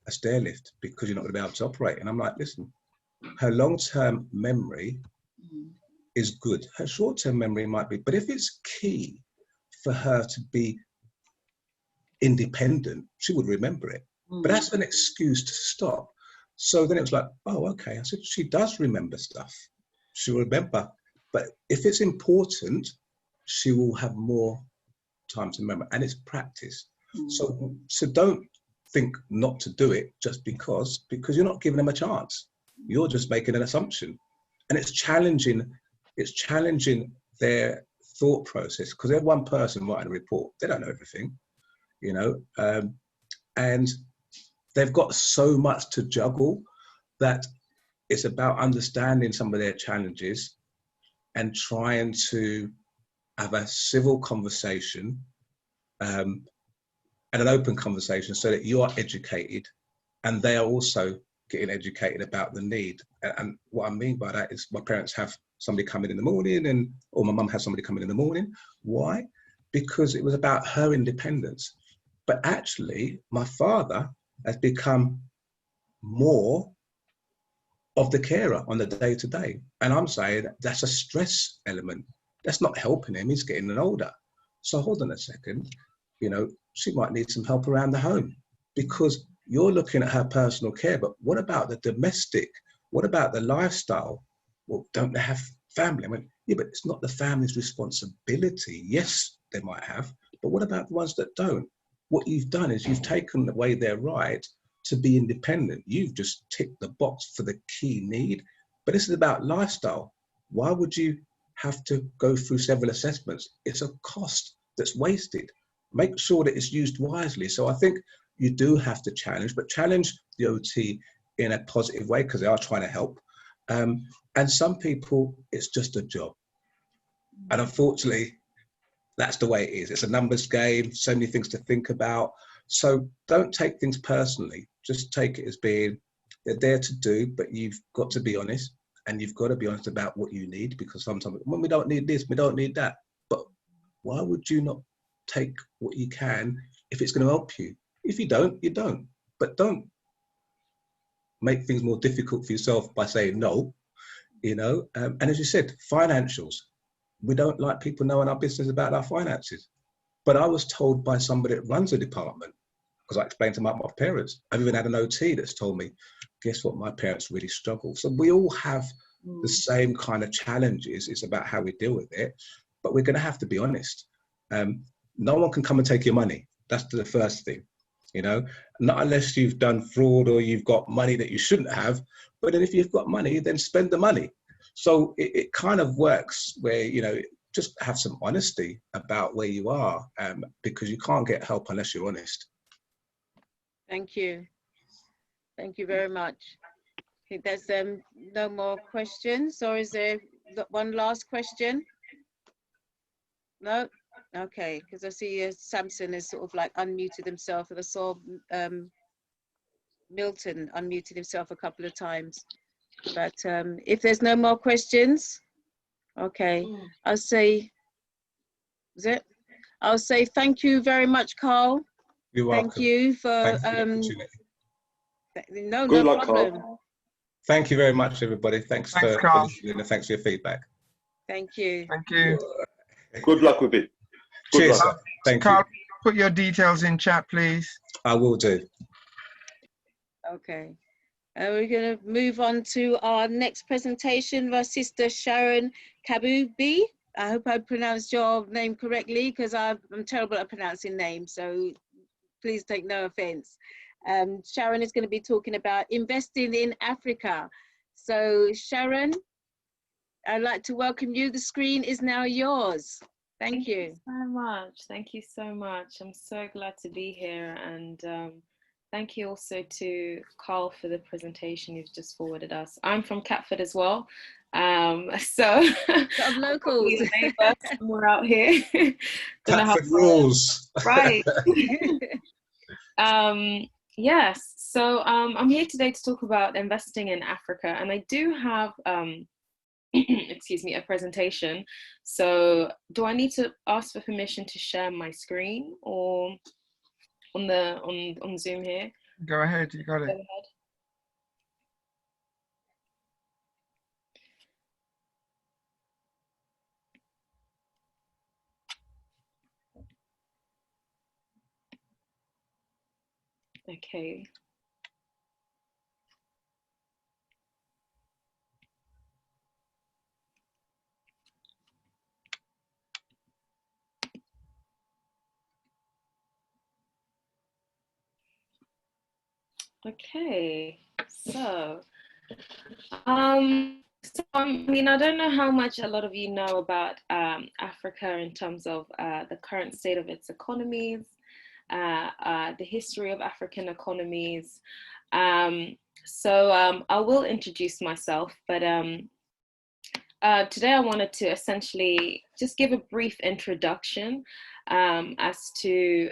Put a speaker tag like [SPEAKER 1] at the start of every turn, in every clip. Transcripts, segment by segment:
[SPEAKER 1] a stair lift because you're not going to be able to operate. And I'm like, listen, her long-term memory is good. Her short-term memory might be, but if it's key for her to be independent, she would remember it. But that's an excuse to stop. So then it was like, oh, okay. I said, she does remember stuff. She'll remember. But if it's important, she will have more time to remember. And it's practice. So don't think not to do it just because you're not giving them a chance. You're just making an assumption. And it's challenging their thought process, because they're one person writing a report. They don't know everything, you know, and they've got so much to juggle that it's about understanding some of their challenges and trying to have a civil conversation and an open conversation so that you are educated and they are also getting educated about the need. And what I mean by that is my parents have somebody come in the morning, or my mum has somebody come in the morning. Why? Because it was about her independence. But actually, my father has become more of the carer on the day-to-day. And I'm saying that's a stress element. That's not helping him. He's getting older. So hold on a second. You know, she might need some help around the home, because you're looking at her personal care. But what about the domestic? What about the lifestyle? Well, don't they have family? I mean, yeah, but it's not the family's responsibility. Yes, they might have. But what about the ones that don't? What you've done is you've taken away their right to be independent. You've just ticked the box for the key need. But this is about lifestyle. Why would you have to go through several assessments? It's a cost that's wasted. Make sure that it's used wisely. So I think you do have to challenge, but challenge the OT in a positive way, because they are trying to help. And some people, it's just a job. And unfortunately, that's the way it is. It's a numbers game, so many things to think about. So don't take things personally. Just take it as being, they're there to do, but you've got to be honest, and you've got to be honest about what you need, because sometimes, when we don't need this, we don't need that. But why would you not take what you can if it's going to help you? If you don't, you don't. But don't make things more difficult for yourself by saying no, you know. And as you said, financials. We don't like people knowing our business about our finances. But I was told by somebody that runs a department, because I explained to my parents. I've even had an OT that's told me, guess what, my parents really struggle. So we all have the same kind of challenges. It's about how we deal with it. But we're going to have to be honest. No one can come and take your money. That's the first thing, you know, not unless you've done fraud or you've got money that you shouldn't have. But then if you've got money, then spend the money. So it kind of works where, you know, just have some honesty about where you are, because you can't get help unless you're honest.
[SPEAKER 2] Thank you. Thank you very much. I think there's no more questions, or is there one last question? No? Okay, because I see Samson has sort of like unmuted himself, and I saw Milton unmuted himself a couple of times. But if there's no more questions, okay, I'll say, is it? I'll say thank you very much, Carl.
[SPEAKER 1] You're welcome.
[SPEAKER 2] Thank you for no luck, problem. Carl.
[SPEAKER 1] Thank you very much, everybody. Thanks for listening, and thanks for your feedback.
[SPEAKER 2] Thank you.
[SPEAKER 3] Thank you.
[SPEAKER 4] Good luck with it.
[SPEAKER 1] Cheers. Thank
[SPEAKER 3] Carl,
[SPEAKER 1] you.
[SPEAKER 3] Put your details in chat, please.
[SPEAKER 1] I will do.
[SPEAKER 2] Okay. We're going to move on to our next presentation by Sister Sharon Kabubi. I hope I pronounced your name correctly, because I'm terrible at pronouncing names, so please take no offense. Sharon is going to be talking about investing in Africa. So Sharon, I'd like to welcome you. The screen is now yours. Thank you.
[SPEAKER 5] So much. Thank you so much. I'm so glad to be here, and thank you also to Carl for the presentation you've just forwarded us. I'm from Catford as well, so
[SPEAKER 2] I'm locals.
[SPEAKER 5] Somewhere out here.
[SPEAKER 1] Catford rules.
[SPEAKER 5] Right. Yes. So I'm here today to talk about investing in Africa, and I do have excuse me, a presentation. So do I need to ask for permission to share my screen or on Zoom here?
[SPEAKER 3] Go ahead, you got
[SPEAKER 5] Go
[SPEAKER 3] it.
[SPEAKER 5] ahead. Okay. Okay, so, I mean, I don't know how much a lot of you know about Africa in terms of the current state of its economies, the history of African economies. I will introduce myself, but today I wanted to essentially just give a brief introduction as to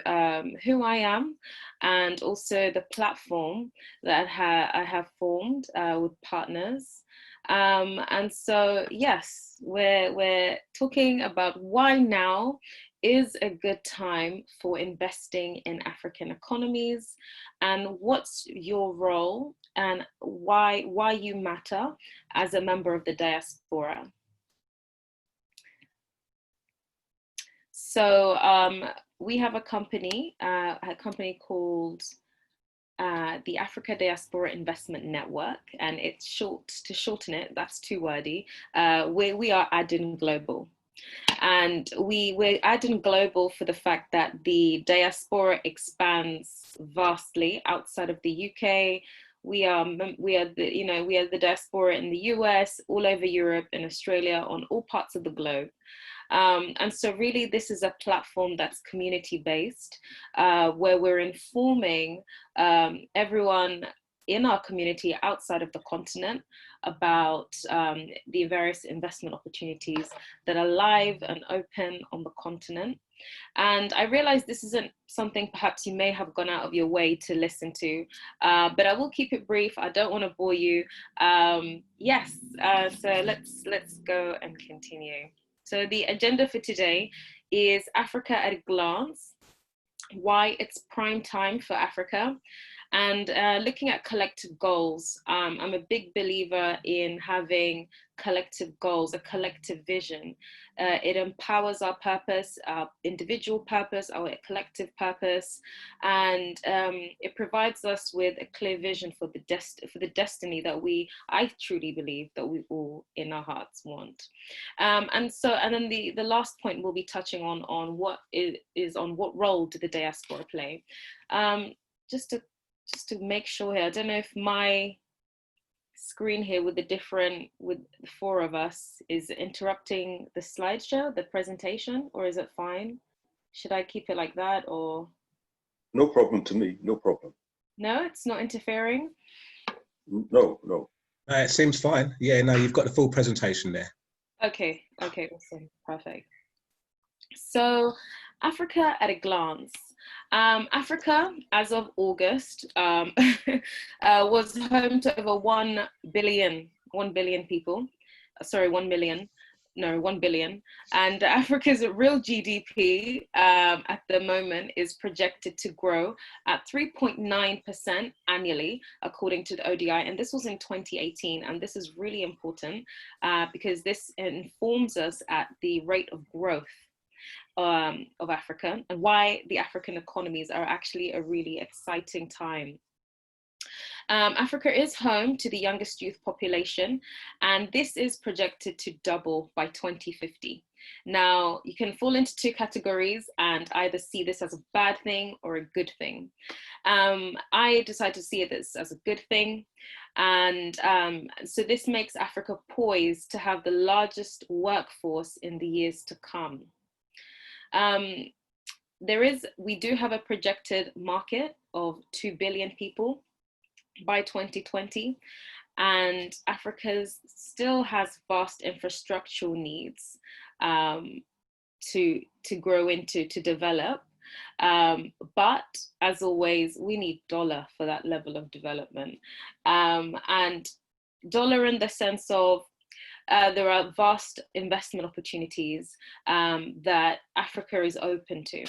[SPEAKER 5] who I am, and also the platform that I have formed with partners. And so, yes, we're talking about why now is a good time for investing in African economies, and what's your role and why you matter as a member of the diaspora. So we have a company called the Africa Diaspora Investment Network, and it's to shorten it, that's too wordy. We are Addin Global. And we're Addin Global for the fact that the diaspora expands vastly outside of the UK. We are the diaspora in the US, all over Europe and Australia, on all parts of the globe. And so really this is a platform that's community-based, where we're informing everyone in our community outside of the continent about the various investment opportunities that are live and open on the continent. And I realize this isn't something perhaps you may have gone out of your way to listen to, but I will keep it brief. I don't want to bore you. So let's go and continue. So the agenda for today is Africa at a glance, why it's prime time for Africa, and looking at collective goals. I'm a big believer in having collective goals, a collective vision. It empowers our purpose, our individual purpose, our collective purpose, and it provides us with a clear vision for the destiny that I truly believe that we all in our hearts want. And then the last point we'll be touching on what what role do the diaspora play. Just to make sure here, I don't know if my screen here with the four of us is interrupting the slideshow, the presentation, or is it fine? Should I keep it like that, or?
[SPEAKER 4] No problem to me, no problem.
[SPEAKER 5] No, it's not interfering?
[SPEAKER 4] No.
[SPEAKER 1] It seems fine. Yeah, no, you've got the full presentation there.
[SPEAKER 5] Okay, awesome, perfect. So Africa at a glance. Africa, as of August, was home to over 1 billion people. Sorry, 1 million. No, 1 billion. And Africa's real GDP at the moment is projected to grow at 3.9% annually, according to the ODI. And this was in 2018. And this is really important because this informs us at the rate of growth of Africa, and why the African economies are actually a really exciting time. Africa is home to the youngest youth population, and this is projected to double by 2050. Now, you can fall into two categories and either see this as a bad thing or a good thing. I decided to see this as a good thing. And so this makes Africa poised to have the largest workforce in the years to come. We do have a projected market of 2 billion people by 2020, and Africa still has vast infrastructural needs to grow into, to develop. But as always, we need dollar for that level of development. And dollar in the sense of there are vast investment opportunities that Africa is open to.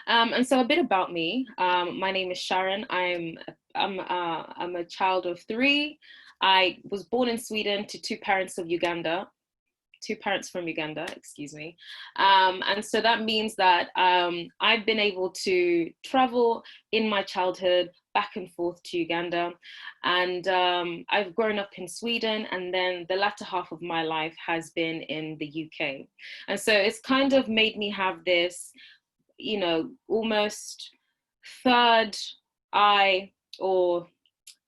[SPEAKER 5] And so a bit about me. My name is Sharon. I'm a child of 3. I was born in Sweden to two parents from Uganda, excuse me. And so that means that I've been able to travel in my childhood back and forth to Uganda. And I've grown up in Sweden, and then the latter half of my life has been in the UK. And so it's kind of made me have this, you know, almost third eye or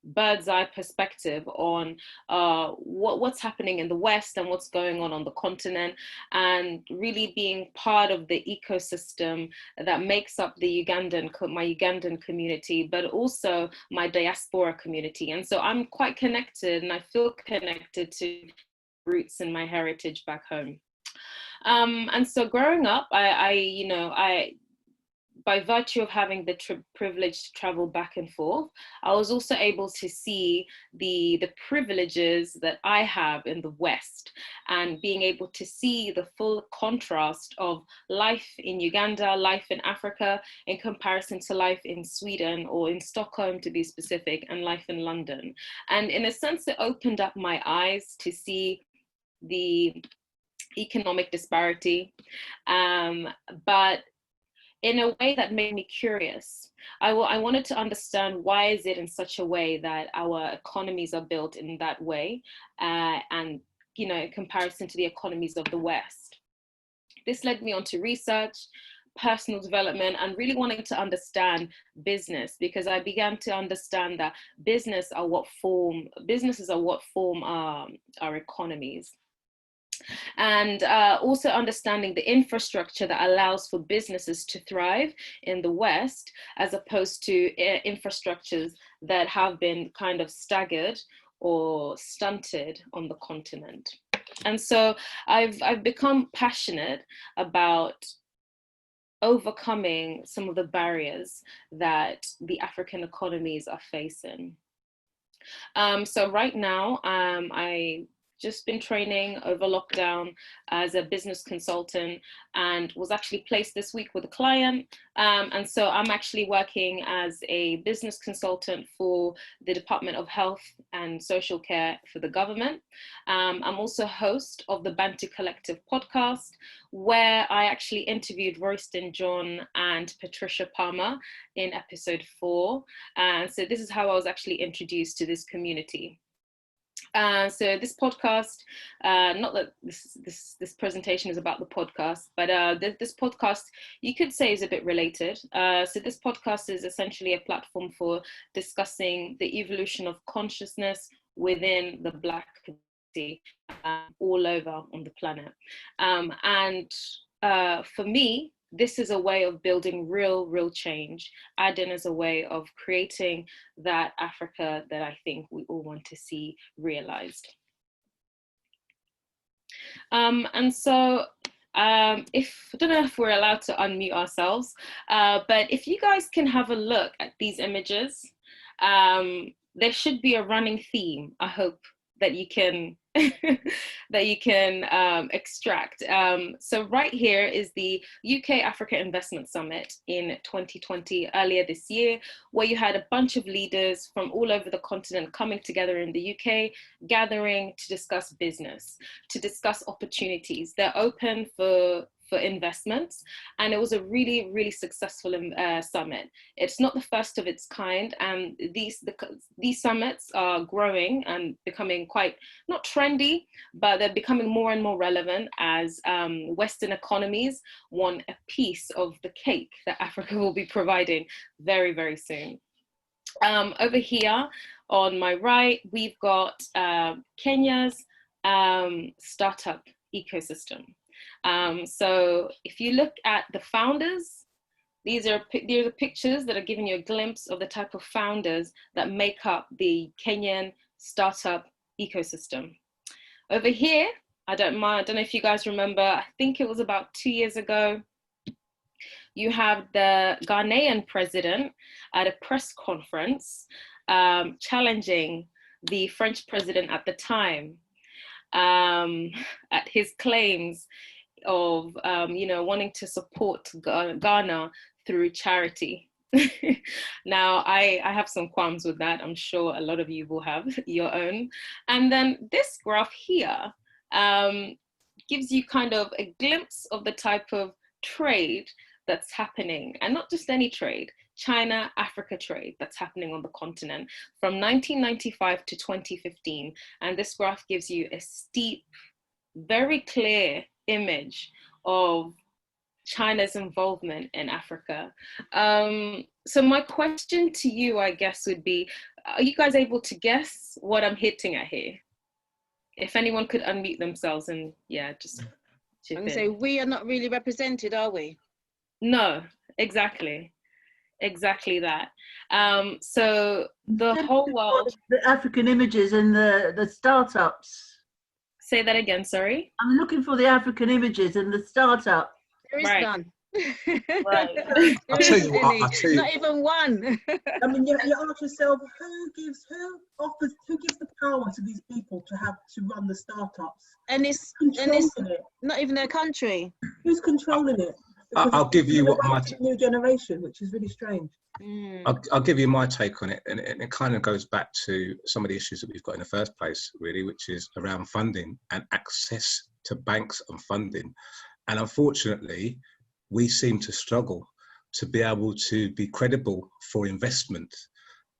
[SPEAKER 5] bird's eye perspective on what's happening in the West and what's going on the continent, and really being part of the ecosystem that makes up my Ugandan community, but also my diaspora community. And so I'm quite connected, and I feel connected to roots and my heritage back home. And so growing up, I by virtue of having the privilege to travel back and forth, I was also able to see the privileges that I have in the West, and being able to see the full contrast of life in Uganda, life in Africa, in comparison to life in Sweden, or in Stockholm to be specific, and life in London. And in a sense, it opened up my eyes to see the economic disparity, but in a way that made me curious. I wanted to understand, why is it in such a way that our economies are built in that way, and, you know, in comparison to the economies of the West. This led me on to research, personal development, and really wanting to understand business, because I began to understand that businesses are what form our economies. And also understanding the infrastructure that allows for businesses to thrive in the West, as opposed to infrastructures that have been kind of staggered or stunted on the continent. And so I've become passionate about overcoming some of the barriers that the African economies are facing. So right now, I just been training over lockdown as a business consultant, and was actually placed this week with a client. And so I'm actually working as a business consultant for the Department of Health and Social Care for the government. I'm also host of the Bantu Collective podcast, where I actually interviewed Royston John and Patricia Palmer in episode 4. And so this is how I was actually introduced to this community. So this podcast, not that this presentation is about the podcast, but this podcast, you could say, is a bit related. So this podcast is essentially a platform for discussing the evolution of consciousness within the Black community all over on the planet. And for me, this is a way of building real change. Aden is a way of creating that Africa that I think we all want to see realized. And so I don't know if we're allowed to unmute ourselves, but if you guys can have a look at these images, there should be a running theme, I hope, that you can extract. So right here is the UK Africa Investment Summit in 2020, earlier this year, where you had a bunch of leaders from all over the continent coming together in the UK, gathering to discuss business, to discuss opportunities. They're open for investments, and it was a really successful summit. It's not the first of its kind, and these summits are growing and becoming quite, not trendy, but they're becoming more and more relevant as Western economies want a piece of the cake that Africa will be providing very soon. Over here on my right, we've got Kenya's startup ecosystem. So if you look at the founders, these are the pictures that are giving you a glimpse of the type of founders that make up the Kenyan startup ecosystem. Over here, I don't know if you guys remember, I think it was about 2 years ago, you have the Ghanaian president at a press conference challenging the French president at the time at his claims of wanting to support Ghana through charity. Now, I have some qualms with that. I'm sure a lot of you will have your own. And then this graph here gives you kind of a glimpse of the type of trade that's happening, and not just any trade, China-Africa trade that's happening on the continent from 1995 to 2015. And this graph gives you a steep, very clear image of China's involvement in Africa. So my question to you, I guess, would be, are you guys able to guess what I'm hitting at here? If anyone could unmute themselves and just chip
[SPEAKER 2] I'm
[SPEAKER 5] in.
[SPEAKER 2] gonna say we are not really represented, are we?
[SPEAKER 5] No, exactly that. So the whole world.
[SPEAKER 6] The African images and the startups.
[SPEAKER 5] Say that again, sorry.
[SPEAKER 6] I'm looking for the African images and the startup.
[SPEAKER 2] There is
[SPEAKER 5] Right.
[SPEAKER 2] none.
[SPEAKER 5] Right.
[SPEAKER 1] I'll tell you what, I'll tell you.
[SPEAKER 2] Not even one.
[SPEAKER 7] I mean, you ask yourself, who gives the power to these people to run the startups?
[SPEAKER 2] and it's
[SPEAKER 7] Controlling it.
[SPEAKER 2] not even their country.
[SPEAKER 7] Who's controlling it? Because
[SPEAKER 1] I'll give you what
[SPEAKER 7] about the new generation, which is really strange.
[SPEAKER 1] I'll give you my take on it, and it kind of goes back to some of the issues that we've got in the first place, really, which is around funding and access to banks and funding. And unfortunately, we seem to struggle to be able to be credible for investment.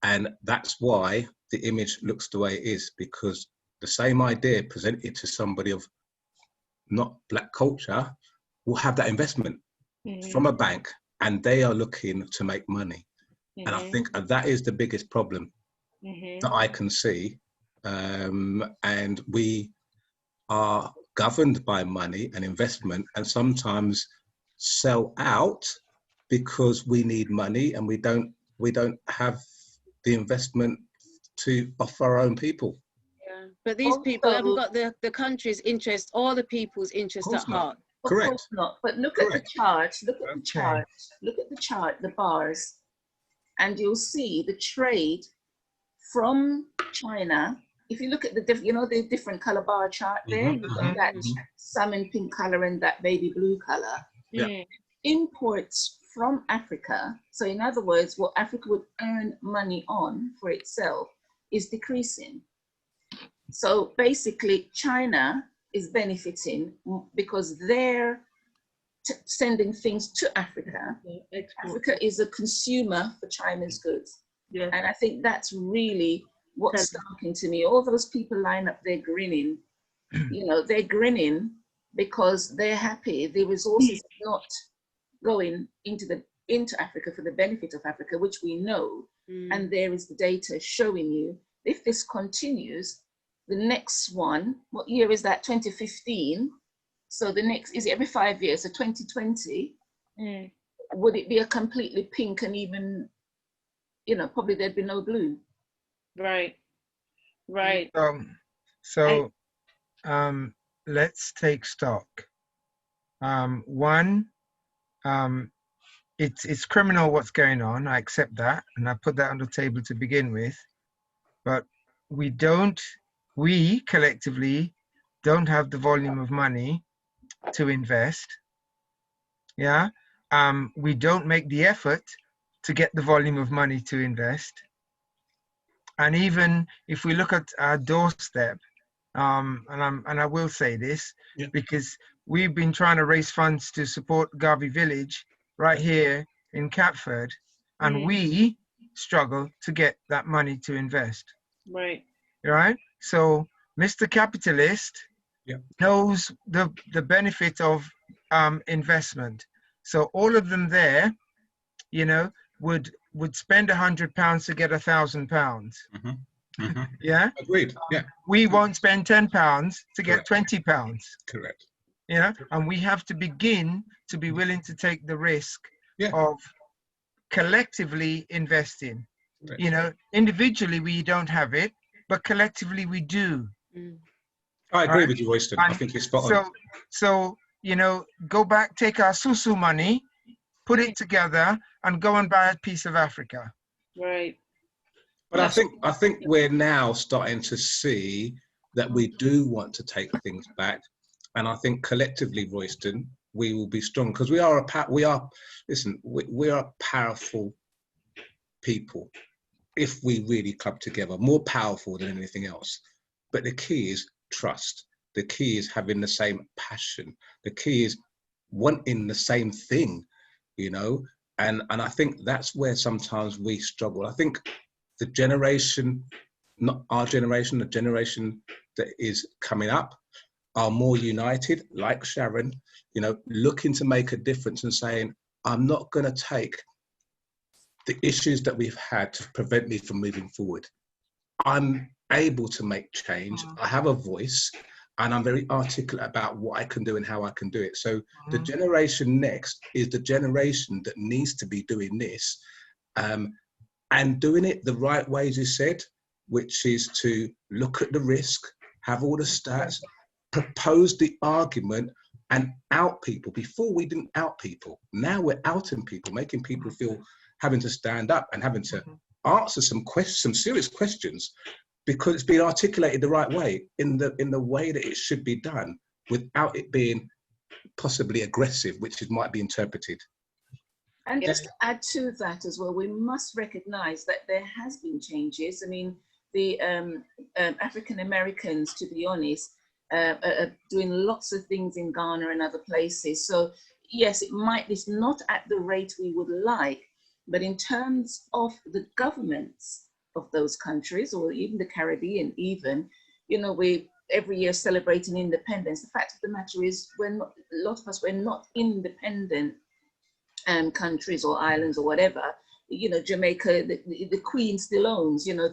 [SPEAKER 1] And that's why the image looks the way it is, because the same idea presented to somebody of not black culture will have that investment from a bank, and they are looking to make money. And I think that is the biggest problem that I can see. And we are governed by money and investment, and sometimes sell out because we need money and we don't have the investment to offer our own people.
[SPEAKER 2] Yeah, but these people haven't got the country's interest or the people's interest at heart.
[SPEAKER 1] Correct.
[SPEAKER 6] Of course not. But look at the chart. Look at the chart. Look at the chart, the bars, and you'll see the trade from China. If you look at the different color bar chart there, you've got that salmon pink color and that baby blue color.
[SPEAKER 1] Yeah.
[SPEAKER 6] Imports from Africa. So in other words, what Africa would earn money on for itself is decreasing. So basically, China is benefiting because they're sending things to Africa. Africa is a consumer for China's goods.
[SPEAKER 7] Yeah.
[SPEAKER 6] And I think that's really what's talking to me. All those people line up, they're grinning. They're grinning because they're happy. The resources are not going into Africa for the benefit of Africa, which we know. And there is the data showing you, if this continues, the next one, what year is that? 2015. So the next, is it every 5 years? So 2020, would it be a completely pink and even, probably there'd be no blue. Right.
[SPEAKER 3] So let's take stock. One, it's criminal what's going on. I accept that, and I put that on the table to begin with. But we collectively don't have the volume of money to invest. Yeah. We don't make the effort to get the volume of money to invest. And even if we look at our doorstep, and I will say this, because we've been trying to raise funds to support Garvey Village right here in Catford, and we struggle to get that money to invest. Right. So Mr. Capitalist knows the benefit of investment. So all of them there, would spend £100 to get £1,000. Yeah.
[SPEAKER 1] Agreed. Yeah.
[SPEAKER 3] We won't spend £10 to get £20.
[SPEAKER 1] Correct.
[SPEAKER 3] And we have to begin to be willing to take the risk of collectively investing. Right. Individually we don't have it, but collectively we do.
[SPEAKER 1] I agree with you, Royston. I think you're spot on.
[SPEAKER 3] So go back, take our Susu money, put it together, and go and buy a piece of Africa. Right.
[SPEAKER 1] But I think we're now starting to see that we do want to take things back. And I think collectively, Royston, we will be strong, because we are we are powerful people if we really club together, more powerful than anything else. But the key is trust. The key is having the same passion. The key is wanting the same thing, you know? And I think that's where sometimes we struggle. I think the generation, not our generation, the generation that is coming up, are more united, like Sharon, you know, looking to make a difference and saying, I'm not going to take the issues that we've had to prevent me from moving forward. I'm able to make change. I have a voice, and I'm very articulate about what I can do and how I can do it. So the generation next is the generation that needs to be doing this, and doing it the right way, as you said, which is to look at the risk, have all the stats, propose the argument, and out people. Before we didn't out people. Now we're outing people, making people feel having to stand up and having to answer some serious questions, because it's been articulated the right way, in the way that it should be done, without it being possibly aggressive, which might be interpreted.
[SPEAKER 6] And just to add to that as well, we must recognize that there has been changes. I mean, the African Americans, to be honest, are doing lots of things in Ghana and other places. So yes, it's not at the rate we would like, but in terms of the governments of those countries, or even the Caribbean even, you know, we every year celebrating independence. The fact of the matter is, a lot of us, we're not independent countries or islands or whatever. You know, Jamaica, the Queen still owns, you know,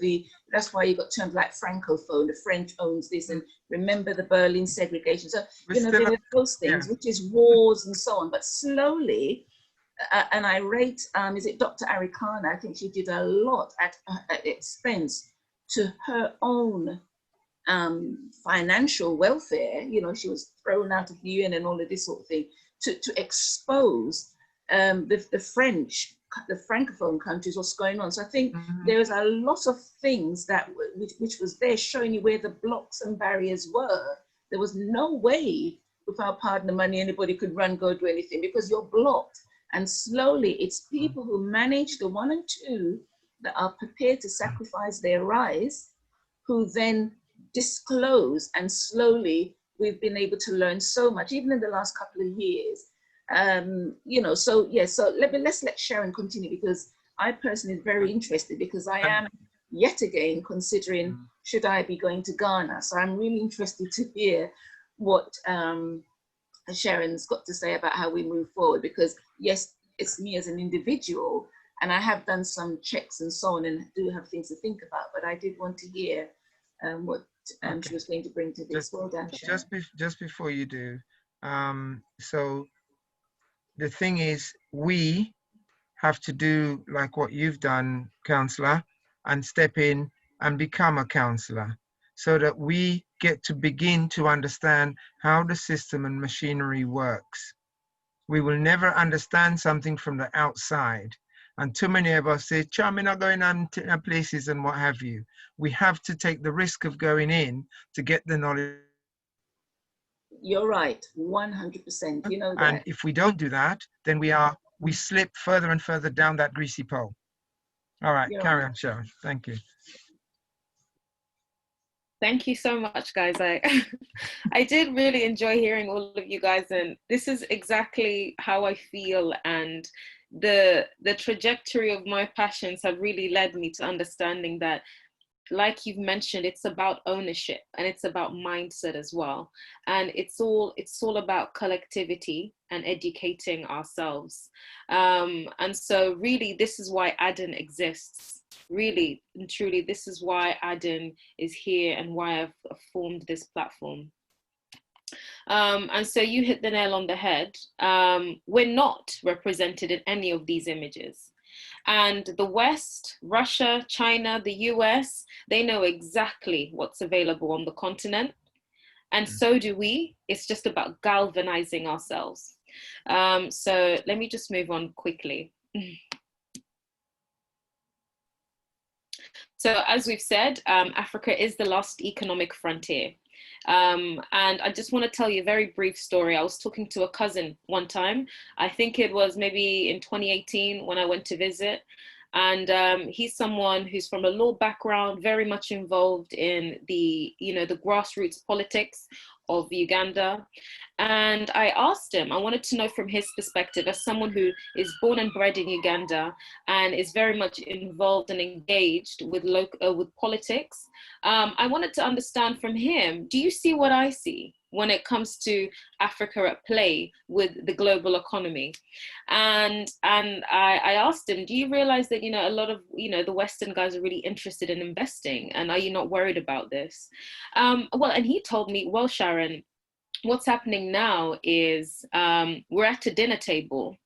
[SPEAKER 6] that's why you got terms like Francophone, the French owns this, and remember the Berlin segregation. So, you know, there are those things, which is wars and so on, but slowly, and I rate, is it Dr. Arikana? I think she did a lot at expense to her own financial welfare. You know, she was thrown out of the UN and all of this sort of thing to expose the French, the Francophone countries, what's going on. So I think there's a lot of things that which was there showing you where the blocks and barriers were. There was no way, without partner money, anybody could go do anything, because you're blocked. And slowly, it's people who manage the 1 and 2 that are prepared to sacrifice their rise, who then disclose, and slowly we've been able to learn so much, even in the last couple of years. You know, so yes, so let's let Sharon continue, because I personally am very interested, because I am yet again considering, should I be going to Ghana? So I'm really interested to hear what Sharon's got to say about how we move forward, because yes, it's me as an individual, and I have done some checks and so on, and do have things to think about, but I did want to hear what she was going to bring to this. Well done, Sharon.
[SPEAKER 3] Just before you do, so the thing is, we have to do like what you've done, counsellor, and step in and become a counsellor, so that we get to begin to understand how the system and machinery works. We will never understand something from the outside. And too many of us say, I'm not going on to places and what have you. We have to take the risk of going in to get the knowledge.
[SPEAKER 6] You're right, 100%. You know that.
[SPEAKER 3] And if we don't do that, then we slip further and further down that greasy pole. All right, carry on, Sharon. Thank you.
[SPEAKER 5] Thank you so much, guys. I did really enjoy hearing all of you guys, and this is exactly how I feel, and the trajectory of my passions have really led me to understanding that, like you've mentioned, it's about ownership, and it's about mindset as well, and it's all about collectivity and educating ourselves, and so really this is why ADDN exists. Really and truly, this is why ADDN is here and why I've formed this platform. And so you hit the nail on the head. We're not represented in any of these images. And the West, Russia, China, the US, they know exactly what's available on the continent. And so do we. It's just about galvanizing ourselves. So let me just move on quickly. So as we've said, Africa is the lost economic frontier. And I just want to tell you a very brief story. I was talking to a cousin one time. I think it was maybe in 2018 when I went to visit. And he's someone who's from a law background, very much involved in the, the grassroots politics of Uganda. And I asked him, I wanted to know from his perspective, as someone who is born and bred in Uganda and is very much involved and engaged with with politics. I wanted to understand from him, do you see what I see when it comes to Africa at play with the global economy? And I asked him, do you realize that, a lot of, the Western guys are really interested in investing, and are you not worried about this? Well, and he told me, well, Sharon, what's happening now is we're at a dinner table.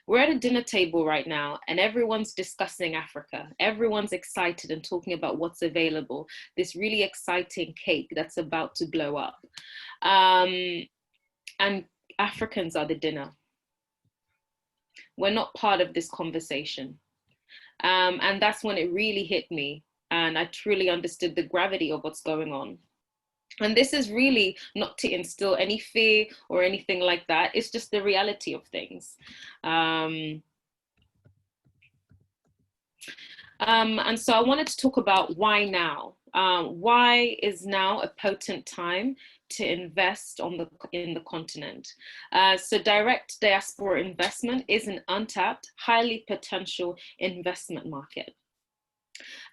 [SPEAKER 5] We're at a dinner table right now, and everyone's discussing Africa. Everyone's excited and talking about what's available, this really exciting cake that's about to blow up. And Africans are the dinner. We're not part of this conversation. And that's when it really hit me, and I truly understood the gravity of what's going on. And this is really not to instill any fear or anything like that. It's just the reality of things. And so I wanted to talk about why now. Why is now a potent time to invest in the continent? So direct diaspora investment is an untapped, highly potential investment market.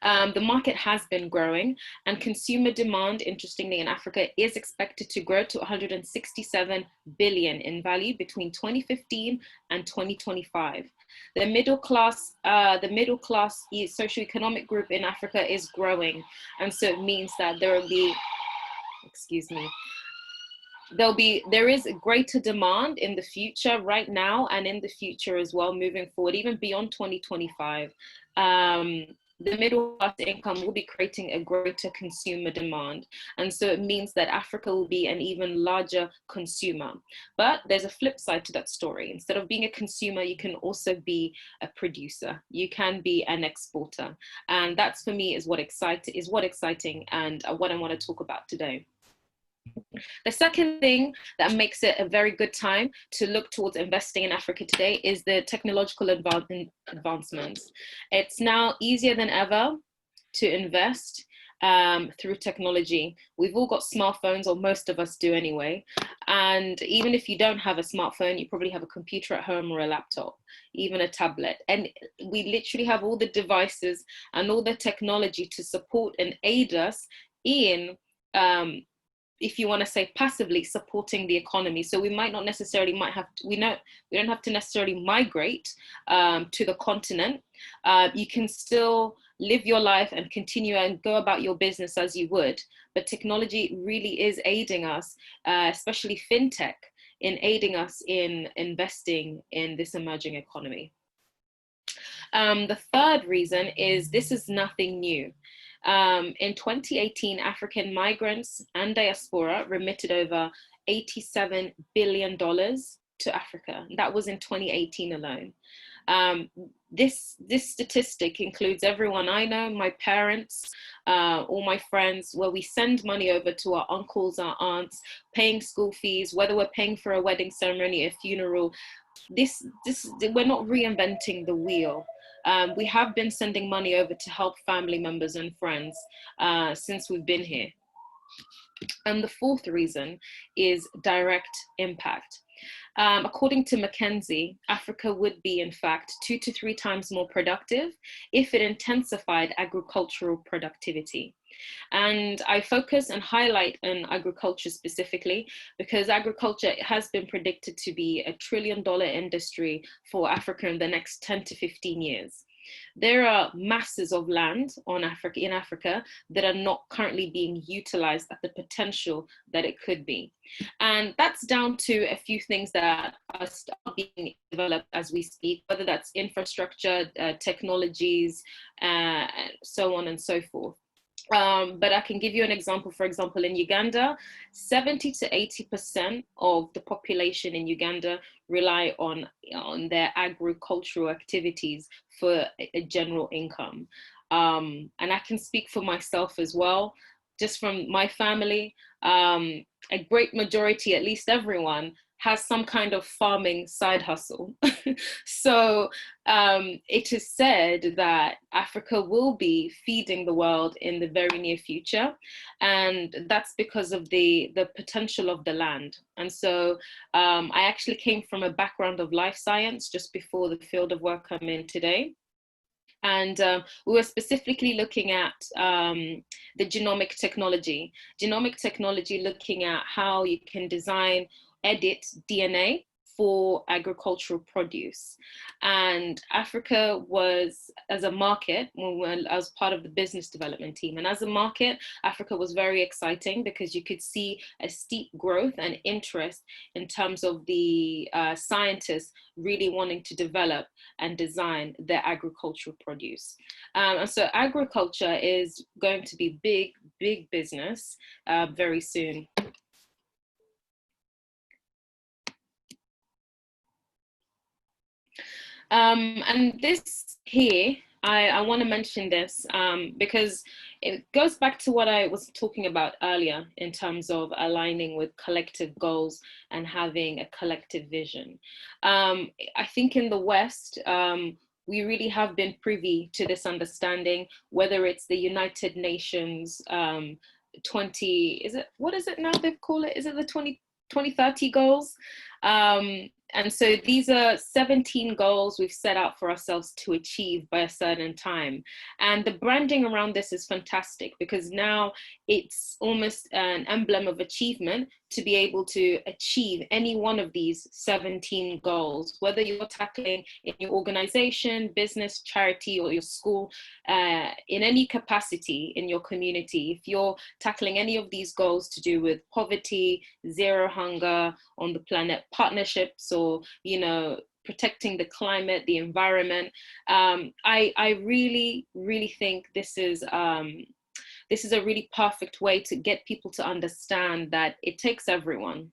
[SPEAKER 5] The market has been growing, and consumer demand, interestingly, in Africa is expected to grow to 167 billion in value between 2015 and 2025. The middle class socioeconomic group in Africa is growing, and so it means that there will be, there is a greater demand in the future, right now, and in the future as well, moving forward, even beyond 2025. The middle class income will be creating a greater consumer demand. And so it means that Africa will be an even larger consumer. But there's a flip side to that story. Instead of being a consumer, you can also be a producer. You can be an exporter. And that's, for me, is what exciting and what I want to talk about today. The second thing that makes it a very good time to look towards investing in Africa today is the technological advancements. It's now easier than ever to invest through technology. We've all got smartphones, or most of us do anyway. And even if you don't have a smartphone, you probably have a computer at home or a laptop, even a tablet. And we literally have all the devices and all the technology to support and aid us in if you want to say passively, supporting the economy. So we might not necessarily we don't have to necessarily migrate to the continent. You can still live your life and continue and go about your business as you would. But technology really is aiding us, especially fintech, in aiding us in investing in this emerging economy. The third reason is this is nothing new. In 2018, African migrants and diaspora remitted over $87 billion to Africa. That was in 2018 alone. This statistic includes everyone I know, my parents, all my friends, where we send money over to our uncles, our aunts, paying school fees, whether we're paying for a wedding ceremony, a funeral. We're not reinventing the wheel. We have been sending money over to help family members and friends since we've been here. And the fourth reason is direct impact. According to McKinsey, Africa would be, in fact, 2 to 3 times more productive if it intensified agricultural productivity. And I focus and highlight on agriculture specifically because agriculture has been predicted to be $1 trillion industry for Africa in the next 10 to 15 years. There are masses of land in Africa that are not currently being utilized at the potential that it could be. And that's down to a few things that are still being developed as we speak, whether that's infrastructure, technologies, so on and so forth. But I can give you an example. For example, in Uganda, 70 to 80% of the population in Uganda rely on their agricultural activities for a general income. And I can speak for myself as well. just from my family, a great majority, at least everyone, has some kind of farming side hustle. So it is said that Africa will be feeding the world in the very near future. And that's because of the potential of the land. And so I actually came from a background of life science just before the field of work I'm in today. And we were specifically looking at the genomic technology looking at how you can design, edit DNA for agricultural produce. And Africa was, as a market, when I was part of the business development team, and as a market, Africa was very exciting because you could see a steep growth and interest in terms of the scientists really wanting to develop and design their agricultural produce. And so agriculture is going to be big business very soon. And this here, I want to mention this because it goes back to what I was talking about earlier in terms of aligning with collective goals and having a collective vision. I think in the West, we really have been privy to this understanding, whether it's the United Nations what is it now they call it? Is it the 2030 goals? And so these are 17 goals we've set out for ourselves to achieve by a certain time. And the branding around this is fantastic because now it's almost an emblem of achievement to be able to achieve any one of these 17 goals, whether you're tackling in your organization, business, charity, or your school, in any capacity in your community. If you're tackling any of these goals to do with poverty, zero hunger on the planet, partnerships, or, you know, protecting the climate, the environment, I really think this is a really perfect way to get people to understand that it takes everyone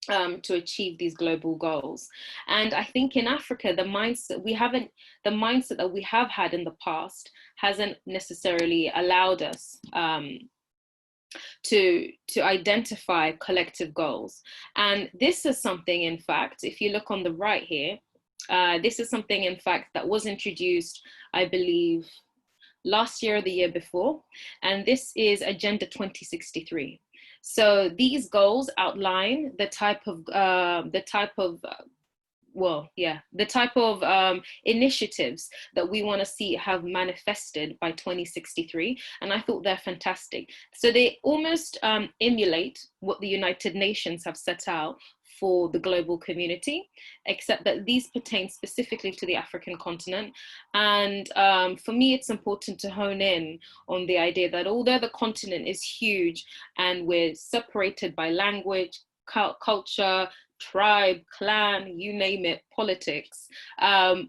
[SPEAKER 5] to achieve these global goals. And I think in Africa, the mindset that we have had in the past hasn't necessarily allowed us to identify collective goals. And this is something, in fact, if you look on the right here, this is something, in fact, that was introduced, I believe, last year or the year before, and this is Agenda 2063. So these goals outline the type of initiatives that we want to see have manifested by 2063, and I thought they're fantastic. So they almost emulate what the United Nations have set out for the global community, except that these pertain specifically to the African continent. And for me, it's important to hone in on the idea that although the continent is huge and we're separated by language, culture, tribe, clan, you name it, politics,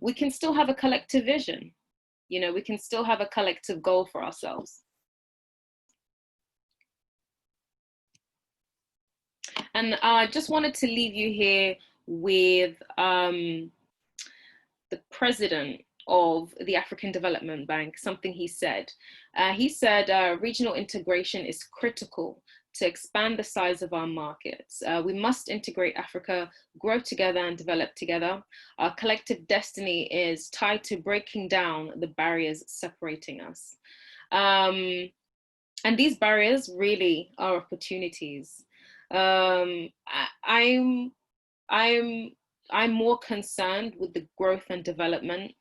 [SPEAKER 5] we can still have a collective vision. You know, we can still have a collective goal for ourselves. And I just wanted to leave you here with the president of the African Development Bank, something he said. He said regional integration is critical to expand the size of our markets. We must integrate Africa, grow together and develop together. Our collective destiny is tied to breaking down the barriers separating us. And these barriers really are opportunities. I'm more concerned with the growth and development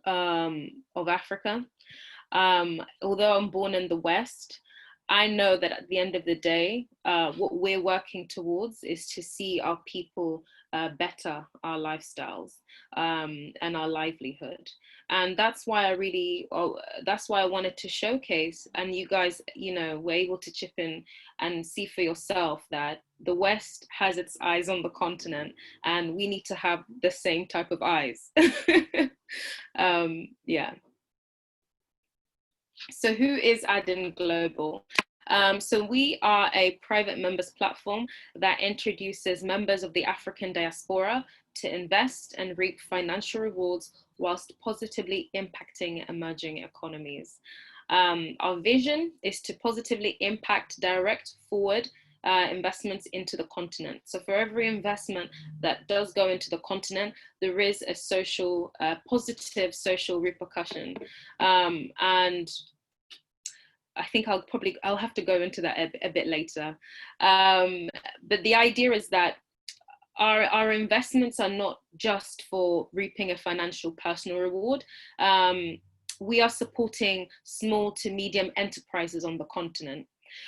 [SPEAKER 5] of Africa. Although I'm born in the West, I know that at the end of the day, what we're working towards is to see our people better our lifestyles and our livelihood. And that's why that's why I wanted to showcase, and you guys, you know, were able to chip in and see for yourself that the West has its eyes on the continent and we need to have the same type of eyes. Yeah. So who is Addin Global? So we are a private members platform that introduces members of the African diaspora to invest and reap financial rewards whilst positively impacting emerging economies. Our vision is to positively impact direct forward investments into the continent. So for every investment that does go into the continent, there is a social, positive social repercussion. And I think I'll have to go into that a bit later. But the idea is that our investments are not just for reaping a financial personal reward. We are supporting small to medium enterprises on the continent.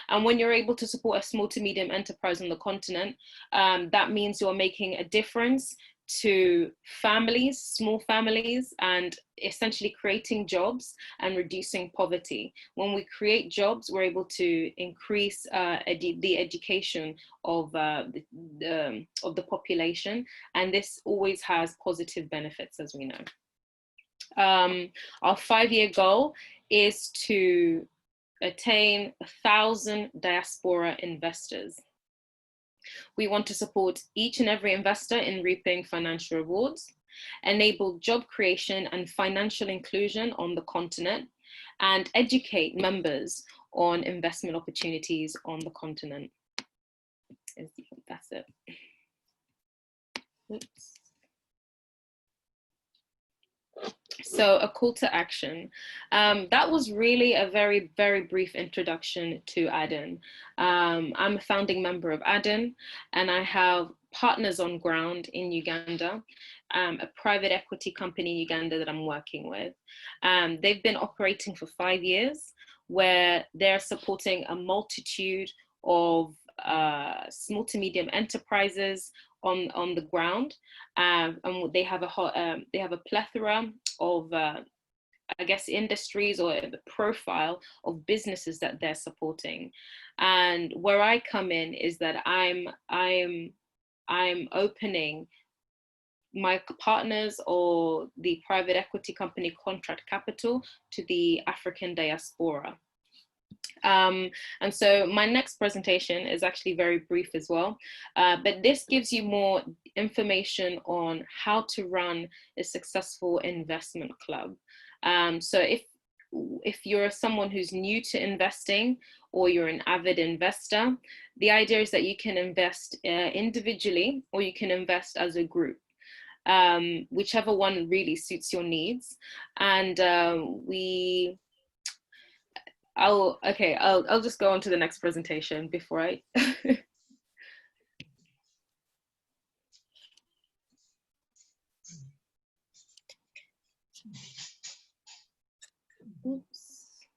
[SPEAKER 5] And when you're able to support a small to medium enterprise on the continent, that means you're making a difference to families, small families, and essentially creating jobs and reducing poverty. When we create jobs, we're able to increase the education of the population, and this always has positive benefits, as we know. Our 5-year goal is to attain 1,000 diaspora investors. We want to support each and every investor in reaping financial rewards, enable job creation and financial inclusion on the continent, and educate members on investment opportunities on the continent. That's it. Oops. So a call to action. That was really a very, very brief introduction to ADIN. I'm a founding member of ADIN, and I have partners on ground in Uganda, a private equity company in Uganda that I'm working with. They've been operating for 5 years, where they're supporting a multitude of small to medium enterprises on the ground, and they have a plethora of I guess industries or the profile of businesses that they're supporting. And where I come in is that I'm opening my partners or the private equity company Contract Capital to the African diaspora. And so my next presentation is actually very brief as well, but this gives you more information on how to run a successful investment club. So if you're someone who's new to investing or you're an avid investor, the idea is that you can invest individually or you can invest as a group. Whichever one really suits your needs. And I'll just go on to the next presentation before I oops.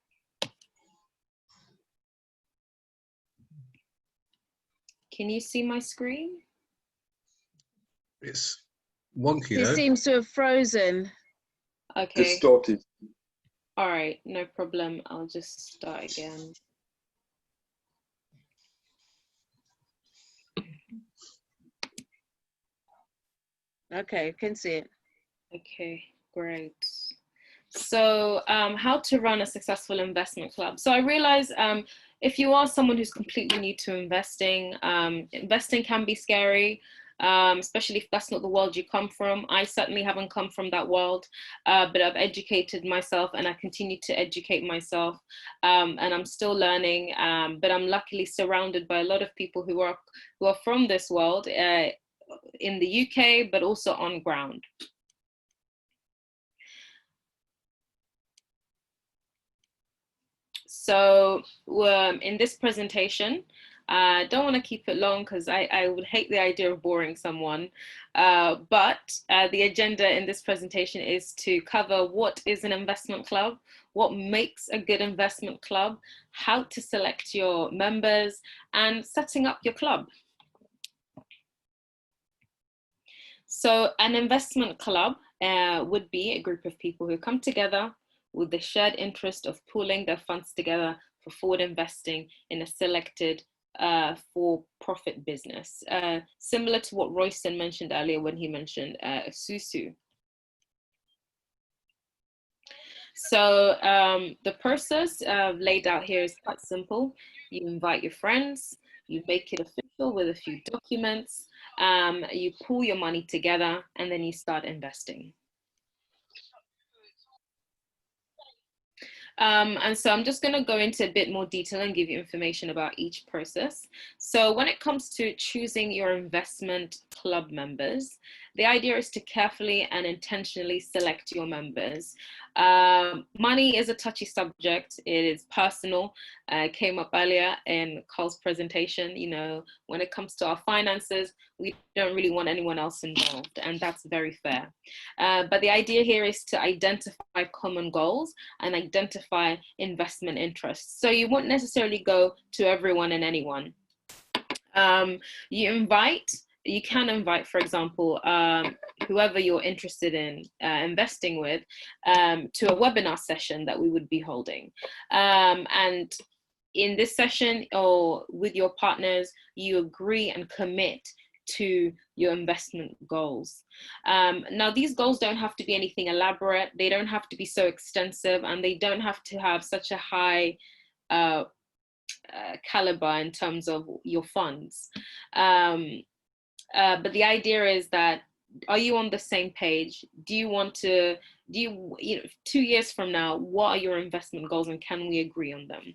[SPEAKER 5] Can you see my screen?
[SPEAKER 1] It's wonky
[SPEAKER 2] It
[SPEAKER 1] though.
[SPEAKER 2] seems to have frozen.
[SPEAKER 5] Okay.
[SPEAKER 4] Distorted.
[SPEAKER 5] All right, no problem. I'll just start again.
[SPEAKER 2] Okay, can see it.
[SPEAKER 5] Okay, great. So how to run a successful investment club. So I realize if you are someone who's completely new to investing, investing can be scary. Especially if that's not the world you come from. I certainly haven't come from that world, but I've educated myself and I continue to educate myself, and I'm still learning, but I'm luckily surrounded by a lot of people who are from this world in the UK, but also on ground. So in this presentation, I don't want to keep it long because I would hate the idea of boring someone, but the agenda in this presentation is to cover what is an investment club, what makes a good investment club, how to select your members, and setting up your club. So an investment club would be a group of people who come together with the shared interest of pooling their funds together for forward investing in a selected for-profit business, similar to what Royston mentioned earlier when he mentioned Susu. So the process laid out here is quite simple. You invite your friends, you make it official with a few documents, you pool your money together, and then you start investing. And so I'm just going to go into a bit more detail and give you information about each process. So when it comes to choosing your investment club members, the idea is to carefully and intentionally select your members. Money is a touchy subject. It is personal. Came up earlier in Carl's presentation. You know, when it comes to our finances, we don't really want anyone else involved, and that's very fair. But the idea here is to identify common goals and identify investment interests. So you won't necessarily go to everyone and anyone. You can invite, for example, whoever you're interested in investing with to a webinar session that we would be holding. And in this session or with your partners, you agree and commit to your investment goals. Now, these goals don't have to be anything elaborate. They don't have to be so extensive, and they don't have to have such a high caliber in terms of your funds. But the idea is that, are you on the same page? Do you want to, you know, 2 years from now, what are your investment goals, and can we agree on them?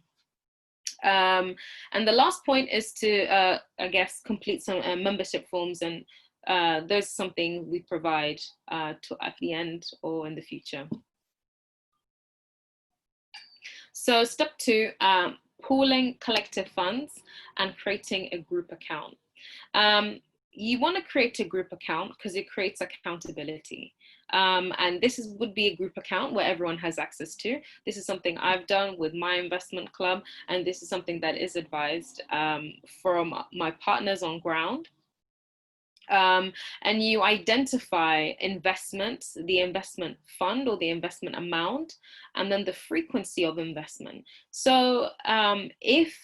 [SPEAKER 5] And the last point is to, I guess, complete some membership forms, and there's something we provide at the end or in the future. So step 2, pooling collective funds and creating a group account. You want to create a group account because it creates accountability. And this would be a group account where everyone has access to. This is something I've done with my investment club, and this is something that is advised from my partners on ground. And you identify investments, the investment fund or the investment amount, and then the frequency of investment. So if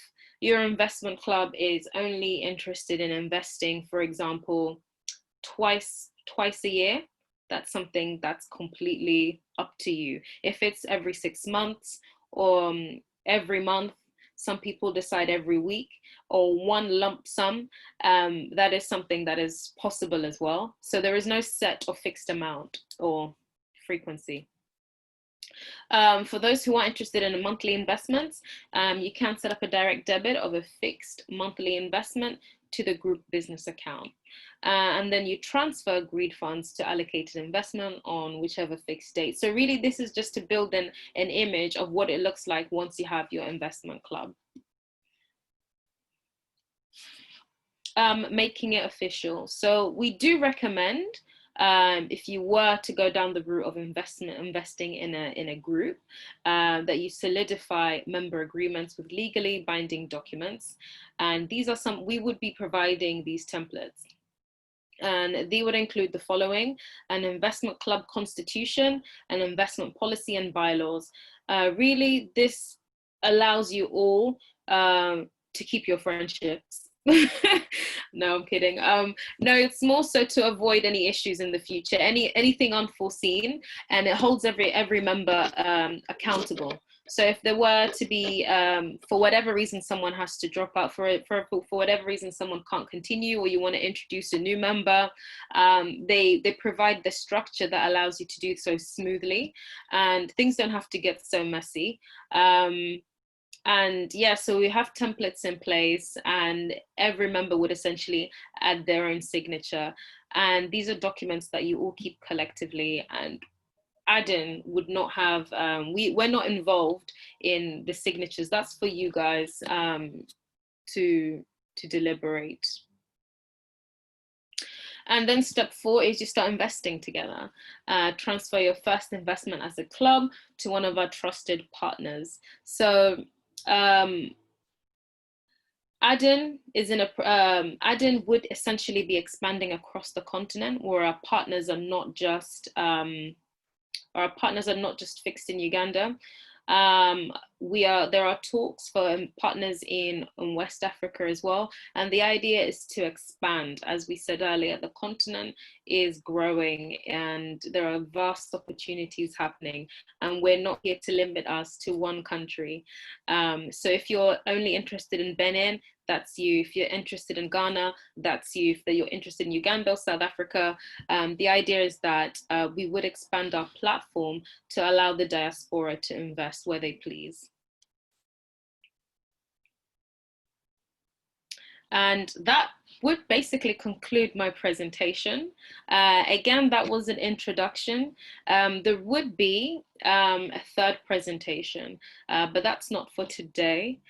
[SPEAKER 5] your investment club is only interested in investing, for example, twice a year, that's something that's completely up to you. If it's every 6 months or every month, some people decide every week, or one lump sum, that is something that is possible as well. So there is no set or fixed amount or frequency. For those who are interested in monthly investments, you can set up a direct debit of a fixed monthly investment to the group business account. And then you transfer agreed funds to allocated investment on whichever fixed date. So really, this is just to build an image of what it looks like once you have your investment club. Making it official. So we do recommend, if you were to go down the route of investing in a group, that you solidify member agreements with legally binding documents. And these are some, we would be providing these templates. And they would include the following: an investment club constitution, an investment policy and bylaws. Really, this allows you all to keep your friendships. No, I'm kidding. No, it's more so to avoid any issues in the future, anything unforeseen, and it holds every member accountable. So if there were to be, for whatever reason, someone has to drop out, for whatever reason, someone can't continue, or you want to introduce a new member, they provide the structure that allows you to do so smoothly, and things don't have to get so messy. And yeah, so we have templates in place, and every member would essentially add their own signature. And these are documents that you all keep collectively, and Adin would not have, we're not involved in the signatures. That's for you guys to deliberate. And then step 4 is you start investing together. Transfer your first investment as a club to one of our trusted partners. So Adin is in a, Adin would essentially be expanding across the continent, where our partners are not just fixed in Uganda. There are talks for partners in West Africa as well. And the idea is to expand. As we said earlier, the continent is growing and there are vast opportunities happening. And we're not here to limit us to one country. So if you're only interested in Benin, that's you. If you're interested in Ghana, that's you. If you're interested in Uganda, South Africa, the idea is that we would expand our platform to allow the diaspora to invest where they please. And that would basically conclude my presentation. Again, that was an introduction. There would be a third presentation, but that's not for today.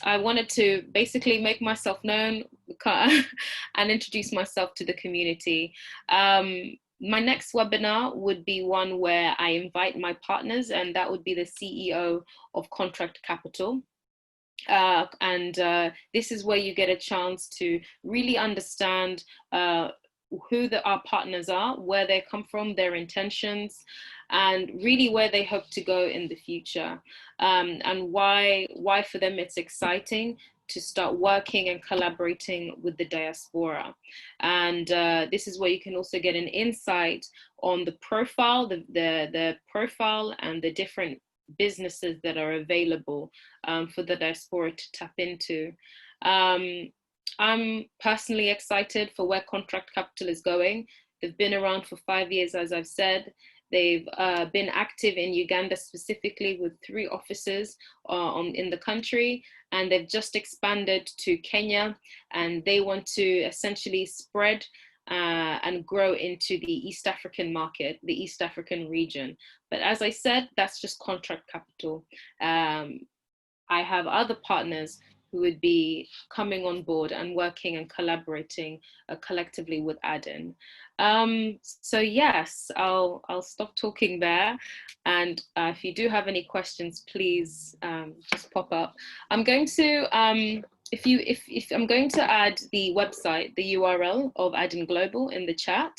[SPEAKER 5] I wanted to basically make myself known and introduce myself to the community. My next webinar would be one where I invite my partners, and that would be the CEO of Contract Capital. This is where you get a chance to really understand who our partners are, where they come from, their intentions, and really where they hope to go in the future, and why for them it's exciting to start working and collaborating with the diaspora. And this is where you can also get an insight on the profile, the profile and the different businesses that are available for the diaspora to tap into. I'm personally excited for where Contract Capital is going. They've been around for 5 years, as I've said. They've been active in Uganda specifically with 3 offices in the country, and they've just expanded to Kenya, and they want to essentially spread and grow into the East African market, the East African region. But as I said, that's just Contract Capital. I have other partners who would be coming on board and working and collaborating collectively with ADIN. So yes, I'll stop talking there. And if you do have any questions, please just pop up. I'm going to, if I'm going to add the website, the URL of ADIN Global in the chat.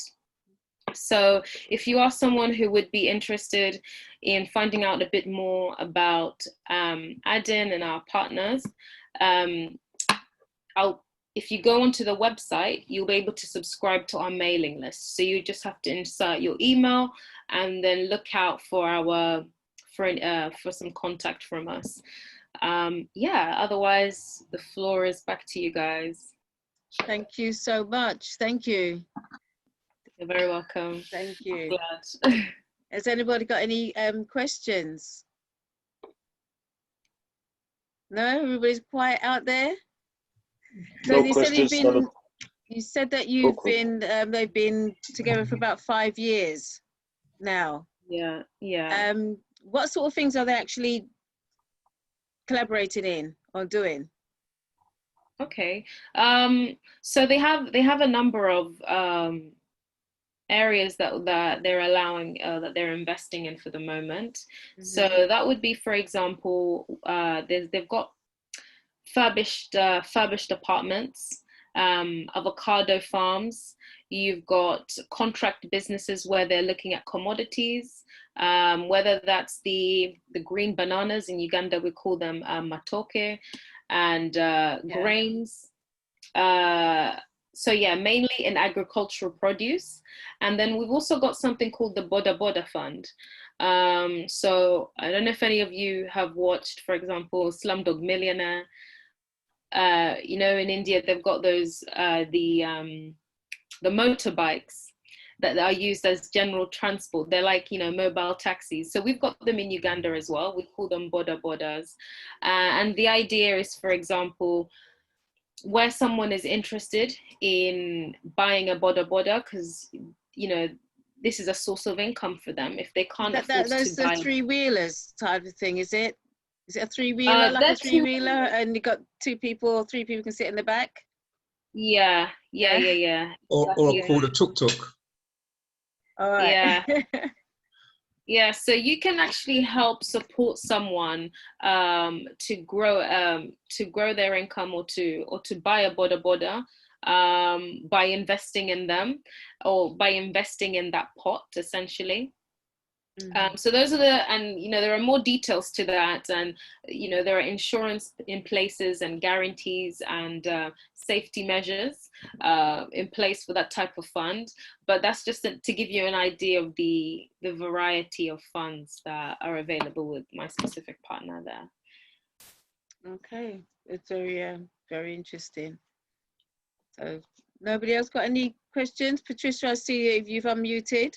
[SPEAKER 5] So if you are someone who would be interested in finding out a bit more about ADIN and our partners, if you go onto the website, you'll be able to subscribe to our mailing list. So you just have to insert your email and then look out for our for some contact from us. Yeah, otherwise the floor is back to you guys.
[SPEAKER 2] Thank you so much. Thank you.
[SPEAKER 5] You're very welcome.
[SPEAKER 2] Thank you.
[SPEAKER 5] Glad.
[SPEAKER 2] Has anybody got any questions? No, everybody's quiet out there. So
[SPEAKER 4] No
[SPEAKER 2] you
[SPEAKER 4] questions.
[SPEAKER 2] said you said that you've been they've been together for about 5 years now.
[SPEAKER 5] Yeah, yeah.
[SPEAKER 2] What sort of things are they actually collaborating in or doing?
[SPEAKER 5] Okay. So they have a number of areas that they're allowing that they're investing in for the moment. Mm-hmm. So that would be, for example, they've got furbished apartments, avocado farms. You've got contract businesses where they're looking at commodities, whether that's the green bananas. In Uganda we call them matoke, and grains. So yeah, mainly in agricultural produce. And then we've also got something called the Boda Boda Fund. So I don't know if any of you have watched, for example, Slumdog Millionaire. You know, in India, they've got those, the motorbikes that are used as general transport. They're like, you know, mobile taxis. So we've got them in Uganda as well. We call them Boda Bodas. And the idea is, for example, where someone is interested in buying a Boda Boda, because, you know, this is a source of income for them if they can't afford
[SPEAKER 2] those
[SPEAKER 5] to buy.
[SPEAKER 2] The three-wheelers type of thing, is it? Is it a three-wheeler, like a three-wheeler, and you've got 2 people or 3 people can sit in the back?
[SPEAKER 5] Yeah.
[SPEAKER 1] Or called a tuk-tuk.
[SPEAKER 2] All right.
[SPEAKER 5] Yeah. Yeah, so you can actually help support someone to grow their income or to buy a Boda Boda by investing in them or by investing in that pot, essentially. Mm-hmm. So those are and you know, there are more details to that, and you know, there are insurance in places and guarantees and safety measures in place for that type of fund. But that's just to give you an idea of the variety of funds that are available with my specific partner there.
[SPEAKER 2] Okay, it's very interesting. So nobody else got any questions? Patricia, I see you, if you've unmuted.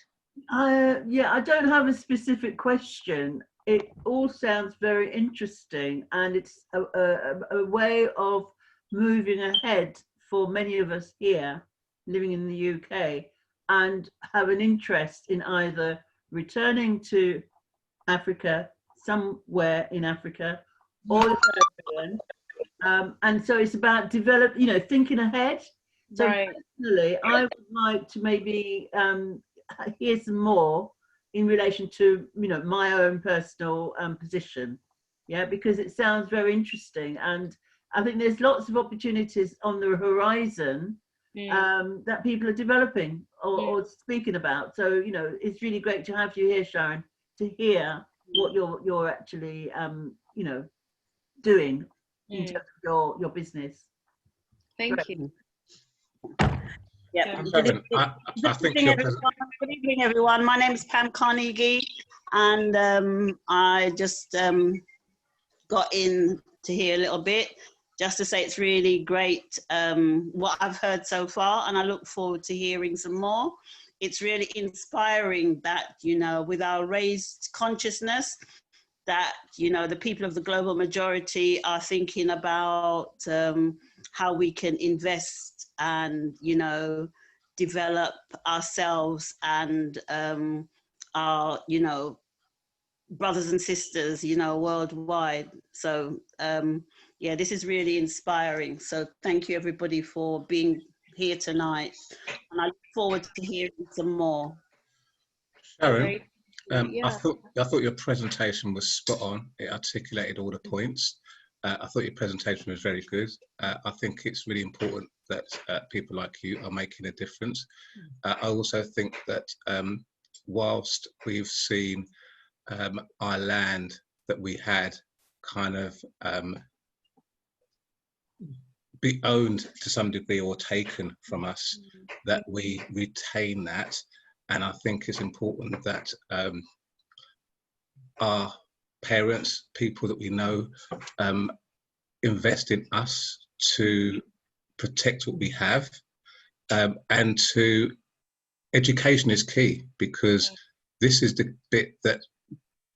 [SPEAKER 8] Yeah, I don't have a specific question. It all sounds very interesting, and it's a way of moving ahead for many of us here living in the UK and have an interest in either returning to Africa, somewhere in Africa, or the Caribbean. And so it's about thinking ahead. So
[SPEAKER 5] Right.
[SPEAKER 8] personally, I would like to maybe hear some more in relation to my own personal position, because it sounds very interesting, and I think there's lots of opportunities on the horizon that people are developing or speaking about. So it's really great to have you here, Sharon, to hear what you're actually doing in terms of your business.
[SPEAKER 5] Thank you.
[SPEAKER 9] Yeah.
[SPEAKER 1] Sharon, I think you're
[SPEAKER 9] Good evening, everyone. My name is Pam Carnegie, and I just got in to hear a little bit, just to say it's really great what I've heard so far, and I look forward to hearing some more. It's really inspiring that, with our raised consciousness, that, the people of the global majority are thinking about how we can invest and, develop ourselves and our, brothers and sisters, worldwide. So, yeah, this is really inspiring. So thank you, everybody, for being here tonight. And I look forward to hearing some more.
[SPEAKER 1] Sharon.
[SPEAKER 5] Yeah.
[SPEAKER 1] I thought your presentation was spot on. It articulated all the points. I thought your presentation was very good. I think it's really important that people like you are making a difference. I also think that whilst we've seen our land that we had kind of be owned to some degree or taken from us, that we retain that. And I think it's important that our parents, people that we know, invest in us to protect what we have, and to education is key, because this is the bit that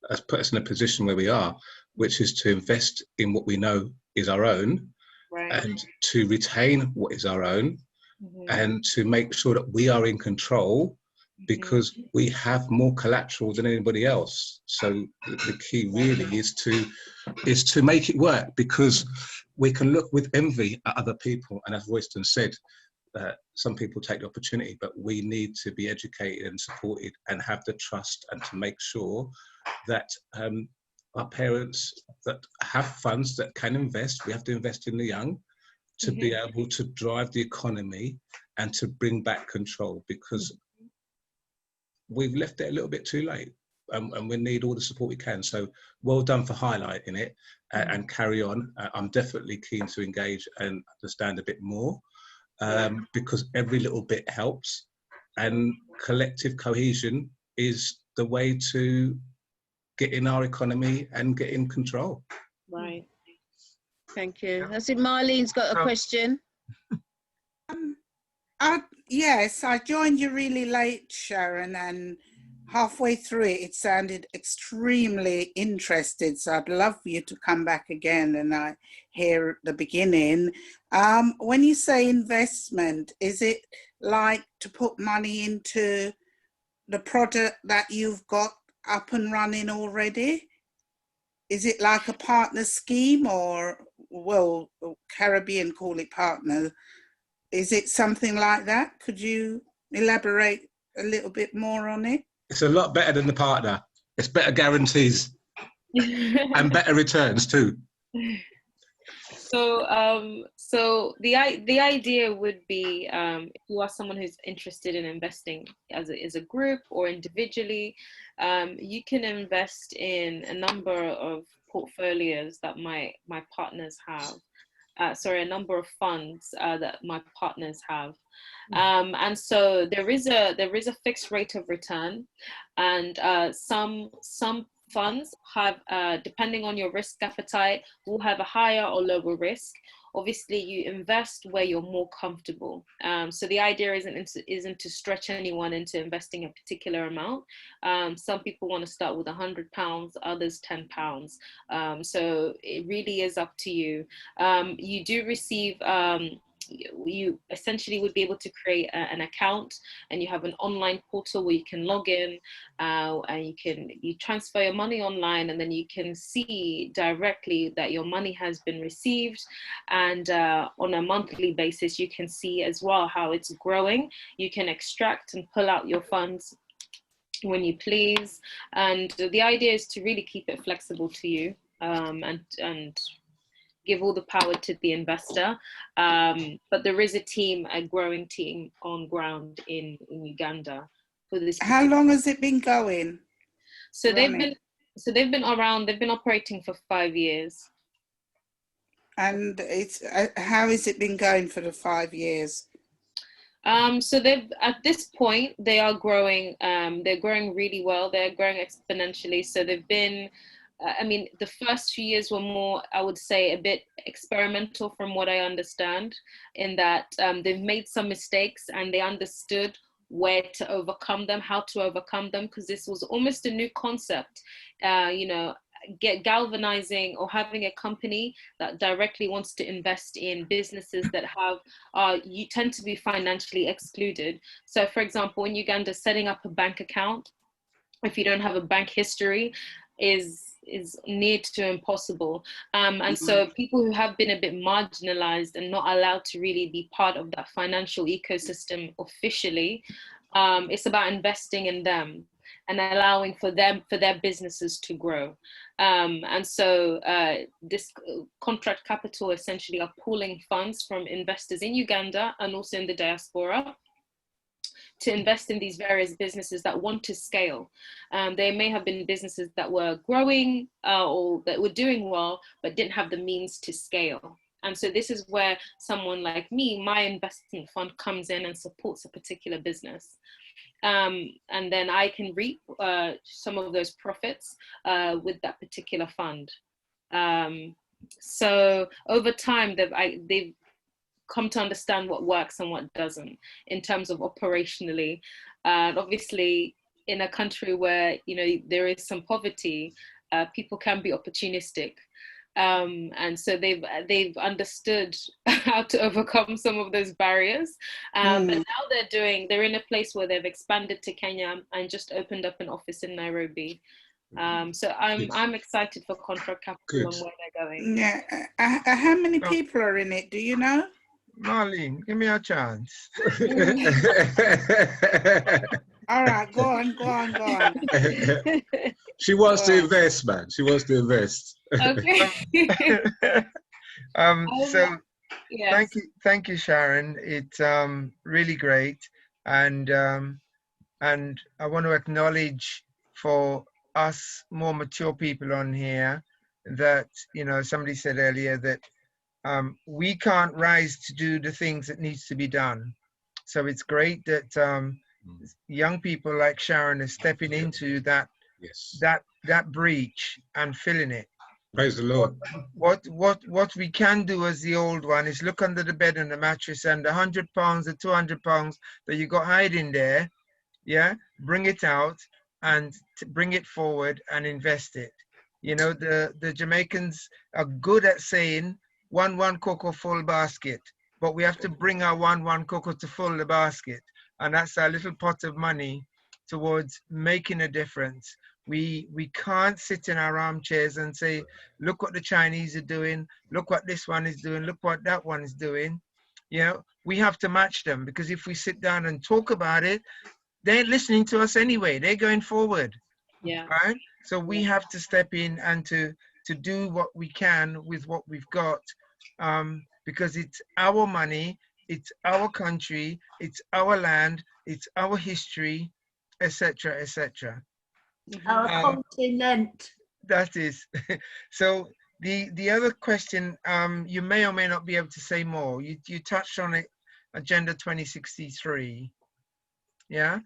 [SPEAKER 1] has put us in a position where we are, which is to invest in what we know is our own, and to retain what is our own, and to make sure that we are in control, because we have more collateral than anybody else. So the key really is to make it work, because we can look with envy at other people, and as Royston said, some people take the opportunity, but we need to be educated and supported and have the trust, and to make sure that our parents that have funds that can invest, we have to invest in the young to be able to drive the economy and to bring back control, because we've left it a little bit too late, and we need all the support we can. So well done for highlighting it, and carry on. I'm definitely keen to engage and understand a bit more, because every little bit helps, and collective cohesion is the way to get in our economy and get in control.
[SPEAKER 5] Right.
[SPEAKER 2] Thank you. I see Marlene's got a question.
[SPEAKER 10] Yes, I joined you really late, Sharon, and halfway through it sounded extremely interested. So I'd love for you to come back again and I hear the beginning. When you say investment, is it like to put money into the product that you've got up and running already? Is it like a partner scheme, or, well, Caribbean call it partner? Is it something like that? Could you elaborate a little bit more on it?
[SPEAKER 1] It's a lot better than the partner. It's better guarantees and better returns too.
[SPEAKER 5] So the idea would be, if you are someone who's interested in investing as a group or individually, you can invest in a number of portfolios that my partners have. A number of funds that my partners have, and so there is a fixed rate of return, and some funds have, depending on your risk appetite, will have a higher or lower risk. Obviously, you invest where you're more comfortable. So the idea isn't to stretch anyone into investing a particular amount. Some people want to start with £100, others £10. So it really is up to you. You do receive, you essentially would be able to create an account, and you have an online portal where you can log in, and you transfer your money online, and then you can see directly that your money has been received, and on a monthly basis you can see as well how it's growing. You can extract and pull out your funds when you please, and the idea is to really keep it flexible to you, and give all the power to the investor. But there is a growing team on ground in Uganda for this.
[SPEAKER 10] How long has it been going?
[SPEAKER 5] So they've been operating for 5 years.
[SPEAKER 10] And it's how has it been going for the 5 years?
[SPEAKER 5] So at this point they are growing. They're growing really well. They're growing exponentially. So they've been, I mean, the first few years were more, I would say, a bit experimental from what I understand, in that they've made some mistakes and they understood where to overcome them, how to overcome them, because this was almost a new concept, galvanizing or having a company that directly wants to invest in businesses that have, you tend to be financially excluded. So for example, in Uganda, setting up a bank account, if you don't have a bank history, is near to impossible. And so people who have been a bit marginalized and not allowed to really be part of that financial ecosystem officially, it's about investing in them and allowing for their businesses to grow. And so this contract capital essentially are pooling funds from investors in Uganda and also in the diaspora to invest in these various businesses that want to scale. They may have been businesses that were growing or that were doing well, but didn't have the means to scale. And so this is where someone like me, my investment fund, comes in and supports a particular business. And then I can reap some of those profits with that particular fund. So over time, they've come to understand what works and what doesn't in terms of operationally. Obviously, in a country where there is some poverty, people can be opportunistic. And so they've understood how to overcome some of those barriers. But now they're in a place where they've expanded to Kenya and just opened up an office in Nairobi. So I'm excited for Contract Capital and where they're going.
[SPEAKER 10] Yeah. How many people are in it? Do you know?
[SPEAKER 3] Marlene, give me a chance.
[SPEAKER 10] All right, go on.
[SPEAKER 1] She wants to invest, man. She wants to invest.
[SPEAKER 5] Okay.
[SPEAKER 3] So
[SPEAKER 5] yes.
[SPEAKER 3] thank you, Sharon. It's really great, and I want to acknowledge for us more mature people on here that somebody said earlier that we can't rise to do the things that needs to be done. So it's great that young people like Sharon are stepping into that breach and filling it.
[SPEAKER 1] Praise the Lord.
[SPEAKER 3] What we can do as the old one is look under the bed and the mattress, and the £100 or £200 that you got hiding there, bring it out and bring it forward and invest it. The Jamaicans are good at saying one cocoa full basket, but we have to bring our one cocoa to full the basket, and that's our little pot of money towards making a difference. We can't sit in our armchairs and say, look what the Chinese are doing, look what this one is doing, look what that one is doing. We have to match them, because if we sit down and talk about it, they're listening to us anyway. They're going forward.
[SPEAKER 5] Yeah.
[SPEAKER 3] Right? So we have to step in and to do what we can with what we've got, because it's our money, it's our country, it's our land, it's our history, etc., etc.
[SPEAKER 8] Our continent.
[SPEAKER 3] That is. So the other question, you may or may not be able to say more. You touched on it, Agenda 2063. Yeah.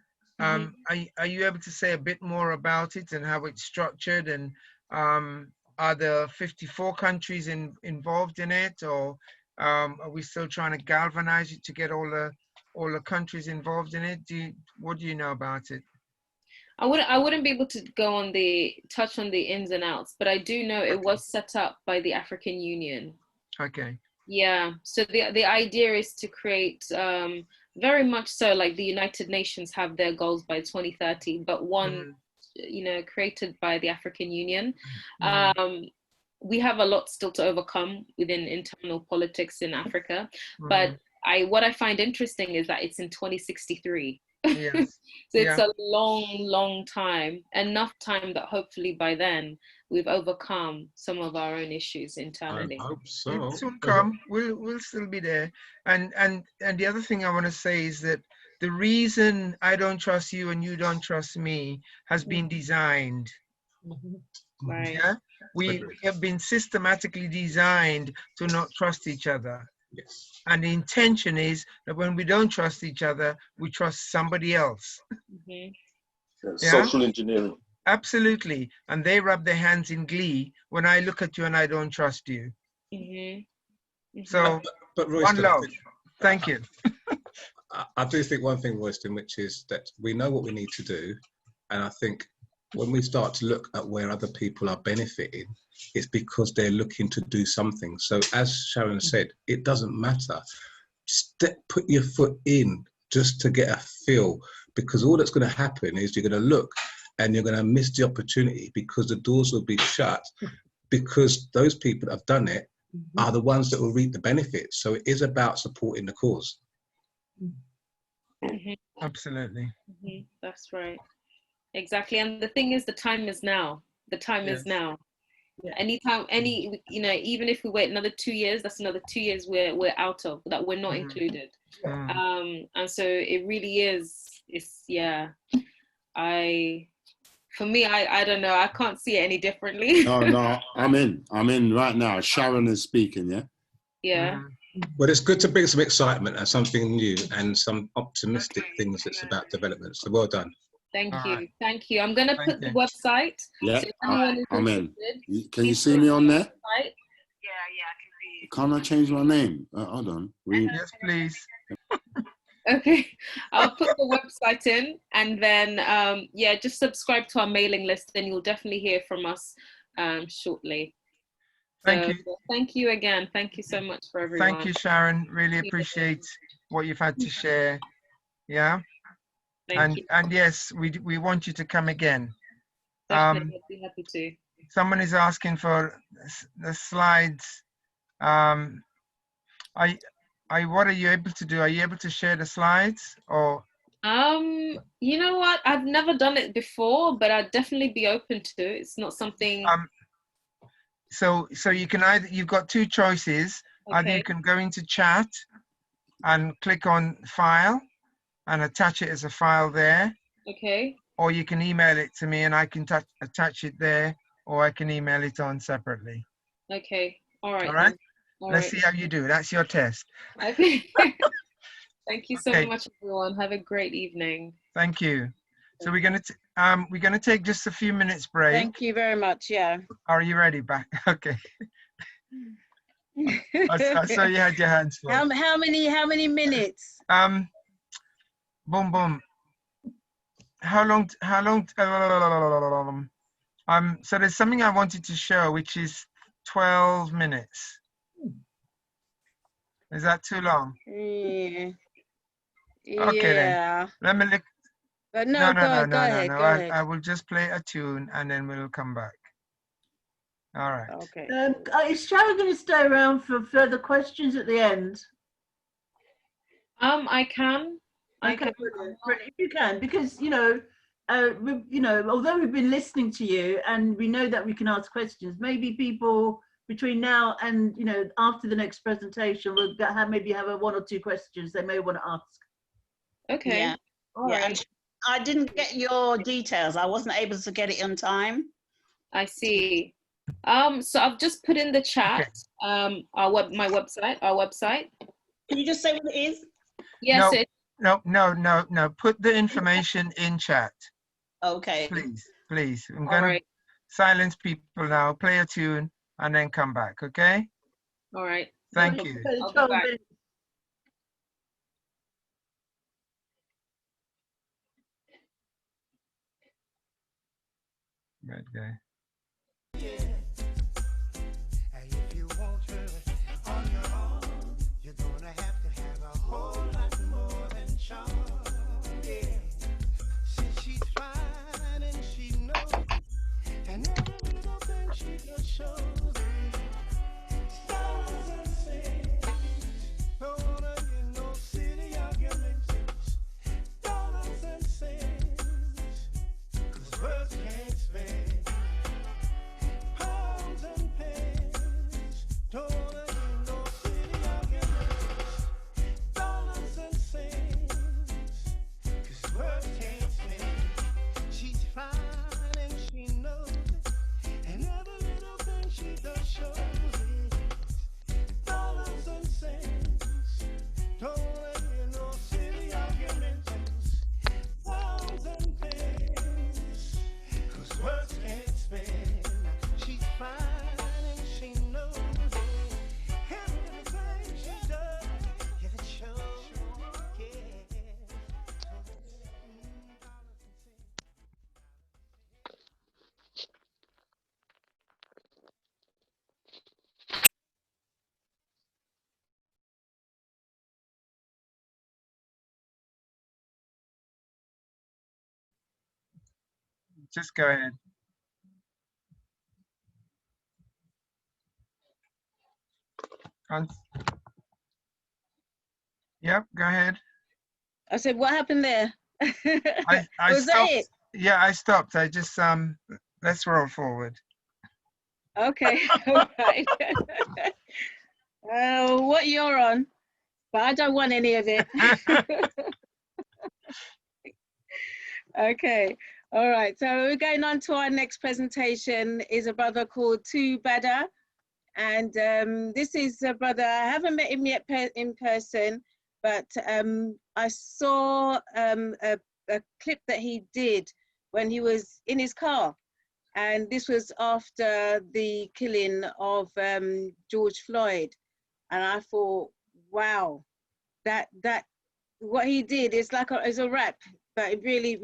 [SPEAKER 3] Are you able to say a bit more about it and how it's structured? And are there 54 countries involved in it, or are we still trying to galvanize it to get all the countries involved in it? What do you know about it?
[SPEAKER 5] I wouldn't be able to go on touch on the ins and outs, but I do know it was set up by the African Union.
[SPEAKER 3] Okay.
[SPEAKER 5] Yeah. So the idea is to create very much so like the United Nations have their goals by 2030, but one, created by the African Union. We have a lot still to overcome within internal politics in Africa, but what I find interesting is that it's in 2063.
[SPEAKER 3] Yes.
[SPEAKER 5] So it's a long time, enough time that hopefully by then we've overcome some of our own issues internally.
[SPEAKER 1] I hope so.
[SPEAKER 3] It'll soon come. We'll still be there. And the other thing I want to say is that the reason I don't trust you and you don't trust me has been designed.
[SPEAKER 5] Right.
[SPEAKER 3] Yeah. We have been systematically designed to not trust each other.
[SPEAKER 1] Yes.
[SPEAKER 3] And the intention is that when we don't trust each other, we trust somebody else.
[SPEAKER 4] Social engineering.
[SPEAKER 3] Absolutely. And they rub their hands in glee when I look at you and I don't trust you. So,
[SPEAKER 1] but
[SPEAKER 3] one love. Thank you.
[SPEAKER 1] I do think one thing, Royston, which is that we know what we need to do. And I think when we start to look at where other people are benefiting, it's because they're looking to do something. So as Sharon said, it doesn't matter. Put your foot in just to get a feel, because all that's going to happen is you're going to look and you're going to miss the opportunity, because the doors will be shut, because those people that have done it are the ones that will reap the benefits. So it is about supporting the cause.
[SPEAKER 3] Absolutely.
[SPEAKER 5] That's right. Exactly. And the thing is, the time is now. The time is now. Anytime, even if we wait another 2 years, that's another 2 years we're out of, that we're not included. And so it really is, for me, I don't know, I can't see it any differently.
[SPEAKER 11] No, I'm in right now. Sharon is speaking, yeah?
[SPEAKER 5] Yeah.
[SPEAKER 1] Well, it's good to bring some excitement and something new and some optimistic things that's about development. So well done.
[SPEAKER 5] Thank you. Thank you. I'm going to put the website.
[SPEAKER 11] Yeah,
[SPEAKER 5] so anyone is
[SPEAKER 11] I'm in.
[SPEAKER 5] interested,
[SPEAKER 11] Can you see me on there?
[SPEAKER 5] Yeah, I can see you.
[SPEAKER 11] Can't I change my name? Hold on.
[SPEAKER 3] Yes, please.
[SPEAKER 5] Okay, I'll put the website in, and then just subscribe to our mailing list, and you'll definitely hear from us shortly.
[SPEAKER 3] Thank you.
[SPEAKER 5] Thank you again. Thank you so much for everyone.
[SPEAKER 3] Thank you, Sharon. Really appreciate what you've had to share. Yeah. And yes, we want you to come again.
[SPEAKER 5] Definitely, I'd be happy to.
[SPEAKER 3] Someone is asking for the slides. What are you able to do? Are you able to share the slides, or?
[SPEAKER 5] You know what? I've never done it before, but I'd definitely be open to it. It's not something.
[SPEAKER 3] So you can you've got two choices.
[SPEAKER 5] Okay.
[SPEAKER 3] Either you can go into chat and click on file and attach it as a file there.
[SPEAKER 5] Okay.
[SPEAKER 3] Or you can email it to me and I can attach it there, or I can email it on separately.
[SPEAKER 5] Okay. All right.
[SPEAKER 3] All right. Let's see how you do. That's your test.
[SPEAKER 5] Okay. Thank you so much, everyone. Have a great evening.
[SPEAKER 3] Thank you. So we're gonna take just a few minutes break.
[SPEAKER 2] Thank you very much. Yeah.
[SPEAKER 3] Are you ready? Back? Okay. I saw you had your hands full.
[SPEAKER 2] How many minutes?
[SPEAKER 3] Boom boom. How long? So there's something I wanted to show, which is 12 minutes. Is that too long?
[SPEAKER 2] Yeah.
[SPEAKER 3] Okay then. Let me look.
[SPEAKER 2] But no, go ahead.
[SPEAKER 3] I will just play a tune and then we'll come back. All right.
[SPEAKER 2] Okay.
[SPEAKER 8] Is Sharon going to stay around for further questions at the end?
[SPEAKER 5] I can.
[SPEAKER 8] Brilliant. If you can, because although we've been listening to you and we know that we can ask questions, maybe people between now and after the next presentation will maybe have one or two questions they may want to ask.
[SPEAKER 5] Okay.
[SPEAKER 9] Yeah.
[SPEAKER 5] All right.
[SPEAKER 9] I didn't get your details. I wasn't able to get it on time.
[SPEAKER 5] I see. So I've just put in the chat my website. Our website.
[SPEAKER 9] Can you just say what it is?
[SPEAKER 5] Yes.
[SPEAKER 3] No. Put the information in chat,
[SPEAKER 9] Okay.
[SPEAKER 3] please. I'm
[SPEAKER 5] All
[SPEAKER 3] gonna
[SPEAKER 5] right.
[SPEAKER 3] silence people now, play a tune, and then come back, okay?
[SPEAKER 5] All right.
[SPEAKER 3] Thank you.
[SPEAKER 5] I'll be back.
[SPEAKER 3] Bad guy.
[SPEAKER 12] And if you want her on your own, you're gonna have to have a whole lot more than charm. Yeah, since she's fine and she knows, and every little thing she just shows it. Dollars and cents, don't wanna get no city arguments. Dollars and cents, 'cause words can't spend. Pounds and pence, don't wanna get no city arguments. Dollars and cents, 'cause words can't spend. She's fine and she knows it, and every little thing she does shows it. Dollars and cents, don't wanna get no city arguments. Pounds and pence, 'cause words can't spend. She's fine and she knows it. Everything she does, yeah, it shows. Yeah.
[SPEAKER 3] Just go ahead. Yep, go ahead.
[SPEAKER 2] I said, what happened there?
[SPEAKER 3] I
[SPEAKER 2] Was that
[SPEAKER 3] stopped.
[SPEAKER 2] it?
[SPEAKER 3] Yeah, I stopped. I just let's roll forward.
[SPEAKER 2] Okay, all right. What you're on, but I don't want any of it. Okay, all right. So we're going on to our next presentation. Is a brother called Tu Bada, and this is a brother. I haven't met him yet in person, but I saw a clip that he did when he was in his car. And this was after the killing of George Floyd. And I thought, wow, that what he did is like it's a rap, but it really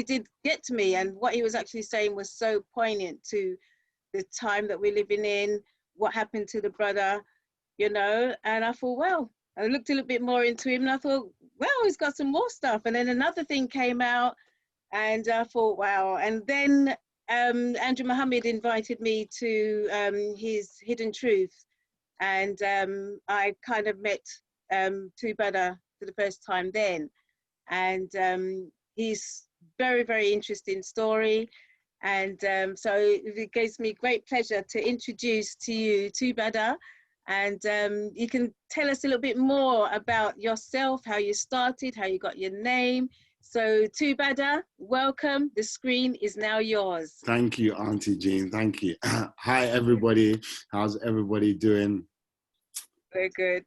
[SPEAKER 2] did get to me. And what he was actually saying was so poignant to the time that we're living in, what happened to the brother, you know. And I thought, well, I looked a little bit more into him and I thought, well, he's got some more stuff. And then another thing came out and I thought, wow. And then Andrew Muhammad invited me to his Hidden Truth. And I kind of met Tu Bada for the first time then. And he's very, very interesting story. And so it gives me great pleasure to introduce to you Tu Bada. And you can tell us a little bit more about yourself, how you started, how you got your name. So Tu Bada, welcome. The screen is now yours.
[SPEAKER 11] Thank you, Auntie Jean. Thank you. Hi, everybody. How's everybody doing?
[SPEAKER 2] Very good.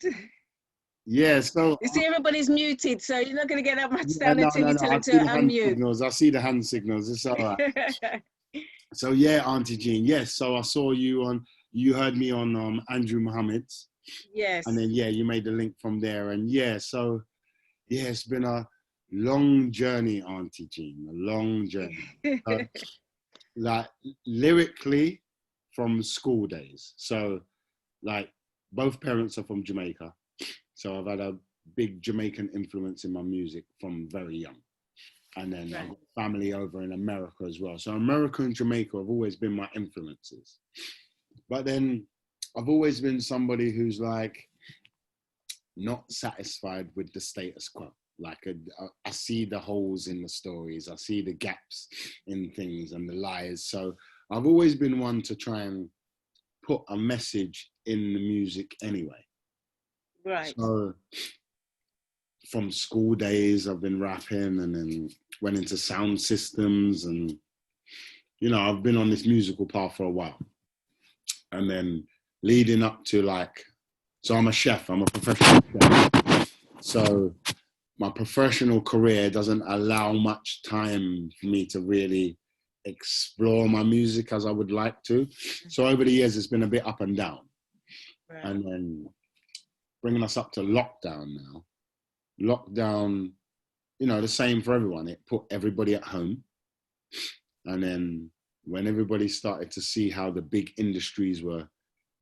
[SPEAKER 11] Yeah, so
[SPEAKER 2] you see everybody's muted, so you're not going to get that much sound
[SPEAKER 11] no,
[SPEAKER 2] until you tell them to unmute.
[SPEAKER 11] I see the hand signals. It's all right. So yeah, Auntie Jean. Yes. So I saw you on. You heard me on Andrew Muhammad's.
[SPEAKER 2] Yes.
[SPEAKER 11] And then yeah, you made the link from there, and yeah. So yeah, it's been a long journey, Auntie Jean. A long journey. Like lyrically, from school days. So like both parents are from Jamaica. So I've had a big Jamaican influence in my music from very young. And then I've got family over in America as well. So America and Jamaica have always been my influences. But then I've always been somebody who's like not satisfied with the status quo. Like I see the holes in the stories. I see the gaps in things and the lies. So I've always been one to try and put a message in the music anyway.
[SPEAKER 2] Right.
[SPEAKER 11] So from school days, I've been rapping and then went into sound systems and, you know, I've been on this musical path for a while. And then leading up to like, so I'm a chef, I'm a professional chef. So my professional career doesn't allow much time for me to really explore my music as I would like to. So over the years, it's been a bit up and down.
[SPEAKER 2] Right.
[SPEAKER 11] And then bringing us up to lockdown now. Lockdown, you know, the same for everyone. It put everybody at home. And then when everybody started to see how the big industries were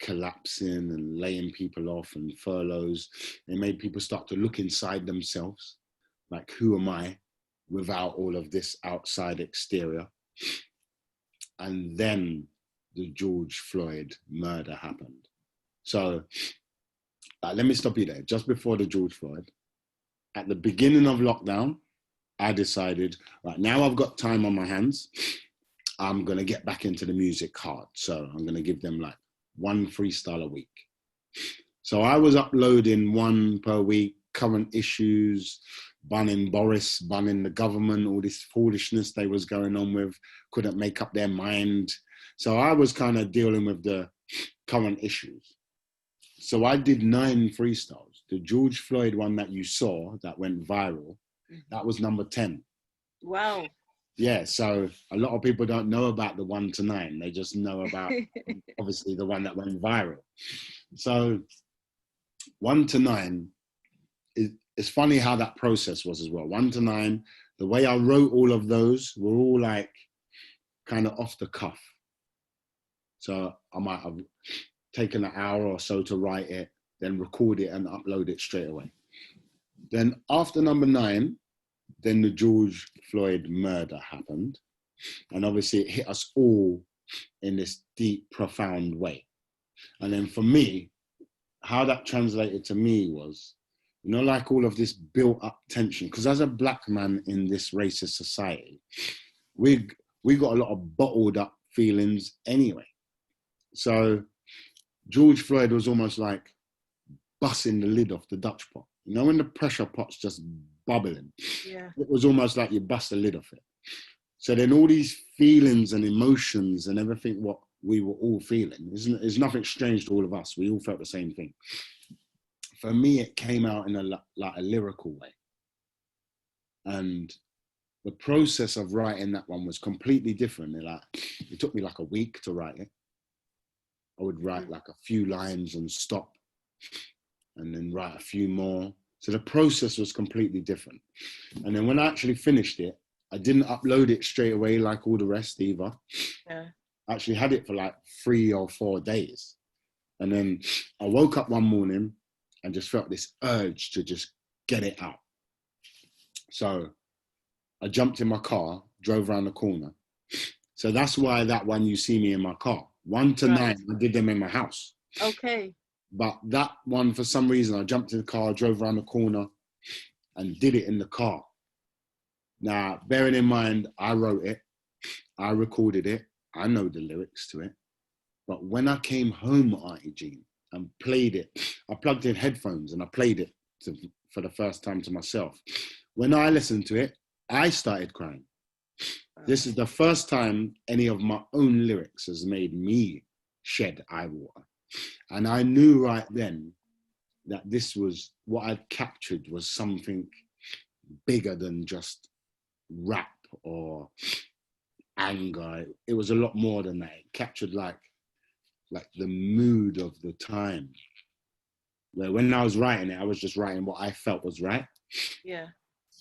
[SPEAKER 11] collapsing and laying people off and furloughs, it made people start to look inside themselves. Like, who am I without all of this outside exterior? And then the George Floyd murder happened. So let me stop you there. Just before the George Floyd, at the beginning of lockdown, I decided, right, now I've got time on my hands. I'm going to get back into the music hard. So I'm going to give them like one freestyle a week. So I was uploading one per week, current issues, banning Boris, banning the government, all this foolishness they was going on with, couldn't make up their mind. So I was kind of dealing with the current issues. So I did 9 freestyles. The George Floyd one that you saw that went viral, that was number 10.
[SPEAKER 2] Wow.
[SPEAKER 11] Yeah, so a lot of people don't know about the 1 to 9. They just know about, obviously, the one that went viral. So 1 to 9, it's funny how that process was as well. 1 to 9, the way I wrote all of those were all like kind of off the cuff. So I might have taken an hour or so to write it, then record it and upload it straight away. Then after number 9, then the George Floyd murder happened. And obviously it hit us all in this deep, profound way. And then for me, how that translated to me was, you know, like all of this built up tension, because as a black man in this racist society, we got a lot of bottled up feelings anyway. So George Floyd was almost like busting the lid off the Dutch pot. You know, when the pressure pot's just bubbling,
[SPEAKER 2] yeah,
[SPEAKER 11] it was almost like you bust the lid off it. So then all these feelings and emotions and everything what we were all feeling, is nothing strange to all of us. We all felt the same thing. For me, it came out in a lyrical way. And the process of writing that one was completely different. It took me like a week to write it. I would write like a few lines and stop, and then write a few more. So the process was completely different. And then when I actually finished it, I didn't upload it straight away like all the rest either.
[SPEAKER 2] Yeah.
[SPEAKER 11] I actually had it for like 3 or 4 days. And then I woke up one morning and just felt this urge to just get it out. So I jumped in my car, drove around the corner. So that's why that one you see me in my car. 1 to 9, I did them in my house.
[SPEAKER 2] Okay.
[SPEAKER 11] But that one, for some reason, I jumped in the car, drove around the corner and did it in the car. Now, bearing in mind, I wrote it, I recorded it, I know the lyrics to it. But when I came home, Auntie Jean, and played it, I plugged in headphones and I played it for the first time to myself. When I listened to it, I started crying. This is the first time any of my own lyrics has made me shed eye water. And I knew right then that this was, what I'd captured was something bigger than just rap or anger. It was a lot more than that. It captured like the mood of the time. Where when I was writing it, I was just writing what I felt was right.
[SPEAKER 2] Yeah.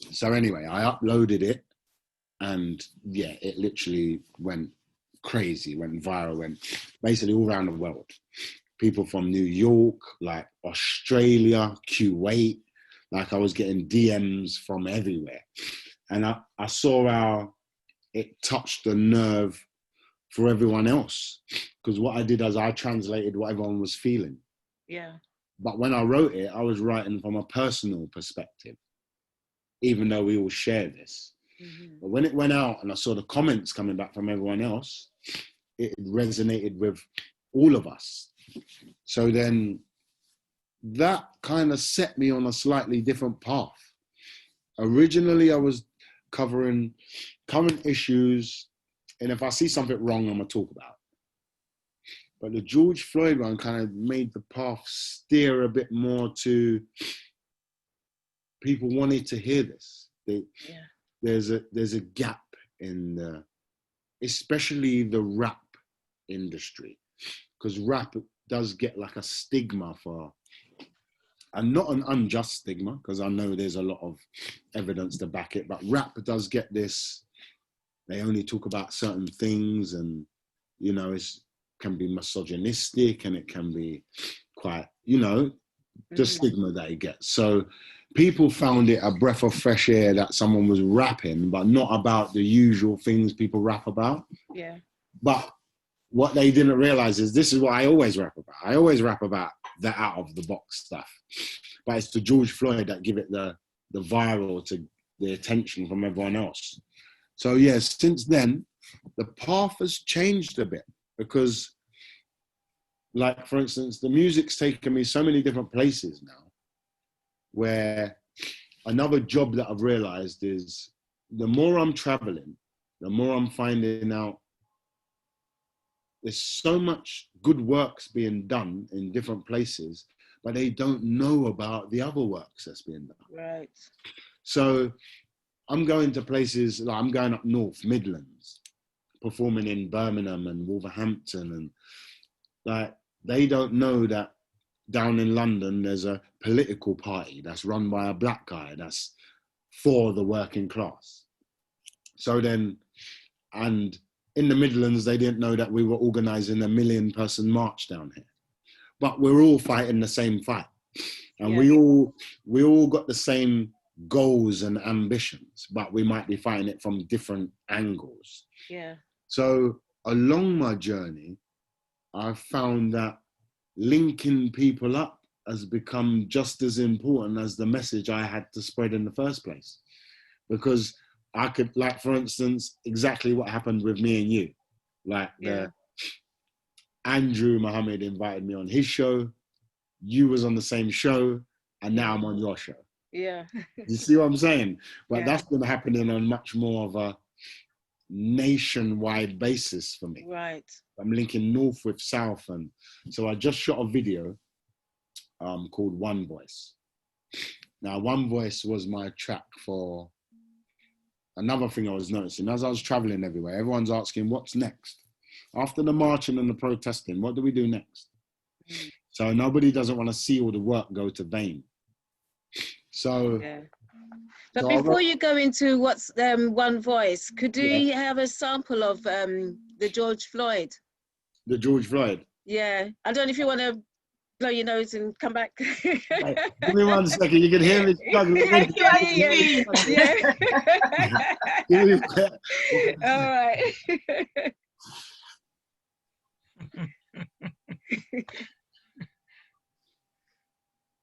[SPEAKER 11] So anyway, I uploaded it. And yeah, it literally went crazy, went viral, went basically all around the world. People from New York, like Australia, Kuwait, like I was getting DMs from everywhere. And I saw how it touched the nerve for everyone else. Because what I did is I translated what everyone was feeling.
[SPEAKER 2] Yeah.
[SPEAKER 11] But when I wrote it, I was writing from a personal perspective, even though we all share this. Mm-hmm. But when it went out and I saw the comments coming back from everyone else, it resonated with all of us. So then that kind of set me on a slightly different path. Originally, I was covering current issues, and if I see something wrong, I'm going to talk about it. But the George Floyd one kind of made the path steer a bit more to people wanted to hear this.
[SPEAKER 2] Yeah.
[SPEAKER 11] There's a gap in especially the rap industry, because rap does get like a stigma for, and not an unjust stigma, because I know there's a lot of evidence to back it, but rap does get this, they only talk about certain things, and, you know, it can be misogynistic, and it can be quite, you know, the stigma that it gets. So people found it a breath of fresh air that someone was rapping, but not about the usual things people rap about.
[SPEAKER 2] Yeah.
[SPEAKER 11] But what they didn't realize is this is what I always rap about. I always rap about the out of the box stuff, but it's the George Floyd that give it the viral, to the attention from everyone else. So yes, since then, the path has changed a bit, because, like, for instance, the music's taken me so many different places now, where another job that I've realized is the more I'm traveling, the more I'm finding out there's so much good works being done in different places, but they don't know about the other works that's being done.
[SPEAKER 2] Right.
[SPEAKER 11] So I'm going to places, like I'm going up north, Midlands, performing in Birmingham and Wolverhampton, and like, they don't know that down in London there's a political party that's run by a black guy that's for the working class. So then, and in the Midlands, they didn't know that we were organising a 1 million person march down here. But we're all fighting the same fight. And we all got the same goals and ambitions, but we might be fighting it from different angles.
[SPEAKER 2] Yeah.
[SPEAKER 11] So along my journey, I've found that linking people up has become just as important as the message I had to spread in the first place. Because I could, like, for instance, exactly what happened with me and you. Like, Andrew Mohammed invited me on his show, you was on the same show, and now I'm on your show.
[SPEAKER 2] Yeah.
[SPEAKER 11] You see what I'm saying? But that's been happening on much more of a nationwide basis for me.
[SPEAKER 2] Right.
[SPEAKER 11] I'm linking north with south, and so I just shot a video called One Voice. Now, One Voice was my track for another thing I was noticing. As I was traveling everywhere, everyone's asking, what's next? After the marching and the protesting, what do we do next? So nobody doesn't want to see all the work go to vain. So,
[SPEAKER 2] but before you go into what's One Voice, could we have a sample of the George Floyd?
[SPEAKER 11] The George Floyd?
[SPEAKER 2] Yeah. I don't know if you want to blow your nose and come back.
[SPEAKER 11] Right. Give me 1 second. You can hear me struggling.
[SPEAKER 2] Yeah. All right.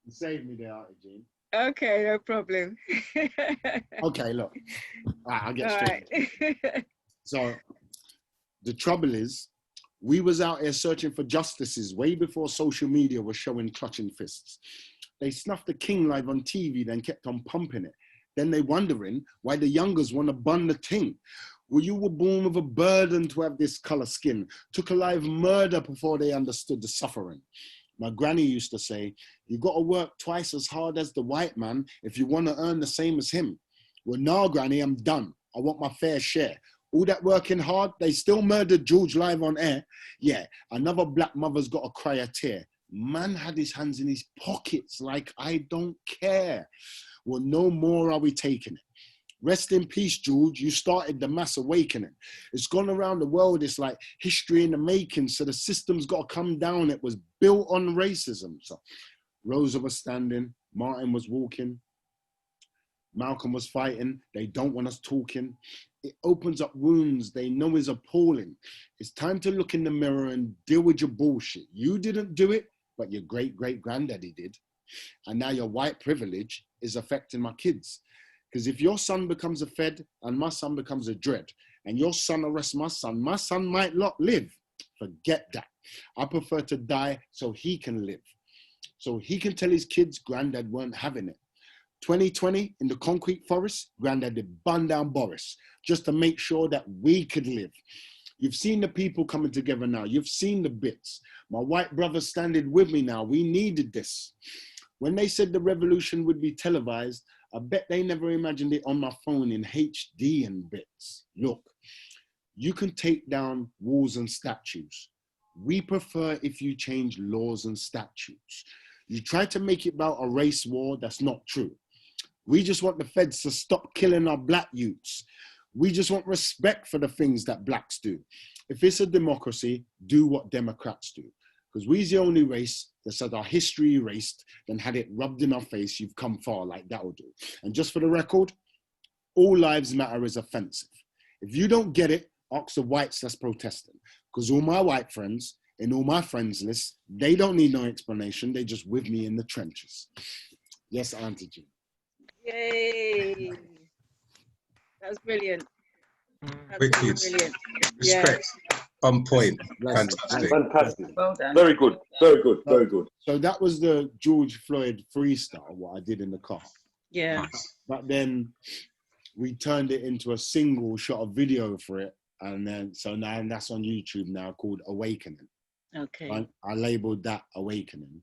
[SPEAKER 11] You saved me there, Auntie Jean.
[SPEAKER 2] Okay, no problem.
[SPEAKER 11] Okay, look. I'll get straight. Right. So the trouble is, we was out here searching for justices way before social media was showing clutching fists. They snuffed the king live on TV, then kept on pumping it. Then they wondering why the youngers want to bun the ting. Well, you were born with a burden to have this color skin. Took a live murder before they understood the suffering. My granny used to say, you got to work twice as hard as the white man if you want to earn the same as him. Well, now, granny, I'm done. I want my fair share. All that working hard, they still murdered George live on air. Yeah, another black mother's got to cry a tear. Man had his hands in his pockets like, I don't care. Well, no more are we taking it. Rest in peace, George. You started the mass awakening. It's gone around the world. It's like history in the making. So the system's got to come down. It was built on racism. So Rosa was standing. Martin was walking. Malcolm was fighting. They don't want us talking. It opens up wounds they know is appalling. It's time to look in the mirror and deal with your bullshit. You didn't do it, but your great-great-granddaddy did. And now your white privilege is affecting my kids. Because if your son becomes a Fed and my son becomes a Dread, and your son arrests my son might not live. Forget that. I prefer to die so he can live. So he can tell his kids granddad weren't having it. 2020 in the concrete forest, granddad did bun down Boris just to make sure that we could live. You've seen the people coming together now. You've seen the bits. My white brother standing with me now. We needed this. When they said the revolution would be televised, I bet they never imagined it on my phone in HD and bits. Look, you can take down walls and statues. We prefer if you change laws and statutes. You try to make it about a race war, that's not true. We just want the feds to stop killing our black youths. We just want respect for the things that blacks do. If it's a democracy, do what Democrats do. Because we're the only race that's had our history erased, then had it rubbed in our face, you've come far, like that will do. And just for the record, all lives matter is offensive. If you don't get it, ask the whites that's protesting. Because all my white friends, in all my friends list, they don't need no explanation, they just with me in the trenches. Yes, Auntie Jean.
[SPEAKER 2] Yay. That was brilliant.
[SPEAKER 1] Wicked.
[SPEAKER 2] Brilliant.
[SPEAKER 1] Respect. On point.
[SPEAKER 11] That's
[SPEAKER 1] Fantastic.
[SPEAKER 4] Fantastic.
[SPEAKER 6] Well done.
[SPEAKER 4] Very good. Very good. Very good.
[SPEAKER 11] So that was the George Floyd freestyle, what I did in the car.
[SPEAKER 2] Yeah.
[SPEAKER 11] But then we turned it into a single, shot a video for it. And then, so now that's on YouTube now called Awakening.
[SPEAKER 2] Okay.
[SPEAKER 11] I labeled that Awakening.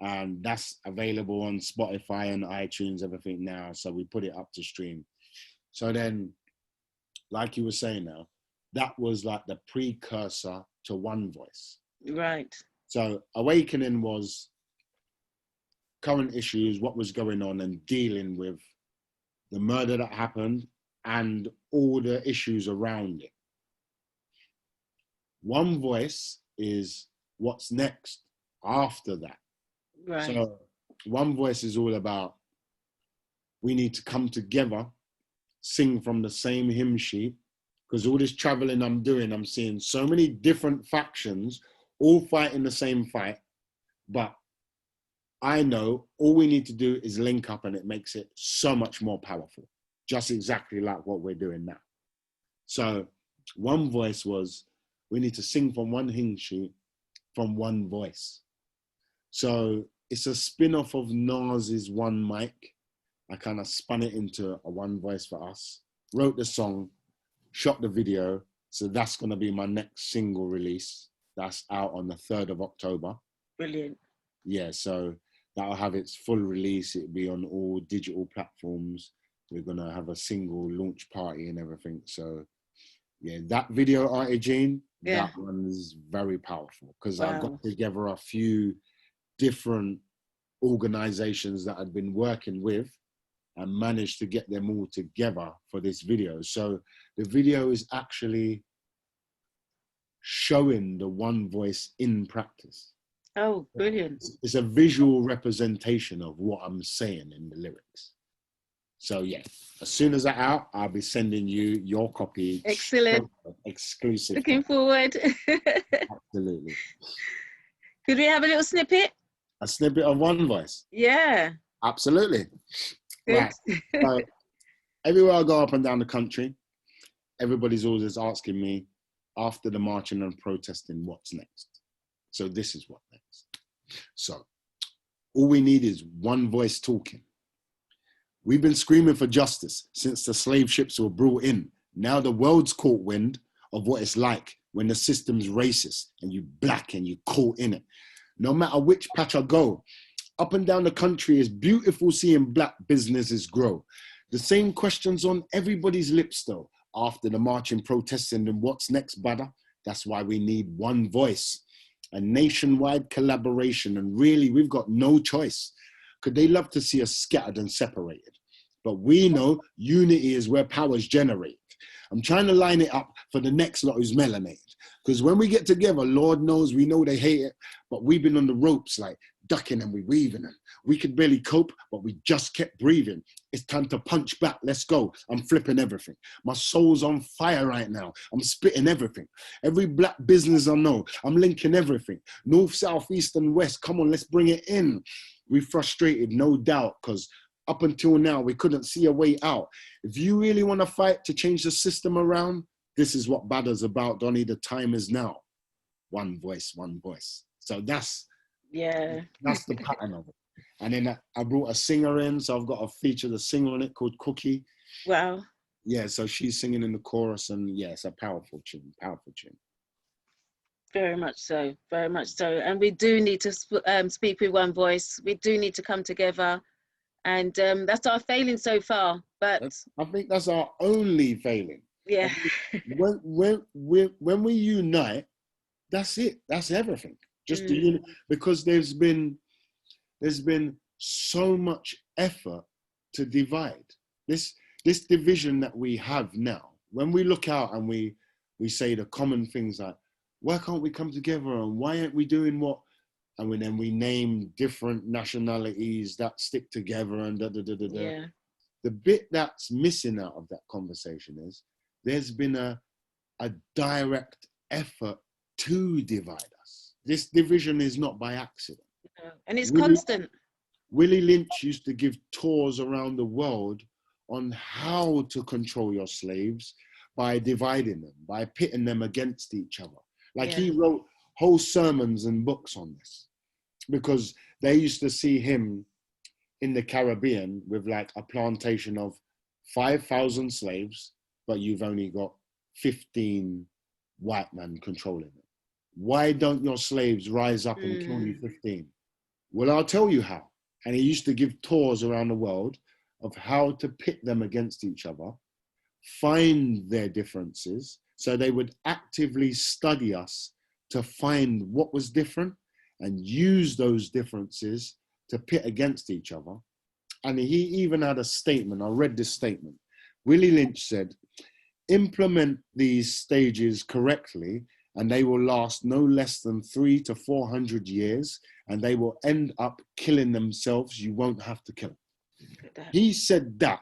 [SPEAKER 11] And that's available on Spotify and iTunes, everything now. So we put it up to stream. So then, like you were saying now, that was like the precursor to One Voice.
[SPEAKER 2] Right.
[SPEAKER 11] So Awakening was current issues, what was going on and dealing with the murder that happened and all the issues around it. One Voice is what's next after that.
[SPEAKER 2] Right.
[SPEAKER 11] So One Voice is all about, we need to come together, sing from the same hymn sheet, because all this traveling I'm doing, I'm seeing so many different factions, all fighting the same fight. But I know all we need to do is link up and it makes it so much more powerful, just exactly like what we're doing now. So One Voice was, we need to sing from one hymn sheet, from one voice. So it's a spin-off of Nas's One Mic. I kind of spun it into a One Voice for us, wrote the song, shot the video. So that's going to be my next single release. That's out on the 3rd of October.
[SPEAKER 2] Brilliant.
[SPEAKER 11] Yeah, so that'll have its full release. It'll be on all digital platforms. We're going to have a single launch party and everything. So yeah, that video, Auntie Jean, that one is very powerful because I got together a few different organizations that I'd been working with and managed to get them all together for this video. So the video is actually showing the One Voice in practice.
[SPEAKER 2] Oh, brilliant.
[SPEAKER 11] It's a visual representation of what I'm saying in the lyrics. So yeah, as soon as that's out, I'll be sending you your copy.
[SPEAKER 2] Excellent.
[SPEAKER 11] Exclusive.
[SPEAKER 2] Looking forward.
[SPEAKER 11] Absolutely.
[SPEAKER 2] Could we have a little snippet?
[SPEAKER 11] A snippet of One Voice?
[SPEAKER 2] Yeah.
[SPEAKER 11] Absolutely.
[SPEAKER 2] Good.
[SPEAKER 11] Right. So everywhere I go up and down the country, everybody's always asking me after the marching and protesting, what's next? So this is what next. So all we need is one voice talking. We've been screaming for justice since the slave ships were brought in. Now the world's caught wind of what it's like when the system's racist and you black and you caught in it. No matter which patch I go, up and down the country is beautiful seeing black businesses grow. The same questions on everybody's lips though, after the marching, protesting and what's next, brother? That's why we need one voice, a nationwide collaboration. And really, we've got no choice. Could they love to see us scattered and separated? But we know unity is where power's generated. I'm trying to line it up for the next lot who's melanated. Because when we get together, Lord knows, we know they hate it, but we've been on the ropes like ducking and we weaving and we could barely cope, but we just kept breathing. It's time to punch back. Let's go. I'm flipping everything. My soul's on fire right now. I'm spitting everything. Every black business I know, I'm linking everything. North, south, east, and west. Come on, let's bring it in. We frustrated, no doubt, because up until now, we couldn't see a way out. If you really want to fight to change the system around, this is what Badder's about, Donnie. The time is now. One voice, one voice. So that's the pattern of it. And then I brought a singer in, so I've got a feature, the singer on it called Cookie.
[SPEAKER 2] Wow.
[SPEAKER 11] Yeah, so she's singing in the chorus, and yeah, it's a powerful tune, powerful tune.
[SPEAKER 2] Very much so, very much so. And we do need to speak with one voice. We do need to come together And that's our failing so far. But
[SPEAKER 11] I think that's our only failing.
[SPEAKER 2] yeah,
[SPEAKER 11] when we unite, that's it. That's everything. Just because there's been so much effort to divide. This division that we have now. When we look out and we say the common things like, why can't we come together, and why aren't we doing what? And then we name different nationalities that stick together and da da da da da.
[SPEAKER 2] yeah.
[SPEAKER 11] The bit that's missing out of that conversation is there's been a direct effort to divide us. This division is not by accident.
[SPEAKER 2] And it's constant.
[SPEAKER 11] Willie Lynch used to give tours around the world on how to control your slaves by dividing them, by pitting them against each other. Like he wrote whole sermons and books on this, because they used to see him in the Caribbean with like a plantation of 5,000 slaves, but you've only got 15 white men controlling it. Why don't your slaves rise up and kill you 15? Well, I'll tell you how. And he used to give tours around the world of how to pit them against each other, find their differences, so they would actively study us to find what was different and use those differences to pit against each other. And he even had a statement. I read this statement. Willie Lynch said, implement these stages correctly and they will last no less than 300 to 400 years, and they will end up killing themselves. You won't have to kill them. He said that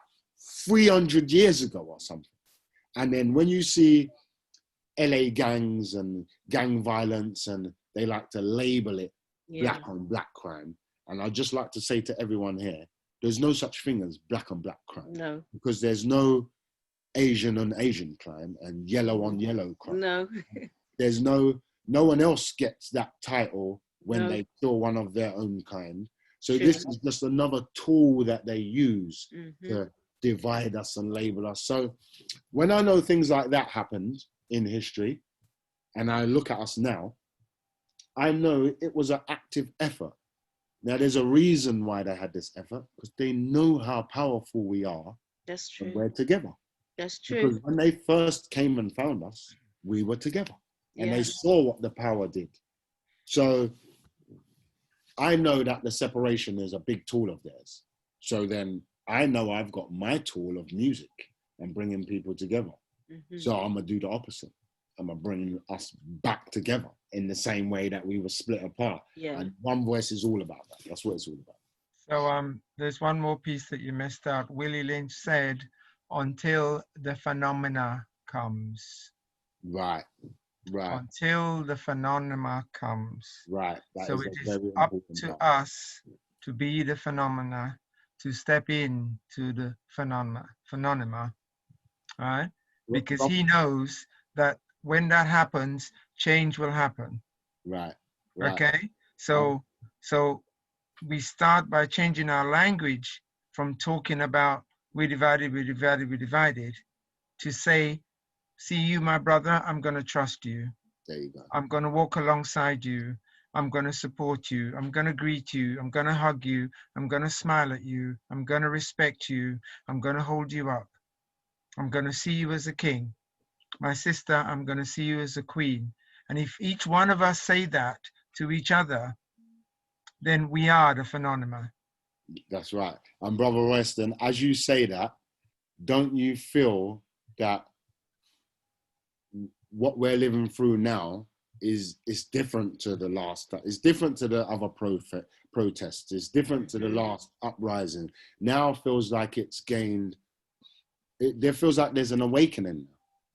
[SPEAKER 11] 300 years ago or something. And then when you see LA gangs and gang violence, and they like to label it black on black crime. And I'd just like to say to everyone here, there's no such thing as black on black crime.
[SPEAKER 2] No.
[SPEAKER 11] Because there's no Asian on Asian crime and yellow on yellow crime.
[SPEAKER 2] No.
[SPEAKER 11] There's no one else gets that title when they kill one of their own kind. So this is just another tool that they use to divide us and label us. So when I know things like that happened in history, and I look at us now, I know it was an active effort. Now there's a reason why they had this effort, because they know how powerful we are.
[SPEAKER 2] That's true.
[SPEAKER 11] And we're together.
[SPEAKER 2] That's true.
[SPEAKER 11] Because when they first came and found us, we were together. And they saw what the power did. So I know that the separation is a big tool of theirs. So then I know I've got my tool of music and bringing people together. So I'm going to do the opposite. I'm going to bring us back together in the same way that we were split apart. And One Voice is all about that. That's what it's all about.
[SPEAKER 3] So there's one more piece that you missed out. Willie Lynch said, until the phenomena comes.
[SPEAKER 11] Right.
[SPEAKER 3] Until the phenomena comes.
[SPEAKER 11] Right.
[SPEAKER 3] So it is up to us to be the phenomena, to step in to the phenomena, right? Because he knows that when that happens, change will happen.
[SPEAKER 11] Right.
[SPEAKER 3] Okay. So we start by changing our language from talking about we divided, to say, see you, my brother, I'm going to trust you.
[SPEAKER 11] There you go.
[SPEAKER 3] I'm going to walk alongside you. I'm going to support you. I'm going to greet you. I'm going to hug you. I'm going to smile at you. I'm going to respect you. I'm going to hold you up. I'm going to see you as a king. My sister, I'm going to see you as a queen. And if each one of us say that to each other, then we are the phenomena.
[SPEAKER 11] That's right. And Brother Weston, as you say that, don't you feel that what we're living through now is different to the last, it's different to the other protests, it's different to the last uprising. Now feels like it's gained, there feels like there's an awakening.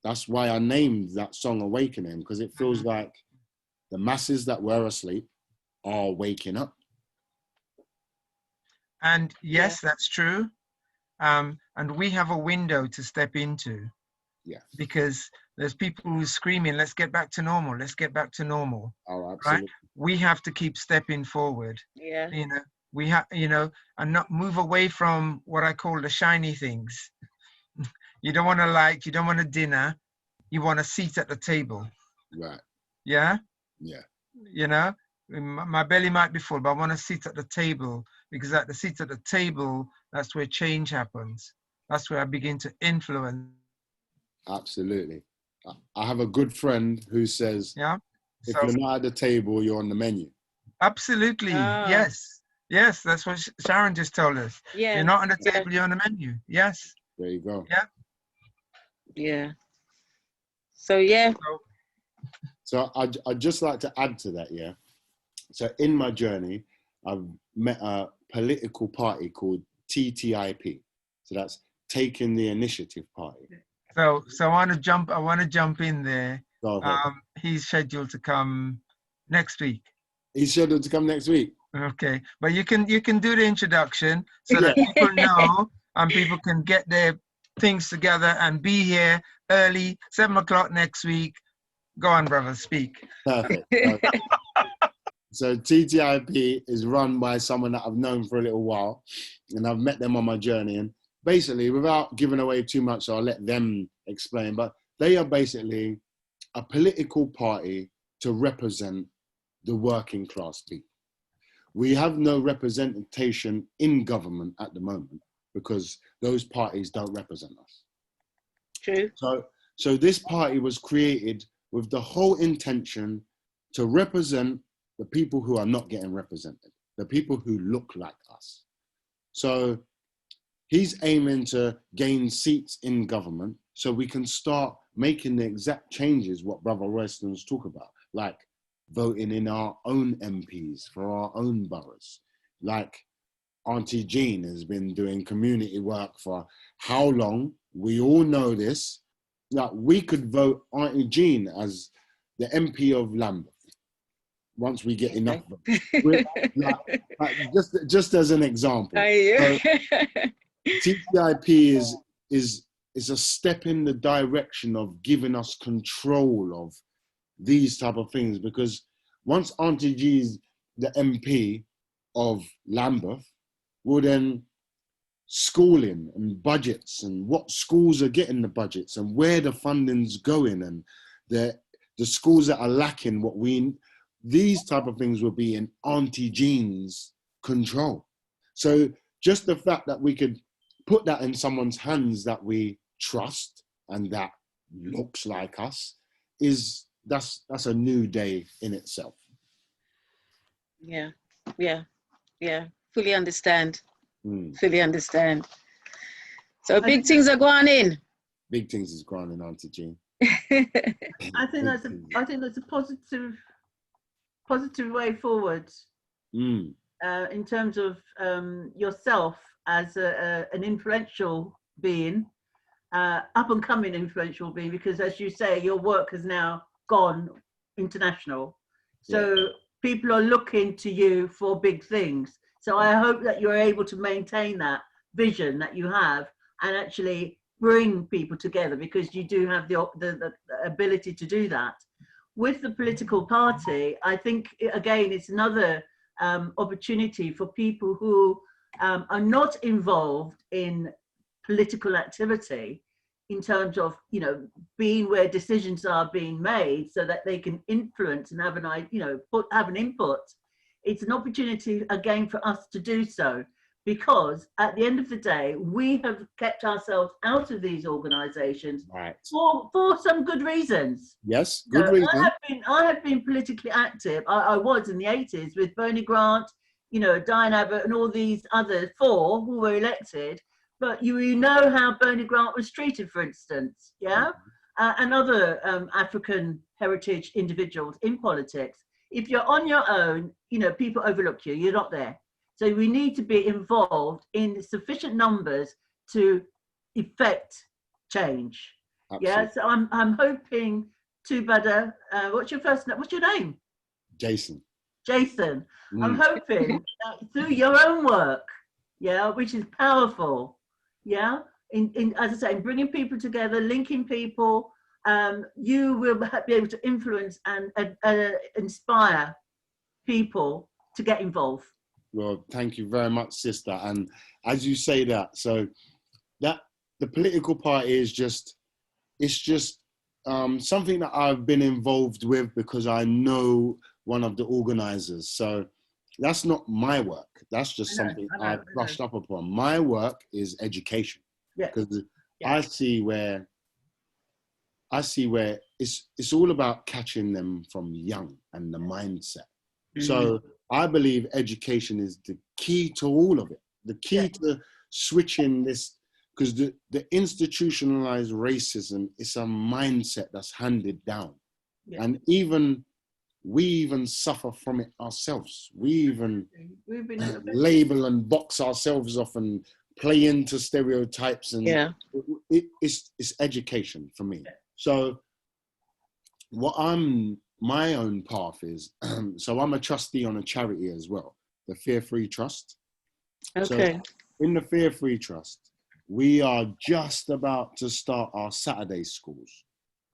[SPEAKER 11] That's why I named that song Awakening, because it feels like the masses that were asleep are waking up.
[SPEAKER 3] And yes, that's true. And we have a window to step into.
[SPEAKER 11] Yeah.
[SPEAKER 3] Because there's people who are screaming, let's get back to normal, let's get back to normal.
[SPEAKER 11] Oh, absolutely.
[SPEAKER 3] Right? We have to keep stepping forward.
[SPEAKER 2] Yeah.
[SPEAKER 3] You know, we have, you know, and not move away from what I call the shiny things. You don't want a light, you don't want a dinner, you want a seat at the table.
[SPEAKER 11] Right.
[SPEAKER 3] Yeah?
[SPEAKER 11] Yeah.
[SPEAKER 3] You know, My belly might be full, but I want to sit at the table, because at the seat at the table, that's where change happens. That's where I begin to influence.
[SPEAKER 11] Absolutely. I have a good friend who says,
[SPEAKER 3] yeah,
[SPEAKER 11] if
[SPEAKER 3] so
[SPEAKER 11] you're not at the table, you're on the menu.
[SPEAKER 3] absolutely, yes, that's what Sharon just told us.
[SPEAKER 2] Yeah.
[SPEAKER 3] You're not on the table, you're on the menu. Yes.
[SPEAKER 11] There you go.
[SPEAKER 2] Yeah. So yeah.
[SPEAKER 11] So I'd just like to add to that, yeah. So in my journey, I've met a political party called TTIP. So that's Taking the Initiative Party.
[SPEAKER 3] So I want to jump in there.
[SPEAKER 11] Go ahead.
[SPEAKER 3] He's scheduled to come next week.
[SPEAKER 11] He's scheduled to come next week.
[SPEAKER 3] Okay, but you can do the introduction so that people know and people can get their things together and be here early, 7 o'clock next week. Go on, brother, speak.
[SPEAKER 11] Perfect. So TTIP is run by someone that I've known for a little while, and I've met them on my journey. And basically, without giving away too much, so I'll let them explain, but they are basically a political party to represent the working class people. We have no representation in government at the moment because those parties don't represent us.
[SPEAKER 2] True.
[SPEAKER 11] So this party was created with the whole intention to represent the people who are not getting represented, the people who look like us. So he's aiming to gain seats in government so we can start making the exact changes what Brother Royston's talk about, like voting in our own MPs for our own boroughs. Like Auntie Jean has been doing community work for how long? We all know this. Like we could vote Auntie Jean as the MP of Lambeth once we get enough votes. Just as an example. So, TTIP is a step in the direction of giving us control of these type of things, because once Auntie G's the MP of Lambeth, well then schooling and budgets and what schools are getting the budgets and where the funding's going and the schools that are lacking these type of things will be in Auntie Jean's control. So just the fact that we could put that in someone's hands that we trust and that looks like us that's a new day in itself.
[SPEAKER 2] Yeah. Fully understand. Fully understand. So big things are going in.
[SPEAKER 11] Big things is going in, Auntie Jean.
[SPEAKER 8] I think that's a positive way forward. In terms of yourself as an influential being, up and coming influential being, because as you say, your work has now gone international. So people are looking to you for big things. So I hope that you're able to maintain that vision that you have and actually bring people together, because you do have the ability to do that. With the political party, I think, again, it's another opportunity for people who are not involved in political activity, in terms of, being where decisions are being made so that they can influence and have an input. It's an opportunity again for us to do so, because at the end of the day, we have kept ourselves out of these organizations for some good reasons.
[SPEAKER 11] Yes, good reason.
[SPEAKER 8] I have been politically active. I was in the 80s with Bernie Grant, Diane Abbott and all these other four who were elected. But you know how Bernie Grant was treated, for instance, and other African heritage individuals in politics. If you're on your own, people overlook you. You're not there. So we need to be involved in sufficient numbers to effect change. Absolutely. Yeah. So I'm hoping to, Bada, what's your name?
[SPEAKER 11] Jason.
[SPEAKER 8] I'm hoping that through your own work, which is powerful. In as I say, in bringing people together, linking people, you will be able to influence and inspire people to get involved.
[SPEAKER 11] Well, thank you very much, sister. And as you say that, so that the political party is just something that I've been involved with because I know one of the organizers. So that's not my work. That's just something I brushed up upon. My work is education. Because I see where it's all about catching them from young and the mindset. So I believe education is the key to all of it. The key to switching this, because the institutionalized racism is a mindset that's handed down. And we even suffer from it ourselves. We even label and box ourselves off and play into stereotypes, and it's education for me. So what my own path is, so I'm a trustee on a charity as well, the Fear Free Trust.
[SPEAKER 2] Okay.
[SPEAKER 11] So in the Fear Free Trust, we are just about to start our Saturday schools,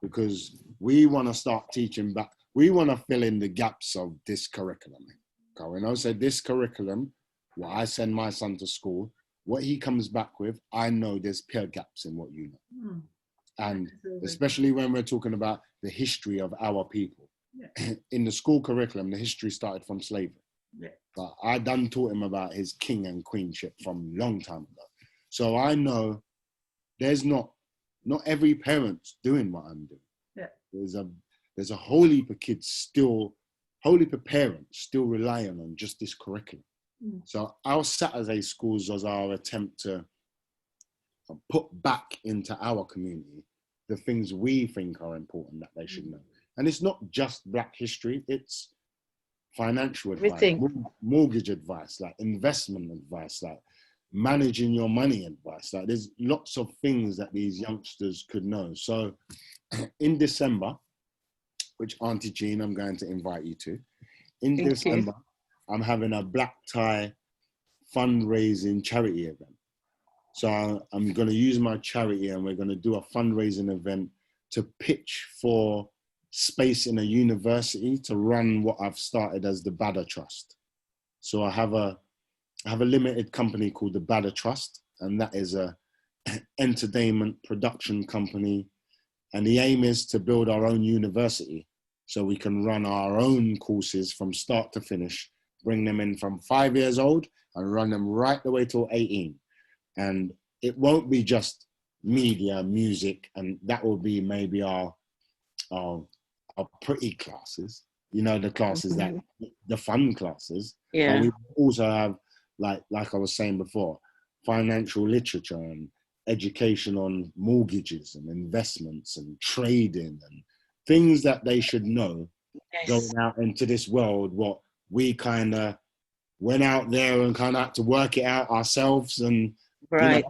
[SPEAKER 11] because we want to start teaching back. We want to fill in the gaps of this curriculum. So this curriculum, what I send my son to school, what he comes back with, I know there's pure gaps in what you know. And especially when we're talking about the history of our people. In the school curriculum, the history started from slavery. But I done taught him about his king and queenship from a long time ago. So I know there's not every parent's doing what I'm doing. There's a whole heap of kids still, whole heap of parents still relying on just this curriculum. So our Saturday schools was our attempt to put back into our community the things we think are important that they should know. And it's not just Black history, it's financial advice, mortgage advice, like investment advice, like managing your money advice. Like there's lots of things that these youngsters could know. So in December, which Auntie Jean, I'm going to invite you to. In December, I'm having a black tie fundraising charity event. So I'm going to use my charity and we're going to do a fundraising event to pitch for space in a university to run what I've started as the Badder Trust. So I have a limited company called the Badder Trust, and that is a entertainment production company. And the aim is to build our own university so we can run our own courses from start to finish, bring them in from 5 years old and run them right the way till 18. And it won't be just media, music, and that will be maybe our pretty classes, you know, the classes that, the fun classes. But we also have, like I was saying before, financial literature and education on mortgages and investments and trading and things that they should know going out into this world, what we kind of went out there and kind of had to work it out ourselves. And you know,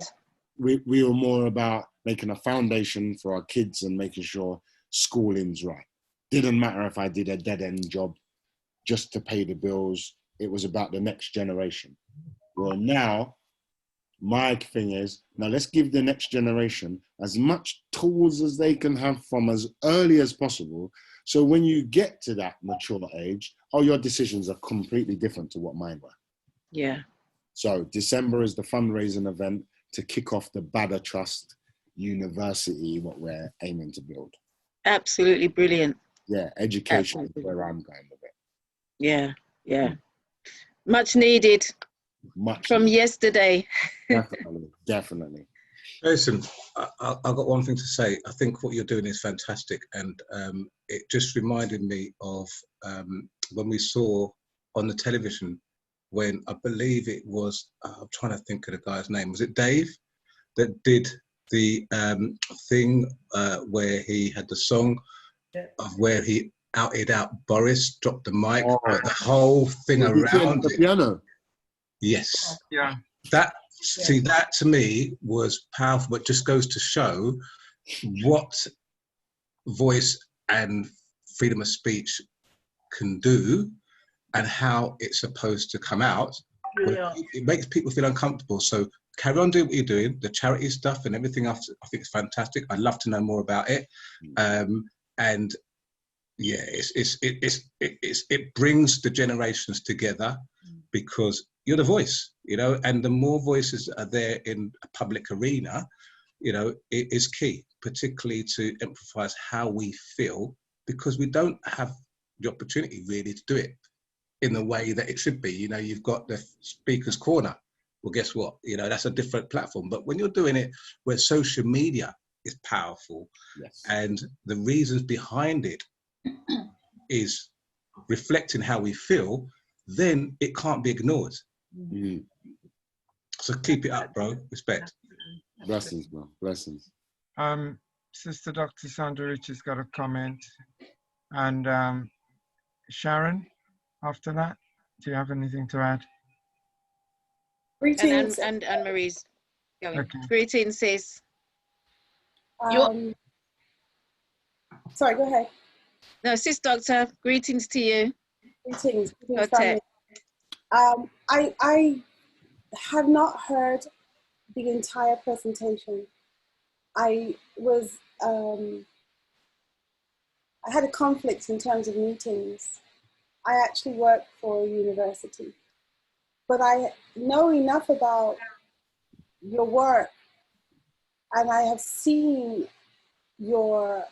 [SPEAKER 11] we were more about making a foundation for our kids and making sure schooling's right. Didn't matter if I did a dead-end job just to pay the bills. It was about the next generation. Well, now, my thing is, now let's give the next generation as much tools as they can have from as early as possible. So when you get to that mature age, your decisions are completely different to what mine were. So December is the fundraising event to kick off the Badder Trust University, what we're aiming to build.
[SPEAKER 2] Absolutely brilliant.
[SPEAKER 11] Yeah, education is where I'm going with it.
[SPEAKER 2] Much needed. From yesterday.
[SPEAKER 11] Definitely.
[SPEAKER 1] Jason, I've got one thing to say. I think what you're doing is fantastic, and it just reminded me of when we saw on the television, when I believe it was, I'm trying to think of the guy's name, was it Dave, that did the thing where he had the song of where he outed out Boris, dropped the mic, but the whole thing around
[SPEAKER 11] the piano.
[SPEAKER 1] Yes. That to me was powerful, but just goes to show what voice and freedom of speech can do and how it's supposed to come out. It makes people feel uncomfortable. So carry on doing what you're doing, the charity stuff and everything else. I think it's fantastic. I'd love to know more about it. And yeah, it brings the generations together because you're the voice, you know, and the more voices are there in a public arena, you know, it is key, particularly to emphasize how we feel, because we don't have the opportunity really to do it in the way that it should be. You know, you've got the speaker's corner. Well, guess what? You know, that's a different platform. But when you're doing it where social media is powerful,
[SPEAKER 11] Yes.
[SPEAKER 1] and the reasons behind it is reflecting how we feel, then it can't be ignored.
[SPEAKER 11] Mhm.
[SPEAKER 1] So keep it up, bro. Respect.
[SPEAKER 11] Blessings, bro. Blessings.
[SPEAKER 3] Sister Dr. Sandra Rich has got a comment. And Sharon, after that, do you have anything to add?
[SPEAKER 2] And Anne-Marie's going.
[SPEAKER 3] Okay.
[SPEAKER 2] Greetings, sis.
[SPEAKER 13] Sorry, go ahead.
[SPEAKER 2] No, sis doctor, greetings to you.
[SPEAKER 13] Greetings,
[SPEAKER 2] Protect.
[SPEAKER 13] family. I have not heard the entire presentation. I had a conflict in terms of meetings. I actually work for a university, but I know enough about your work, and I have seen your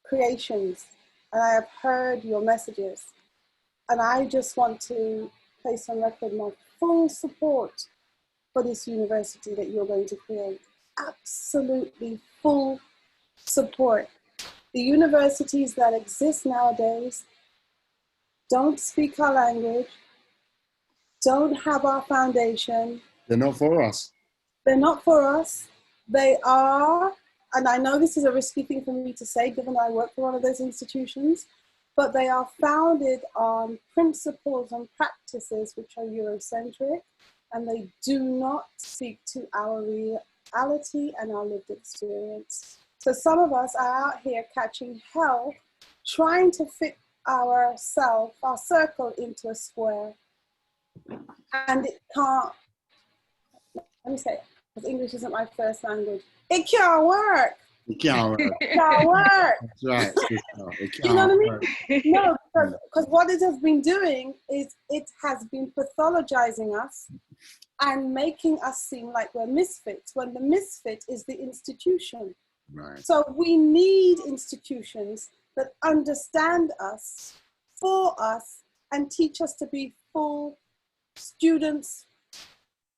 [SPEAKER 13] creations, and I have heard your messages, and I just want to place on record my full support for this university that you're going to create. Absolutely full support. The universities that exist nowadays don't speak our language, don't have our foundation.
[SPEAKER 11] They're not for us.
[SPEAKER 13] They're not for us. They are, and I know this is a risky thing for me to say, given I work for one of those institutions, but they are founded on principles and practices which are Eurocentric, and they do not speak to our reality and our lived experience. So some of us are out here catching hell, trying to fit our circle into a square. And it can't, let me say it, because English isn't my first language. It can't work.
[SPEAKER 11] It can't work.
[SPEAKER 13] It can't work.
[SPEAKER 11] That's right. It can't
[SPEAKER 13] You know what I mean?
[SPEAKER 11] work.
[SPEAKER 13] No, because what it has been doing is it has been pathologizing us and making us seem like we're misfits, when the misfit is the institution.
[SPEAKER 11] Right.
[SPEAKER 13] So we need institutions that understand us, for us, and teach us to be full students,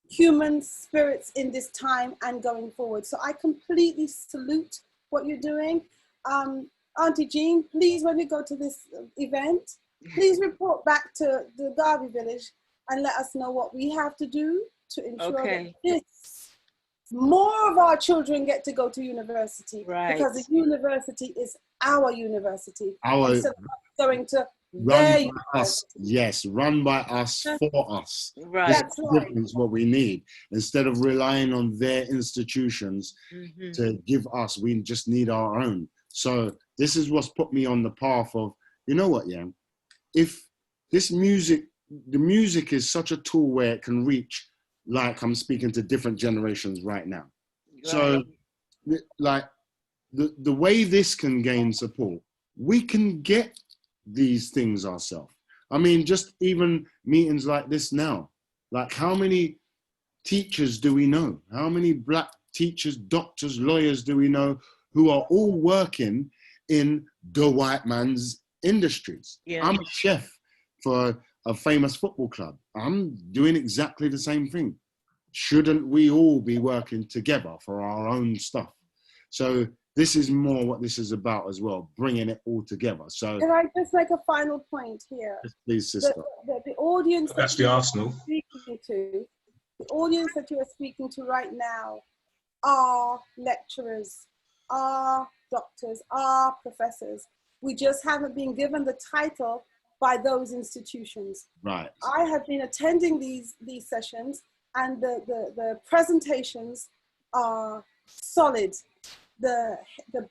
[SPEAKER 13] human spirits in this time and going forward. So I completely salute what you're doing. Auntie Jean, please, when you go to this event, please report back to the Garvey village and let us know what we have to do to ensure that more of our children get to go to university.
[SPEAKER 2] Right.
[SPEAKER 13] Because the university is our university.
[SPEAKER 11] Our
[SPEAKER 13] instead of going to
[SPEAKER 11] run by us, yes, run by us, for us.
[SPEAKER 2] Right.
[SPEAKER 11] That's the difference, what we need. Instead of relying on their institutions to give us, we just need our own. So this is what's put me on the path of, you know what, yeah, if this music, the music is such a tool where it can reach, like I'm speaking to different generations right now. Right. So like the way this can gain support, we can get these things ourselves. I mean, just even meetings like this now, like how many teachers do we know? How many black teachers, doctors, lawyers do we know who are all working in the white man's industries? Yeah. I'm a chef for a famous football club. I'm doing exactly the same thing. Shouldn't we all be working together for our own stuff? So this is more what this is about as well, bringing it all together. So
[SPEAKER 13] can I just make a final point here?
[SPEAKER 11] Please, sister.
[SPEAKER 13] The audience
[SPEAKER 1] that's the Arsenal.
[SPEAKER 13] The audience that you are speaking to right now are lecturers, are doctors, are professors. We just haven't been given the title by those institutions.
[SPEAKER 11] Right.
[SPEAKER 13] I have been attending these sessions, and the presentations are solid. The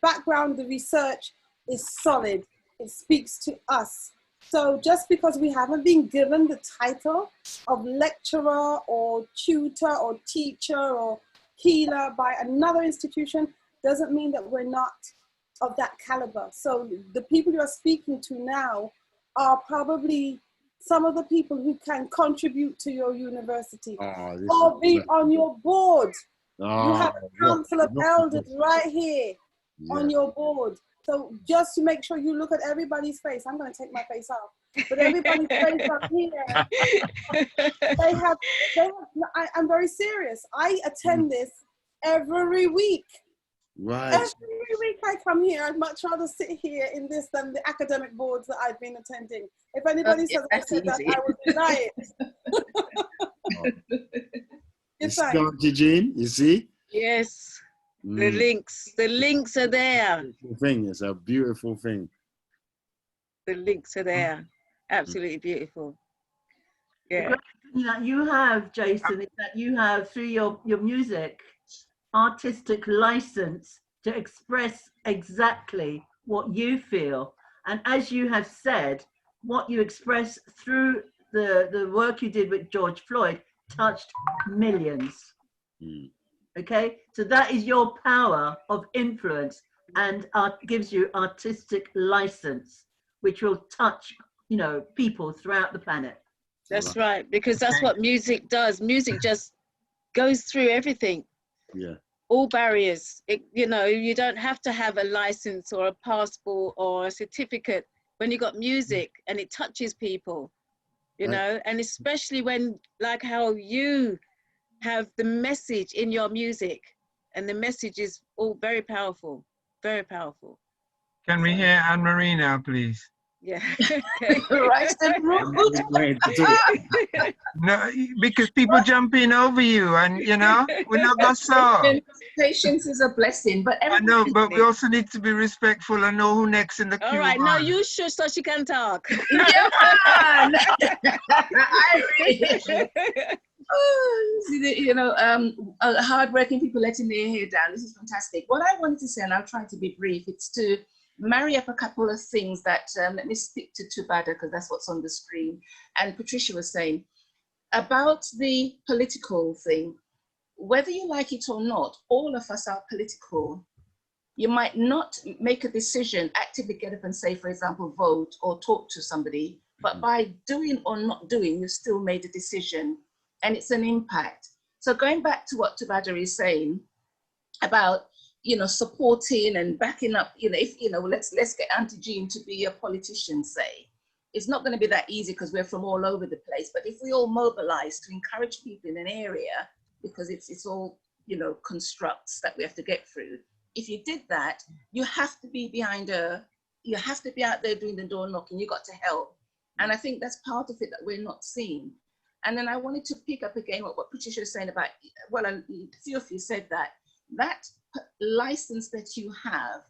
[SPEAKER 13] background, the research is solid. It speaks to us. So just because we haven't been given the title of lecturer or tutor or teacher or healer by another institution doesn't mean that we're not of that caliber. So the people you are speaking to now are probably some of the people who can contribute to your university or be on your board. You have a council of elders right here on your board. So just to make sure you look at everybody's face, I'm going to take my face off, but everybody's face up here, I'm very serious. I attend this every week.
[SPEAKER 11] Right.
[SPEAKER 13] Every week I come here. I'd much rather sit here in this than the academic boards that I've been attending. If anybody says I said that, I would deny it.
[SPEAKER 11] You see, Auntie Jean, you see?
[SPEAKER 2] Yes. The links are there.
[SPEAKER 11] It's a beautiful thing.
[SPEAKER 2] The links are there. Absolutely beautiful. Yeah.
[SPEAKER 8] The great thing that you have, Jason, is that you have, through your music, artistic license to express exactly what you feel. And as you have said, what you express through the work you did with George Floyd touched millions. Okay, so that is your power of influence, and gives you artistic license, which will touch, you know, people throughout the planet.
[SPEAKER 2] That's right, because that's what music does. Music just goes through everything.
[SPEAKER 11] Yeah.
[SPEAKER 2] All barriers. You know, you don't have to have a license or a passport or a certificate when you got music and it touches people, you know, and especially when, like how you have the message in your music, and the message is all very powerful, very powerful.
[SPEAKER 3] Can we hear Anne-Marie now, please?
[SPEAKER 2] Yeah.
[SPEAKER 6] Right,
[SPEAKER 3] No, because people jump in over you, and you know we're not gonna solve.
[SPEAKER 6] Patience is a blessing, but
[SPEAKER 3] I know, but we also need to be respectful and know who next in the queue.
[SPEAKER 2] All right, now you shush so she can talk.
[SPEAKER 6] Yeah, man. You know, hardworking people letting their hair down. This is fantastic. What I wanted to say, and I'll try to be brief, it's to marry up a couple of things that, let me stick to Tubada because that's what's on the screen. And Patricia was saying about the political thing, whether you like it or not, all of us are political. You might not make a decision, actively get up and say, for example, vote or talk to somebody, but by doing or not doing, you've still made a decision, and it's an impact. So going back to what Tubada is saying about, you know, supporting and backing up, you know, if, you know, let's get Auntie Jean to be a politician, say. It's not going to be that easy because we're from all over the place, but if we all mobilize to encourage people in an area, because it's all, you know, constructs that we have to get through. If you did that, you have to be you have to be out there doing the door knocking, you got to help. And I think that's part of it that we're not seeing. And then I wanted to pick up again what Patricia was saying about, well, a few of you said that license that you have,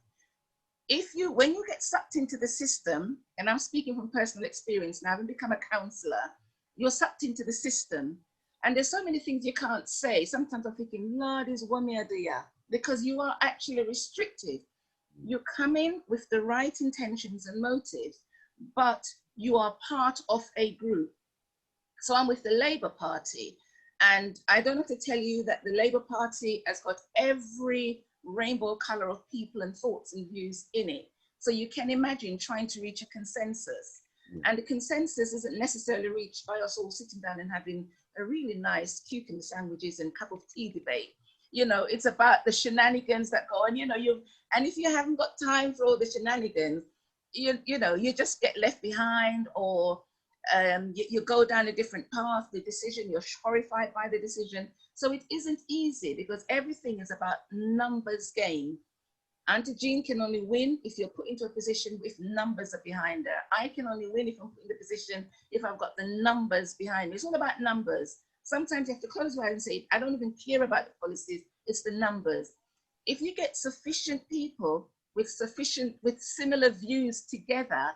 [SPEAKER 6] when you get sucked into the system, and I'm speaking from personal experience now, having become a counselor, you're sucked into the system. And there's so many things you can't say. Sometimes I'm thinking, Lord, is one me idea, because you are actually restricted. You come in with the right intentions and motives, but you are part of a group. So I'm with the Labour Party, and I don't have to tell you that the Labour Party has got every rainbow colour of people and thoughts and views in it. So you can imagine trying to reach a consensus. And the consensus isn't necessarily reached by us all sitting down and having a really nice cucumber sandwiches and cup of tea debate. You know, it's about the shenanigans that go on, you know, and if you haven't got time for all the shenanigans, you know, you just get left behind, or you go down a different path, the decision, you're horrified by the decision. So it isn't easy because everything is about numbers game. Auntie Jean can only win if you're put into a position with numbers are behind her. I can only win if I'm put in the position if I've got the numbers behind me. It's all about numbers. Sometimes you have to close your eyes and say, I don't even care about the policies, it's the numbers. If you get sufficient people with similar views together,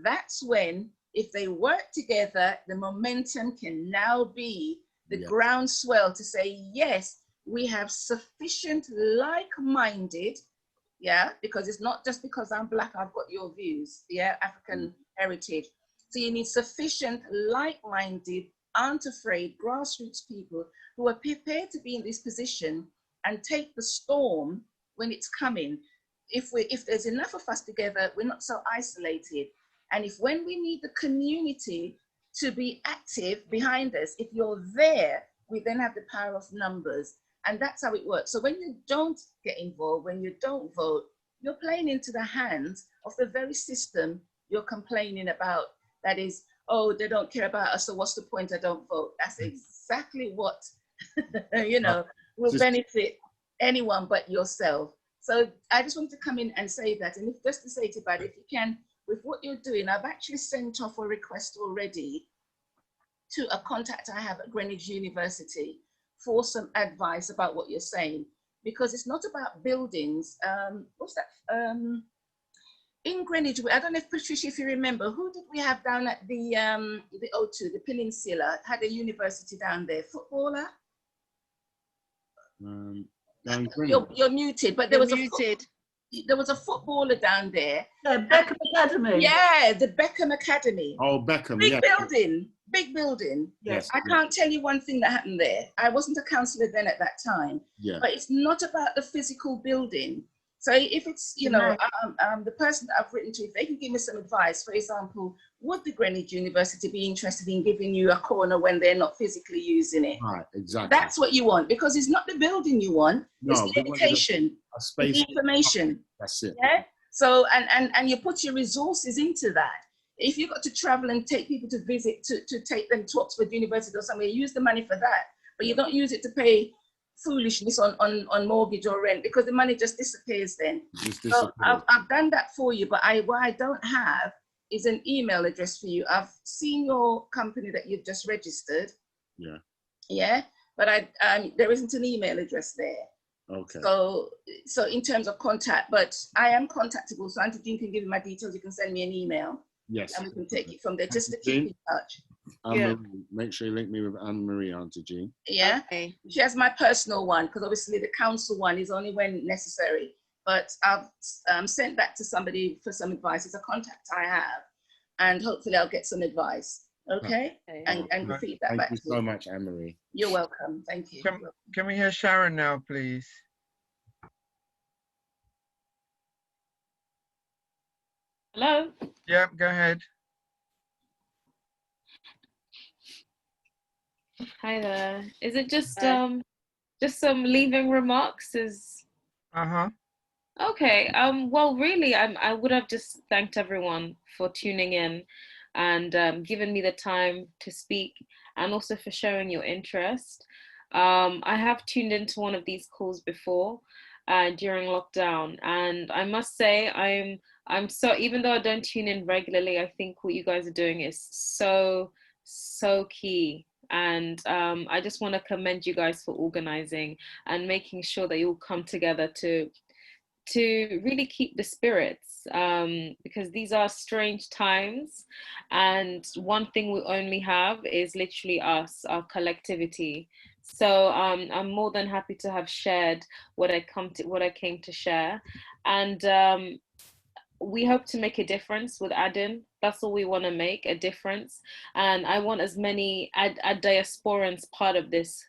[SPEAKER 6] that's when, if they work together, the momentum can now be the groundswell to say, yes, we have sufficient like-minded, because it's not just because I'm Black, I've got your views, African heritage. So you need sufficient like-minded, aren't afraid, grassroots people who are prepared to be in this position and take the storm when it's coming. If there's enough of us together, we're not so isolated. And when we need the community to be active behind us, if you're there, we then have the power of numbers. And that's how it works. So when you don't get involved, when you don't vote, you're playing into the hands of the very system you're complaining about. That is, oh, they don't care about us, so what's the point? I don't vote. That's exactly what, you know, will benefit anyone but yourself. So I just want to come in and say that, and if, just to say to Bad, if you can, with what you're doing, I've actually sent off a request already to a contact I have at Greenwich University for some advice about what you're saying, because it's not about buildings. What's that? In Greenwich, I don't know if Patricia, if you remember, who did we have down at the O2, the Peninsula, had a university down there, footballer? You're muted, but there was there was a footballer down there.
[SPEAKER 8] Yeah, Beckham Academy.
[SPEAKER 6] Yeah, the Beckham Academy.
[SPEAKER 11] Oh, Beckham,
[SPEAKER 6] big
[SPEAKER 11] yeah.
[SPEAKER 6] Big building.
[SPEAKER 11] Yes.
[SPEAKER 6] I can't tell you one thing that happened there. I wasn't a councillor then at that time.
[SPEAKER 11] Yeah.
[SPEAKER 6] But it's not about the physical building. So if it's, you know, the person that I've written to, if they can give me some advice, for example, would the Greenwich University be interested in giving you a corner when they're not physically using it?
[SPEAKER 11] Right, exactly.
[SPEAKER 6] That's what you want, because it's not the building you want, it's the education,
[SPEAKER 11] space,
[SPEAKER 6] the information.
[SPEAKER 11] That's it.
[SPEAKER 6] Yeah. So, and you put your resources into that. If you've got to travel and take people to visit, to take them to Oxford University or somewhere, use the money for that, but you don't use it to pay foolishness on mortgage or rent, because the money just disappears then. So I've done that for you, but what I don't have is an email address for you. I've seen your company that you've just registered.
[SPEAKER 11] Yeah.
[SPEAKER 6] Yeah, but there isn't an email address there.
[SPEAKER 11] Okay.
[SPEAKER 6] So in terms of contact, but I am contactable. So Auntie Jean can give you my details. You can send me an email.
[SPEAKER 11] Yes.
[SPEAKER 6] And we can take it from there, just to keep in touch.
[SPEAKER 11] Make sure you link me with Anne-Marie, Auntie Jean.
[SPEAKER 6] Yeah. Okay. She has my personal one, because obviously the council one is only when necessary. But I've sent that to somebody for some advice. It's a contact I have, and hopefully I'll get some advice. Okay. And feed that back to you.
[SPEAKER 11] Thank you so much, Anne-Marie.
[SPEAKER 6] You're welcome. Thank you.
[SPEAKER 3] Can we hear Sharon now, please?
[SPEAKER 5] Hello?
[SPEAKER 3] Yeah, go ahead.
[SPEAKER 5] Hi there. Is it just some leaving remarks? Okay. Well, really, I would have just thanked everyone for tuning in and giving me the time to speak, and also for showing your interest. I have tuned into one of these calls before during lockdown, and I must say I'm so, even though I don't tune in regularly, I think what you guys are doing is so key. And I just want to commend you guys for organizing and making sure that you all come together to really keep the spirits, because these are strange times, and one thing we only have is literally us, our collectivity. So I'm more than happy to have shared what I came to share, and we hope to make a difference with Adin. That's all we want to make, a difference. And I want as many diasporans part of this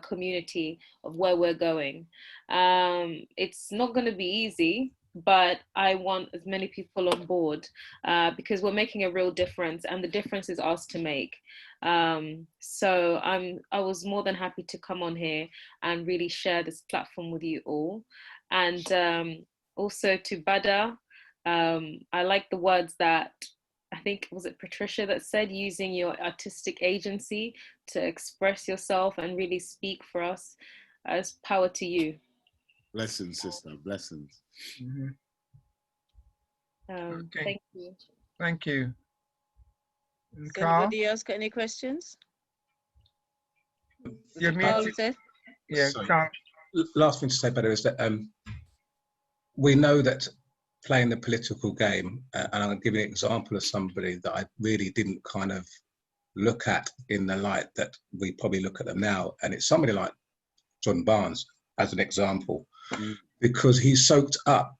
[SPEAKER 5] community of where we're going. It's not going to be easy, but I want as many people on board because we're making a real difference, and the difference is ours to make. So I was more than happy to come on here and really share this platform with you all. And also to Bada, I like the words that, I think, was it Patricia that said, using your artistic agency to express yourself and really speak for us. As power to you.
[SPEAKER 11] Blessings, sister, blessings.
[SPEAKER 3] Mm-hmm. Okay.
[SPEAKER 5] Thank you.
[SPEAKER 3] Thank you.
[SPEAKER 2] Does anybody else got any questions?
[SPEAKER 3] You're muted. Yeah, Carl.
[SPEAKER 1] Last thing to say about it is that we know that playing the political game, and I'll give you an example of somebody that I really didn't kind of look at in the light that we probably look at them now, and it's somebody like John Barnes as an example, because he soaked up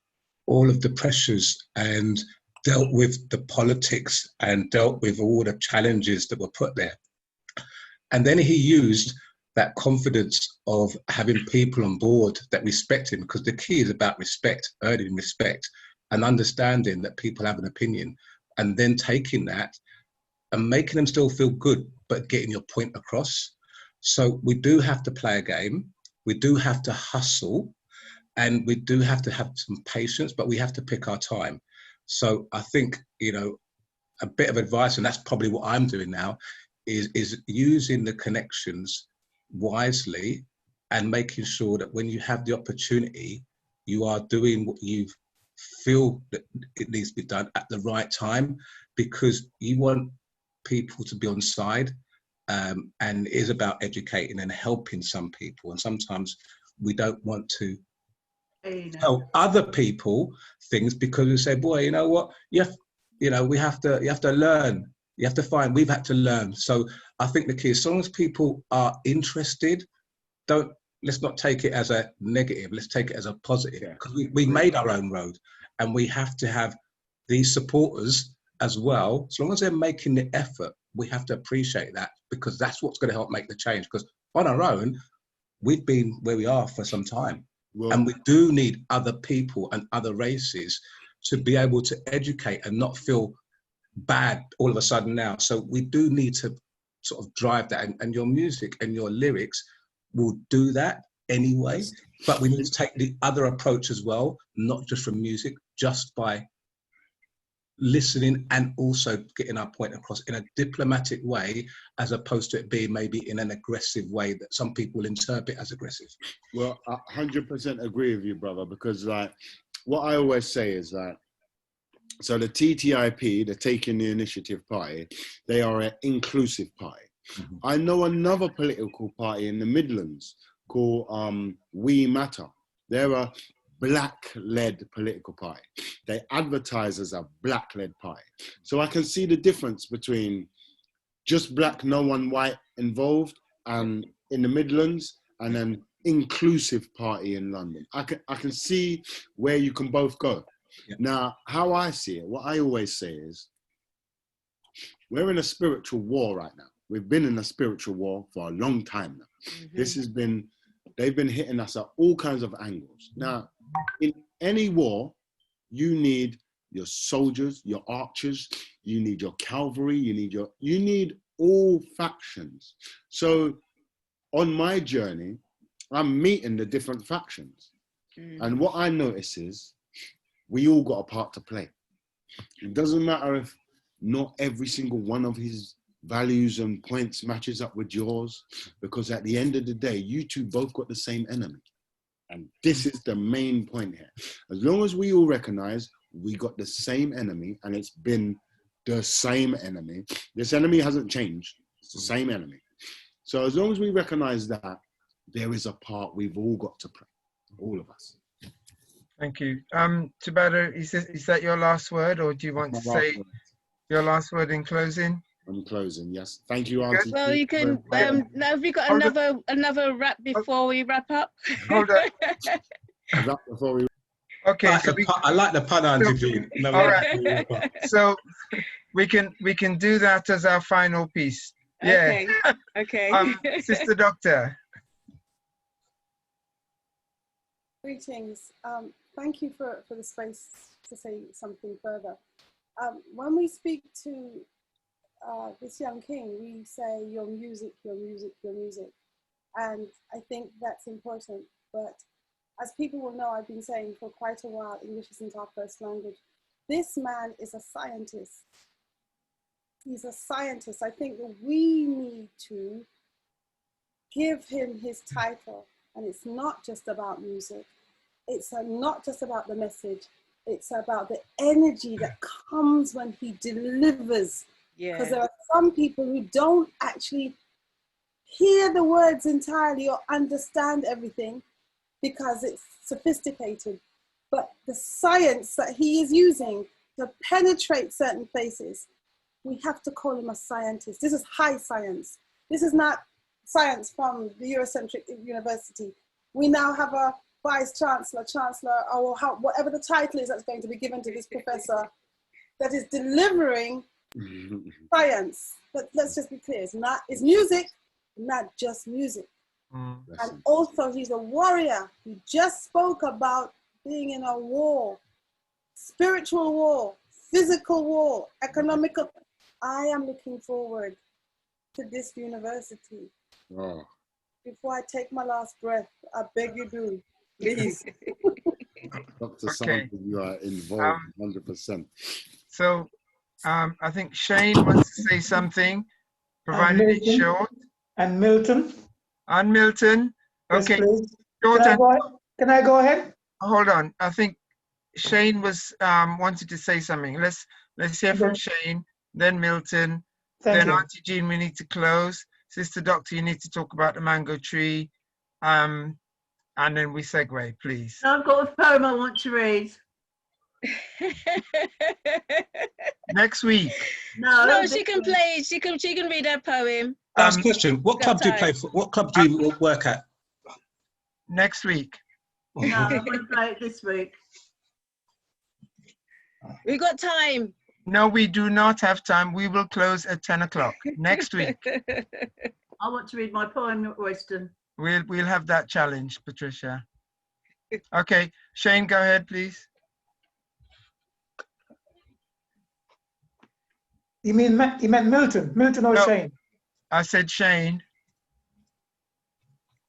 [SPEAKER 1] all of the pressures and dealt with the politics and dealt with all the challenges that were put there. And then he used that confidence of having people on board that respect him, because the key is about respect, earning respect, and understanding that people have an opinion, and then taking that and making them still feel good, but getting your point across. So we do have to play a game. We do have to hustle. And we do have to have some patience, but we have to pick our time. So I think, you know, a bit of advice, and that's probably what I'm doing now, is using the connections wisely and making sure that when you have the opportunity, you are doing what you feel that it needs to be done at the right time, because you want people to be on side, and it is about educating and helping some people. And sometimes we don't want to help other people things because we say, boy, you know what, you have to learn. You have to find, we've had to learn. So I think the key, as long as people are interested, let's not take it as a negative, let's take it as a positive, because we made our own road, and we have to have these supporters as well. As long as they're making the effort, we have to appreciate that, because that's what's going to help make the change. Because on our own, we've been where we are for some time. Well, and we do need other people and other races to be able to educate and not feel bad all of a sudden now. So we do need to sort of drive that, and your music and your lyrics will do that anyway. But we need to take the other approach as well, not just from music, just by listening and also getting our point across in a diplomatic way, as opposed to it being maybe in an aggressive way that some people interpret as aggressive.
[SPEAKER 11] Well, I 100% agree with you, brother, because like what I always say is that, so the TTIP, the Taking the Initiative Party, they are an inclusive party. Mm-hmm. I know another political party in the Midlands called We Matter. They're a black-led political party. They advertise as a black-led party. So I can see the difference between just black, no one white involved, and in the Midlands, and an inclusive party in London. I can see where you can both go. Yeah. Now, how I see it, what I always say is, we're in a spiritual war right now. We've been in a spiritual war for a long time now. Mm-hmm. They've been hitting us at all kinds of angles. Now, in any war, you need your soldiers, your archers, you need your cavalry, you need all factions. So on my journey, I'm meeting the different factions. Mm. And what I notice is, we all got a part to play. It doesn't matter if not every single one of his values and points matches up with yours, because at the end of the day, you two both got the same enemy. And this is the main point here. As long as we all recognize we got the same enemy, and it's been the same enemy, this enemy hasn't changed, it's the same enemy. So as long as we recognize that, there is a part we've all got to play, all of us.
[SPEAKER 3] Thank you. Tabata, is that your last word, or do you want to say your last word in closing?
[SPEAKER 11] I'm closing, yes. Thank you, Auntie.
[SPEAKER 2] Well, you can, now have you got another rap before we wrap up?
[SPEAKER 3] Hold on.
[SPEAKER 11] Wrap before we...
[SPEAKER 3] Okay,
[SPEAKER 1] I like the pun, Auntie Jean.
[SPEAKER 3] All right. So we can do that as our final piece. Yeah.
[SPEAKER 2] Okay. Okay.
[SPEAKER 3] Sister Doctor.
[SPEAKER 13] Greetings. Thank you for the space to say something further. When we speak to this young king, we say your music, your music, your music. And I think that's important. But as people will know, I've been saying for quite a while, English isn't our first language. This man is a scientist. He's a scientist. I think that we need to give him his title. And it's not just about music. It's not just about the message. It's about the energy that comes when he delivers. Because there are some people who don't actually hear the words entirely or understand everything because it's sophisticated. But the science that he is using to penetrate certain places, we have to call him a scientist. This is high science. This is not science from the Eurocentric University. We now have a vice chancellor, or whatever the title is that's going to be given to this professor that is delivering science. But let's just be clear, it's music, not just music. And also he's a warrior. He just spoke about being in a war, spiritual war, physical war, economical. I am looking forward to this university. Before I take my last breath, I beg you do,
[SPEAKER 2] Please.
[SPEAKER 11] Dr.
[SPEAKER 3] Okay.
[SPEAKER 11] Sandra, you are involved 100%.
[SPEAKER 3] So I think Shane wants to say something, provided it's
[SPEAKER 14] Milton.
[SPEAKER 3] short.
[SPEAKER 14] And Milton.
[SPEAKER 3] And Milton.
[SPEAKER 14] Yes,
[SPEAKER 3] Okay.
[SPEAKER 14] please.
[SPEAKER 3] Short and,
[SPEAKER 14] Can I go ahead?
[SPEAKER 3] hold on. I think Shane was wanted to say something. Let's hear from Shane, then Milton,
[SPEAKER 14] Thank
[SPEAKER 3] then
[SPEAKER 14] you.
[SPEAKER 3] Auntie Jean. We need to close. Sister Doctor, you need to talk about the mango tree, and then we segue, please.
[SPEAKER 8] I've got a poem I want to read.
[SPEAKER 3] Next week.
[SPEAKER 2] No, she can play. She can read her poem.
[SPEAKER 1] Last question. What club do you play for? What club do you work at?
[SPEAKER 3] Next week.
[SPEAKER 8] No, I'm going to play it this week.
[SPEAKER 2] We got time.
[SPEAKER 3] No, we do not have time. We will close at 10 o'clock next week.
[SPEAKER 8] I want to read my poem, Royston.
[SPEAKER 3] We'll have that challenge, Patricia. Okay, Shane, go ahead, please.
[SPEAKER 14] You meant Milton? Milton or
[SPEAKER 3] No,
[SPEAKER 14] Shane?
[SPEAKER 3] I said Shane.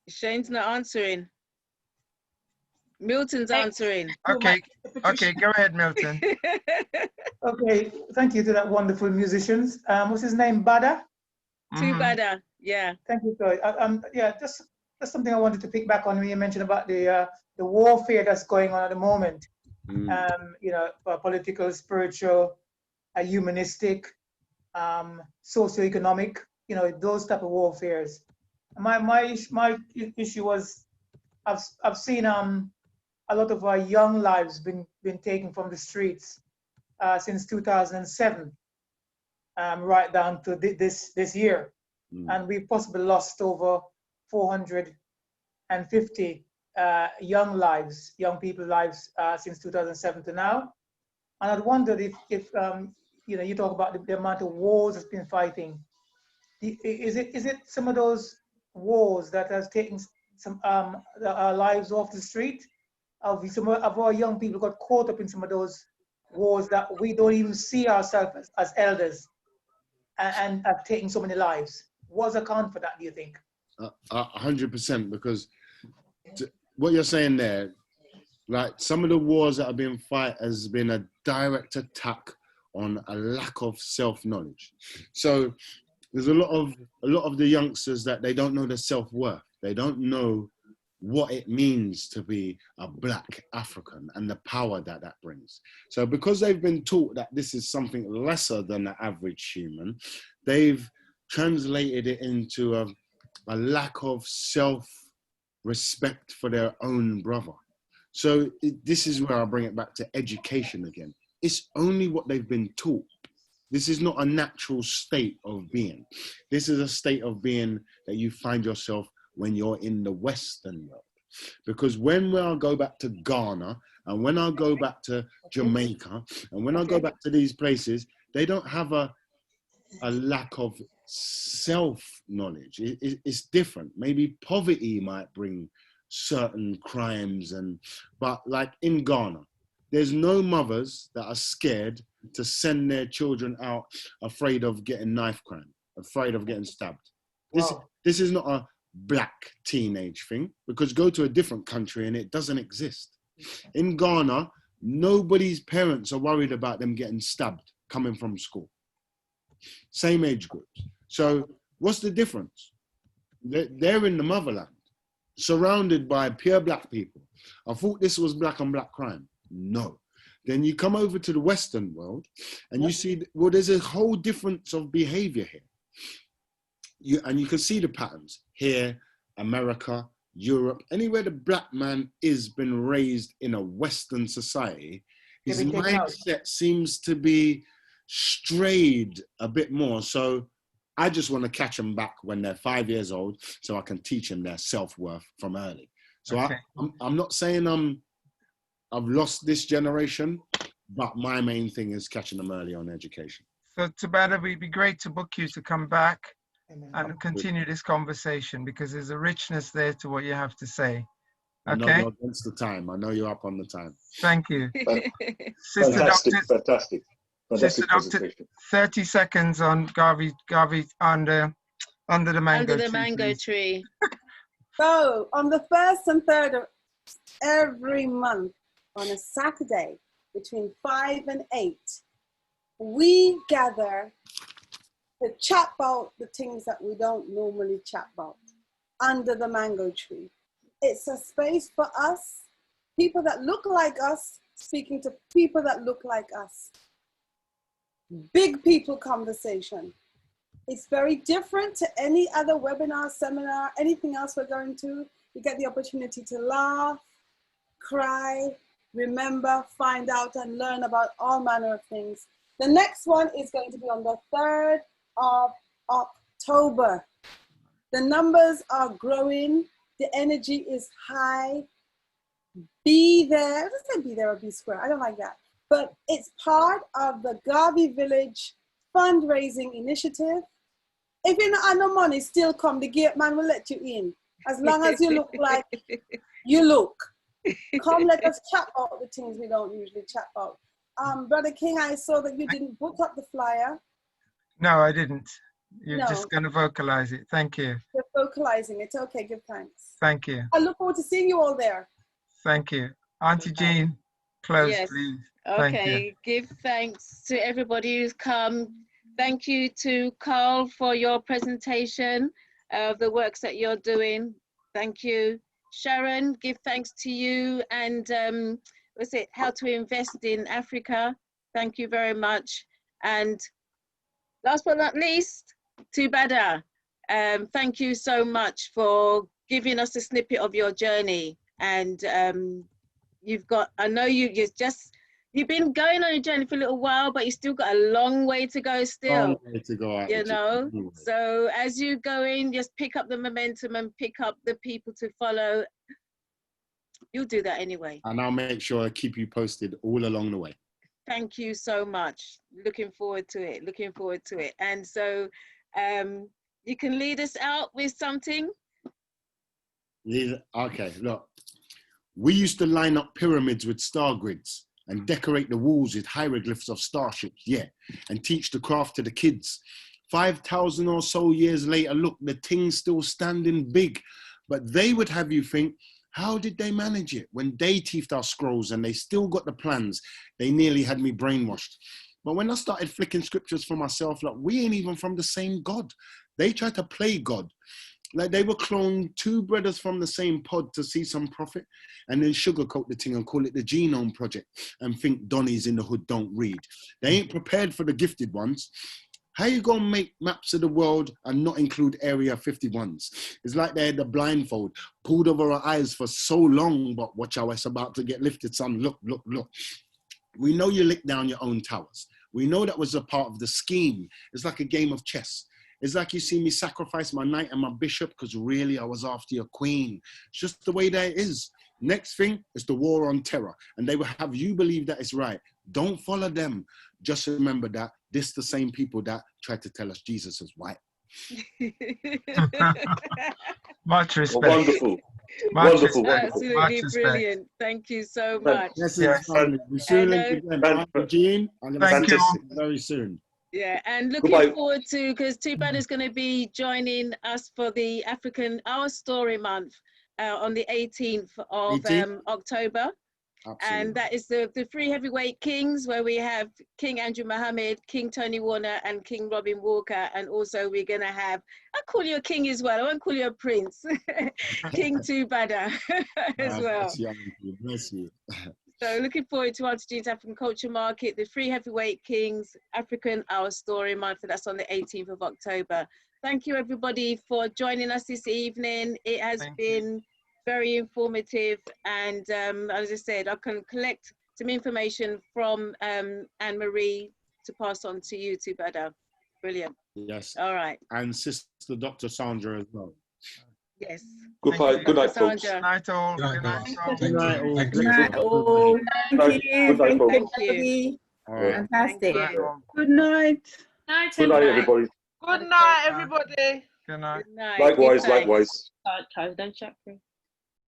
[SPEAKER 2] Shane's not answering. Milton's answering.
[SPEAKER 3] Okay, okay, go ahead, Milton.
[SPEAKER 14] Okay, thank you to that wonderful musicians. What's his name? Bada?
[SPEAKER 2] Bada, yeah.
[SPEAKER 14] Thank you, Joy. Yeah, just something I wanted to pick back on when you mentioned about the warfare that's going on at the moment. You know, political, spiritual, humanistic, socioeconomic. You know, those type of warfares. My issue was, I've seen a lot of our young lives been taken from the streets since 2007, right down to this year, and we've possibly lost over 450 young people's lives since 2007 to now. And I'd wondered if you know, you talk about the amount of wars that's been fighting. Is it some of those wars that has taken some our lives off the street? Some of our young people got caught up in some of those wars that we don't even see ourselves as elders, and have taken so many lives. What's the account for that, do you think?
[SPEAKER 11] 100%, because what you're saying there, like some of the wars that have been fought has been a direct attack on a lack of self-knowledge. So there's a lot of the youngsters that they don't know their self-worth. They don't know what it means to be a Black African and the power that brings. So because they've been taught that this is something lesser than the average human, they've translated it into a lack of self-respect for their own brother. So this is where I bring it back to education again. It's only what they've been taught. This is not a natural state of being. This is a state of being that you find yourself when you're in the Western world. Because when I go back to Ghana, and when I go back to Jamaica, and when I go back to these places, they don't have a lack of self-knowledge. It's different. Maybe poverty might bring certain crimes, but like in Ghana, there's no mothers that are scared to send their children out afraid of getting knife crime, afraid of getting stabbed. This is not a Black teenage thing, because go to a different country and it doesn't exist. In Ghana, nobody's parents are worried about them getting stabbed coming from school. Same age groups. So what's the difference? They're in the motherland, surrounded by pure Black people. I thought this was Black on Black crime. No. Then you come over to the Western world and you see, well, there's a whole difference of behavior here. And you can see the patterns here, America, Europe, anywhere the Black man is been raised in a Western society, his mindset seems to be strayed a bit more. So I just want to catch them back when they're 5 years old so I can teach them their self-worth from early. So okay. I'm not saying I've lost this generation, but my main thing is catching them early on education.
[SPEAKER 3] So Tabata, it'd be great to book you to come back and continue this conversation, because there's a richness there to what you have to say. Okay.
[SPEAKER 11] I know you're against the time. I know you're up on the time.
[SPEAKER 3] Thank you.
[SPEAKER 4] Fantastic.
[SPEAKER 3] Sister Doctor, 30 seconds on Garvey under the mango tree.
[SPEAKER 13] So on the 1st and 3rd every month on a Saturday between 5 and 8, we gather to chat about the things that we don't normally chat about under the mango tree. It's a space for us, people that look like us, speaking to people that look like us. Big people conversation. It's very different to any other webinar, seminar, anything else we're going to. You get the opportunity to laugh, cry, remember, find out, and learn about all manner of things. The next one is going to be on the 3rd of October. The numbers are growing. The energy is high. Be there. Let's say be there or be square. I don't like that. But it's part of the Garvey Village fundraising initiative. If you don't have no money, still come. The gate man will let you in. As long as you look like you look. Come, let us chat about the things we don't usually chat about. Brother King, I saw that you didn't book up the flyer.
[SPEAKER 3] No, I didn't. You're
[SPEAKER 13] No.
[SPEAKER 3] just going to vocalize it. Thank you.
[SPEAKER 13] You're vocalizing it. Okay, give thanks.
[SPEAKER 3] Thank you.
[SPEAKER 13] I look forward to seeing you all there.
[SPEAKER 3] Thank you. Auntie Jean, close,
[SPEAKER 2] Yes.
[SPEAKER 3] please. Thank you.
[SPEAKER 2] Okay, give thanks to everybody who's come. Thank you to Carl for your presentation of the works that you're doing. Thank you. Sharon, give thanks to you and what's it, How to Invest in Africa. Thank you very much. And last but not least, to Bada. Thank you so much for giving us a snippet of your journey. And you've got, I know you've been going on a journey for a little while, but you still got a long way to go still.
[SPEAKER 11] Long way to go,
[SPEAKER 2] you know, so as you go in, just pick up the momentum and pick up the people to follow. You'll do that anyway.
[SPEAKER 11] And I'll make sure I keep you posted all along the way.
[SPEAKER 2] Thank you so much. Looking forward to it. Looking forward to it. And so you can lead us out with something.
[SPEAKER 11] Okay, look. We used to line up pyramids with star grids and decorate the walls with hieroglyphs of starships, yeah, and teach the craft to the kids. 5,000 or so years later, look, the thing's still standing big. But they would have you think, how did they manage it? When they teethed our scrolls and they still got the plans, they nearly had me brainwashed. But when I started flicking scriptures for myself, like, we ain't even from the same God. They tried to play God. Like, they were cloned 2 brothers from the same pod to see some profit and then sugarcoat the thing and call it the Genome Project and think Donnies in the hood don't read. They ain't prepared for the gifted ones. How you gonna make maps of the world and not include Area 51s? It's like they had the blindfold pulled over our eyes for so long, but watch how it's about to get lifted, son. Look, look, look. We know you licked down your own towers. We know that was a part of the scheme. It's like a game of chess. It's like you see me sacrifice my knight and my bishop because really I was after your queen. It's just the way that it is. Next thing is the war on terror. And they will have you believe that it's right. Don't follow them. Just remember that this the same people that tried to tell us Jesus is white.
[SPEAKER 3] Much respect.
[SPEAKER 4] Well, wonderful.
[SPEAKER 3] Much
[SPEAKER 4] Wonderful.
[SPEAKER 3] respect.
[SPEAKER 2] Absolutely
[SPEAKER 3] Much respect.
[SPEAKER 2] brilliant. Thank you so much.
[SPEAKER 11] Yes,
[SPEAKER 3] Yes.
[SPEAKER 11] we soon link again. Jean, I'm going to
[SPEAKER 3] Thank you.
[SPEAKER 11] very soon.
[SPEAKER 2] Yeah, and looking
[SPEAKER 4] Goodbye.
[SPEAKER 2] forward to, because Tubad is going to be joining us for the African Our Story Month on the 18th of
[SPEAKER 11] 18th?
[SPEAKER 2] October.
[SPEAKER 11] Absolutely.
[SPEAKER 2] And that is the 3 heavyweight kings, where we have King Andrew Mohammed, King Tony Warner, and King Robin Walker. And also we're going to have, I'll call you a king as well. I won't call you a prince. King Tubada as well.
[SPEAKER 11] Bless you. Bless you.
[SPEAKER 2] So looking forward to Auntie Jean's African Culture Market, the 3 heavyweight kings, African Our Story Month. That's on the 18th of October. Thank you everybody for joining us this evening. It has been very informative, and as I said, I can collect some information from Anne-Marie to pass on to you, Tubada. Brilliant.
[SPEAKER 11] Yes.
[SPEAKER 2] All right.
[SPEAKER 11] And Sister Dr. Sandra as well.
[SPEAKER 2] Yes.
[SPEAKER 4] Goodbye. Good night, folks.
[SPEAKER 3] Good night, all. Good night, all.
[SPEAKER 11] Good night, all.
[SPEAKER 4] Thank
[SPEAKER 11] Good
[SPEAKER 4] you.
[SPEAKER 11] night,
[SPEAKER 15] all. Thank you.
[SPEAKER 4] Good night, folks.
[SPEAKER 2] Thank you.
[SPEAKER 11] All right.
[SPEAKER 15] Fantastic.
[SPEAKER 2] Thank you.
[SPEAKER 15] Good night.
[SPEAKER 4] Good night, everybody.
[SPEAKER 16] Good night, everybody.
[SPEAKER 3] Good night.
[SPEAKER 2] Good night.
[SPEAKER 4] Likewise,
[SPEAKER 2] Good night.
[SPEAKER 4] likewise.
[SPEAKER 5] Don't chat through.